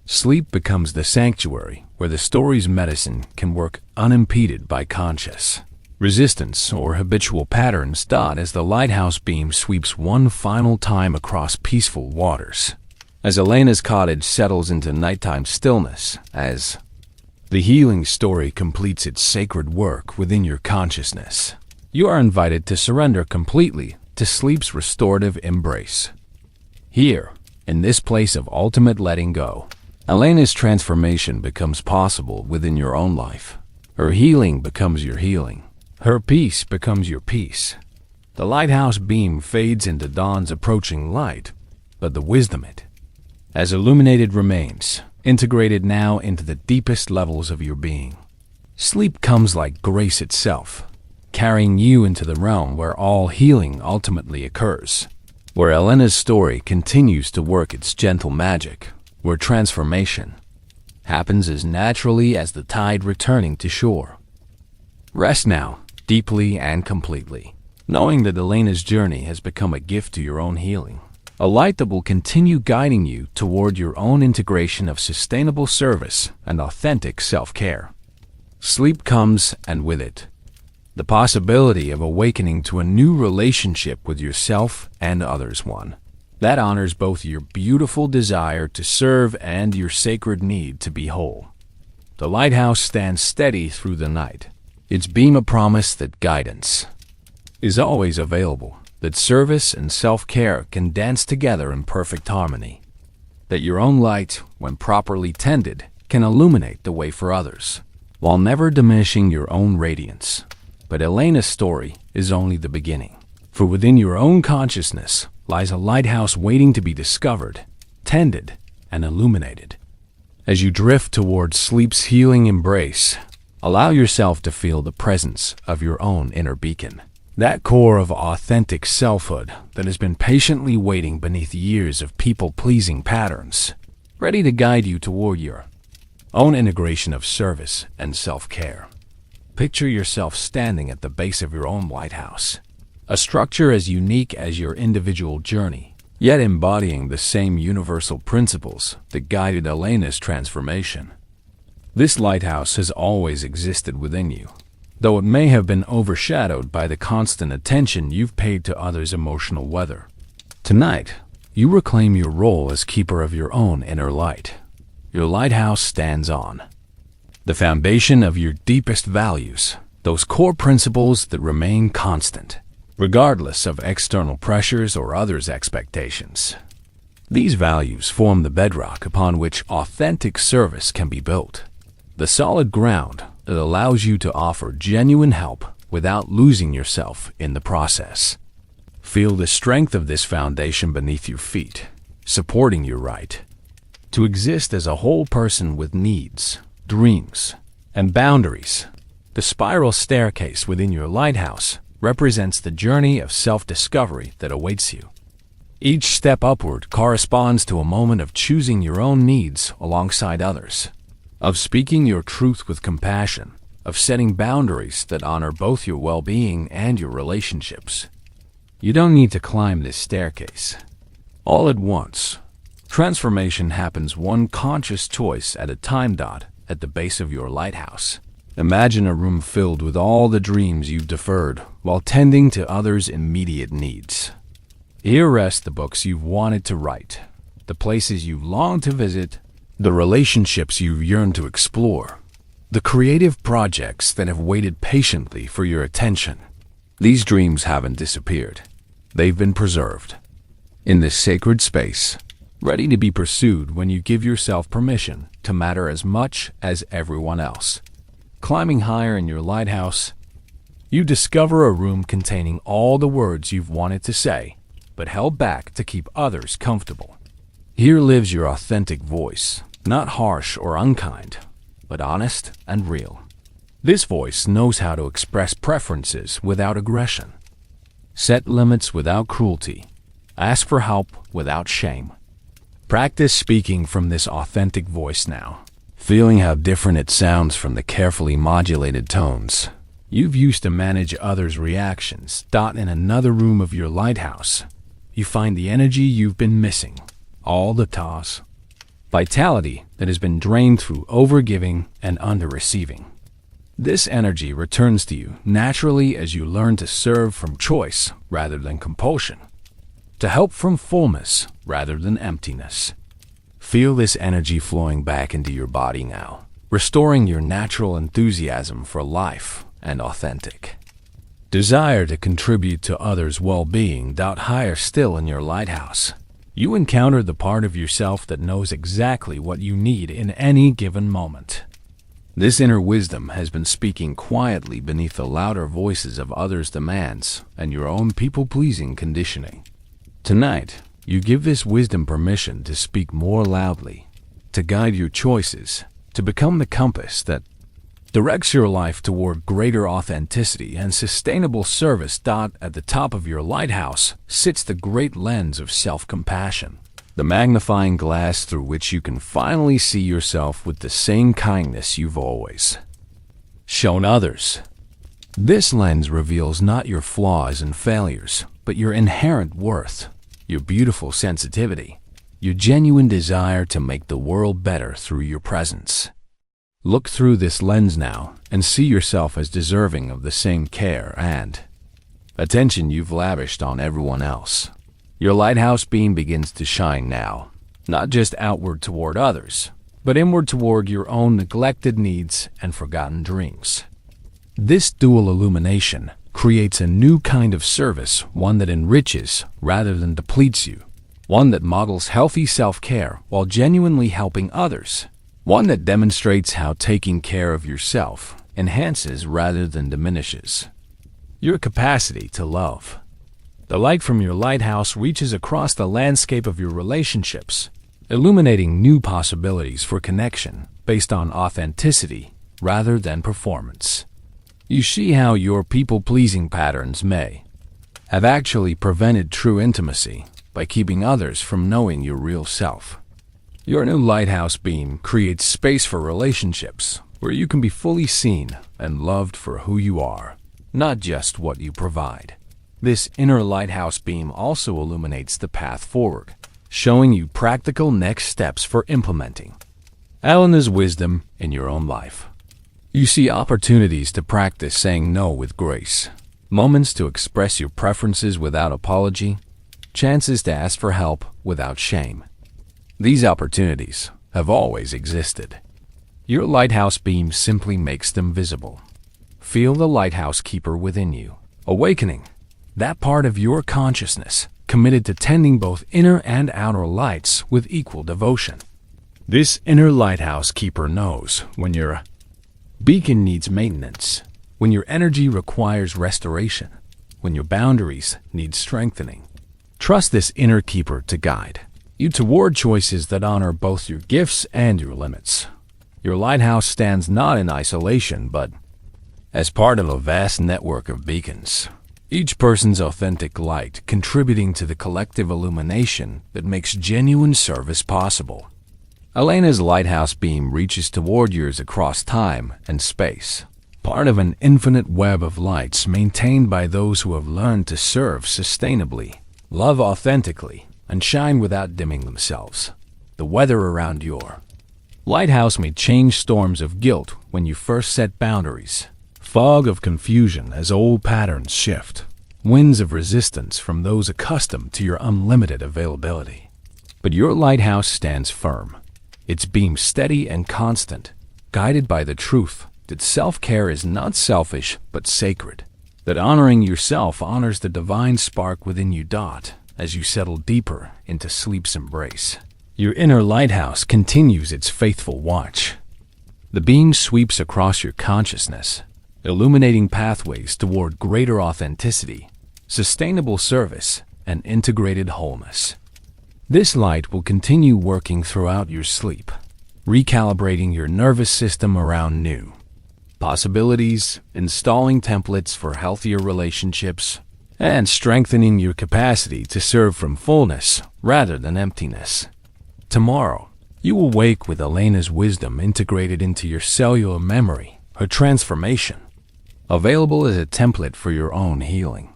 Sleep becomes the sanctuary where the story's medicine can work unimpeded by conscious resistance or habitual patterns. As the lighthouse beam sweeps one final time across peaceful waters, as Elena's cottage settles into nighttime stillness, as the healing story completes its sacred work within your consciousness, you are invited to surrender completely to sleep's restorative embrace. Here, in this place of ultimate letting go, Elena's transformation becomes possible within your own life. Her healing becomes your healing. Her peace becomes your peace. The lighthouse beam fades into dawn's approaching light, but the wisdom it has illuminated remains, integrated now into the deepest levels of your being. Sleep comes like grace itself, carrying you into the realm where all healing ultimately occurs, where Elena's story continues to work its gentle magic, where transformation happens as naturally as the tide returning to shore. Rest now, deeply and completely, knowing that Elena's journey has become a gift to your own healing, a light that will continue guiding you toward your own integration of sustainable service and authentic self-care. Sleep comes, and with it, the possibility of awakening to a new relationship with yourself and others, one that honors both your beautiful desire to serve and your sacred need to be whole. The lighthouse stands steady through the night, its beam a promise that guidance is always available, that service and self-care can dance together in perfect harmony, that your own light, when properly tended, can illuminate the way for others, while never diminishing your own radiance. But Elena's story is only the beginning, for within your own consciousness lies a lighthouse waiting to be discovered, tended, and illuminated. As you drift towards sleep's healing embrace, allow yourself to feel the presence of your own inner beacon, that core of authentic selfhood that has been patiently waiting beneath years of people-pleasing patterns, ready to guide you toward your own integration of service and self-care. Picture yourself standing at the base of your own lighthouse, a structure as unique as your individual journey, yet embodying the same universal principles that guided Elena's transformation. This lighthouse has always existed within you, though it may have been overshadowed by the constant attention you've paid to others' emotional weather. Tonight, you reclaim your role as keeper of your own inner light. Your lighthouse stands on the foundation of your deepest values, those core principles that remain constant, regardless of external pressures or others' expectations. These values form the bedrock upon which authentic service can be built, the solid ground that allows you to offer genuine help without losing yourself in the process. Feel the strength of this foundation beneath your feet, supporting your right to exist as a whole person with needs, dreams, and boundaries. The spiral staircase within your lighthouse represents the journey of self-discovery that awaits you. Each step upward corresponds to a moment of choosing your own needs alongside others, of speaking your truth with compassion, of setting boundaries that honor both your well-being and your relationships. You don't need to climb this staircase all at once. Transformation happens one conscious choice at a time. At the base of your lighthouse, imagine a room filled with all the dreams you've deferred while tending to others' immediate needs. Here rest the books you've wanted to write, the places you've longed to visit, the relationships you've yearned to explore, the creative projects that have waited patiently for your attention. These dreams haven't disappeared. They've been preserved in this sacred space, ready to be pursued when you give yourself permission to matter as much as everyone else. Climbing higher in your lighthouse, you discover a room containing all the words you've wanted to say, but held back to keep others comfortable. Here lives your authentic voice, not harsh or unkind, but honest and real. This voice knows how to express preferences without aggression, set limits without cruelty, ask for help without shame. Practice speaking from this authentic voice now, feeling how different it sounds from the carefully modulated tones you've used to manage others' reactions. In another room of your lighthouse, you find the energy you've been missing, all the toss, vitality that has been drained through overgiving and under-receiving. This energy returns to you naturally as you learn to serve from choice rather than compulsion, to help from fullness rather than emptiness. Feel this energy flowing back into your body now, restoring your natural enthusiasm for life and authentic desire to contribute to others' well-being. Higher still in your lighthouse, you encounter the part of yourself that knows exactly what you need in any given moment. This inner wisdom has been speaking quietly beneath the louder voices of others' demands and your own people-pleasing conditioning. Tonight, you give this wisdom permission to speak more loudly, to guide your choices, to become the compass that directs your life toward greater authenticity and sustainable service. At the top of your lighthouse sits the great lens of self-compassion, the magnifying glass through which you can finally see yourself with the same kindness you've always shown others. This lens reveals not your flaws and failures, but your inherent worth, your beautiful sensitivity, your genuine desire to make the world better through your presence. Look through this lens now and see yourself as deserving of the same care and attention you've lavished on everyone else. Your lighthouse beam begins to shine now, not just outward toward others, but inward toward your own neglected needs and forgotten dreams. This dual illumination creates a new kind of service, one that enriches rather than depletes you, one that models healthy self-care while genuinely helping others, one that demonstrates how taking care of yourself enhances rather than diminishes your capacity to love. The light from your lighthouse reaches across the landscape of your relationships, illuminating new possibilities for connection based on authenticity rather than performance. You see how your people-pleasing patterns may have actually prevented true intimacy by keeping others from knowing your real self. Your new lighthouse beam creates space for relationships where you can be fully seen and loved for who you are, not just what you provide. This inner lighthouse beam also illuminates the path forward, showing you practical next steps for implementing Elena's wisdom in your own life. You see opportunities to practice saying no with grace, moments to express your preferences without apology, chances to ask for help without shame. These opportunities have always existed. Your lighthouse beam simply makes them visible. Feel the lighthouse keeper within you, awakening that part of your consciousness committed to tending both inner and outer lights with equal devotion. This inner lighthouse keeper knows when your beacon needs maintenance, when your energy requires restoration, when your boundaries need strengthening. Trust this inner keeper to guide you toward choices that honor both your gifts and your limits. Your lighthouse stands not in isolation, but as part of a vast network of beacons, each person's authentic light contributing to the collective illumination that makes genuine service possible. Elena's lighthouse beam reaches toward yours across time and space, part of an infinite web of lights maintained by those who have learned to serve sustainably, love authentically, and shine without dimming themselves. The weather around your lighthouse may change. Storms of guilt when you first set boundaries, fog of confusion as old patterns shift, winds of resistance from those accustomed to your unlimited availability. But your lighthouse stands firm, its beam steady and constant, guided by the truth that self-care is not selfish but sacred, that honoring yourself honors the divine spark within you. As you settle deeper into sleep's embrace, your inner lighthouse continues its faithful watch. The beam sweeps across your consciousness, illuminating pathways toward greater authenticity, sustainable service, and integrated wholeness. This light will continue working throughout your sleep, recalibrating your nervous system around new possibilities, installing templates for healthier relationships, and strengthening your capacity to serve from fullness rather than emptiness. Tomorrow, you will wake with Elena's wisdom integrated into your cellular memory, her transformation, available as a template for your own healing.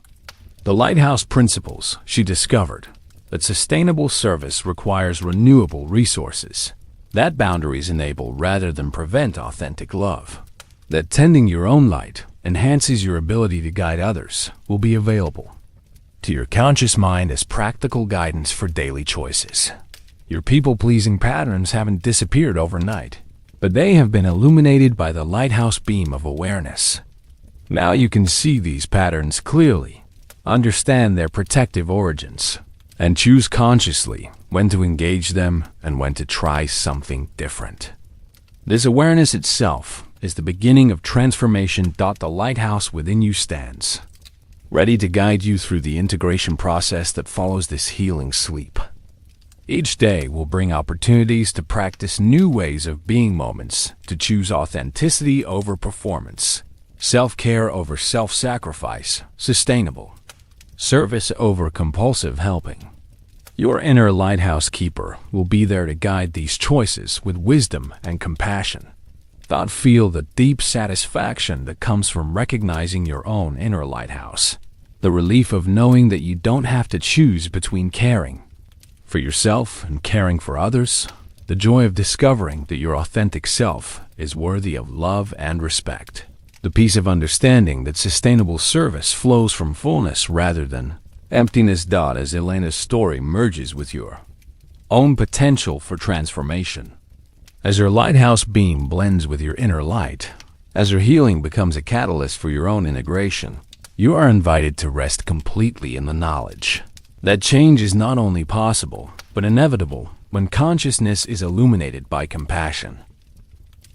The lighthouse principles she discovered: that sustainable service requires renewable resources, that boundaries enable rather than prevent authentic love, that tending your own light enhances your ability to guide others, will be available to your conscious mind as practical guidance for daily choices. Your people-pleasing patterns haven't disappeared overnight, but they have been illuminated by the lighthouse beam of awareness. Now you can see these patterns clearly, understand their protective origins, and choose consciously when to engage them and when to try something different. This awareness itself is the beginning of transformation. The lighthouse within you stands, ready to guide you through the integration process that follows this healing sleep. Each day will bring opportunities to practice new ways of being, moments to choose authenticity over performance, self-care over self-sacrifice, sustainable service over compulsive helping. Your inner lighthouse keeper will be there to guide these choices with wisdom and compassion. Feel the deep satisfaction that comes from recognizing your own inner lighthouse, the relief of knowing that you don't have to choose between caring for yourself and caring for others, the joy of discovering that your authentic self is worthy of love and respect, the peace of understanding that sustainable service flows from fullness rather than emptiness. As Elena's story merges with your own potential for transformation, as your lighthouse beam blends with your inner light, as your healing becomes a catalyst for your own integration, you are invited to rest completely in the knowledge that change is not only possible, but inevitable when consciousness is illuminated by compassion.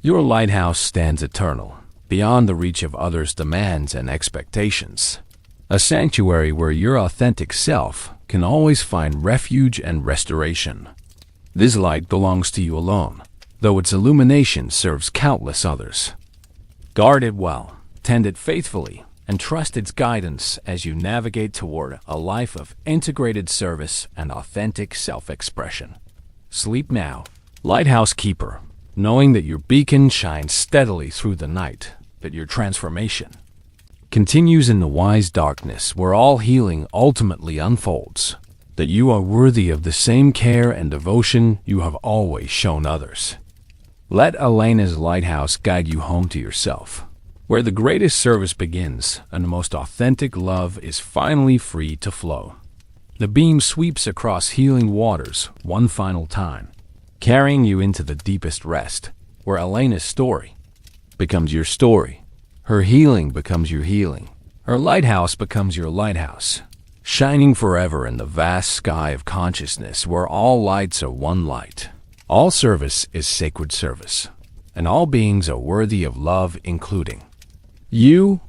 Your lighthouse stands eternal, beyond the reach of others' demands and expectations, a sanctuary where your authentic self can always find refuge and restoration. This light belongs to you alone, though its illumination serves countless others. Guard it well, tend it faithfully, and trust its guidance as you navigate toward a life of integrated service and authentic self-expression. Sleep now, lighthouse keeper, knowing that your beacon shines steadily through the night, that your transformation continues in the wise darkness where all healing ultimately unfolds, that you are worthy of the same care and devotion you have always shown others. Let Elena's lighthouse guide you home to yourself, where the greatest service begins and the most authentic love is finally free to flow. The beam sweeps across healing waters one final time, carrying you into the deepest rest, where Elena's story becomes your story, her healing becomes your healing, her lighthouse becomes your lighthouse, shining forever in the vast sky of consciousness where all lights are one light. All service is sacred service, and all beings are worthy of love, including you.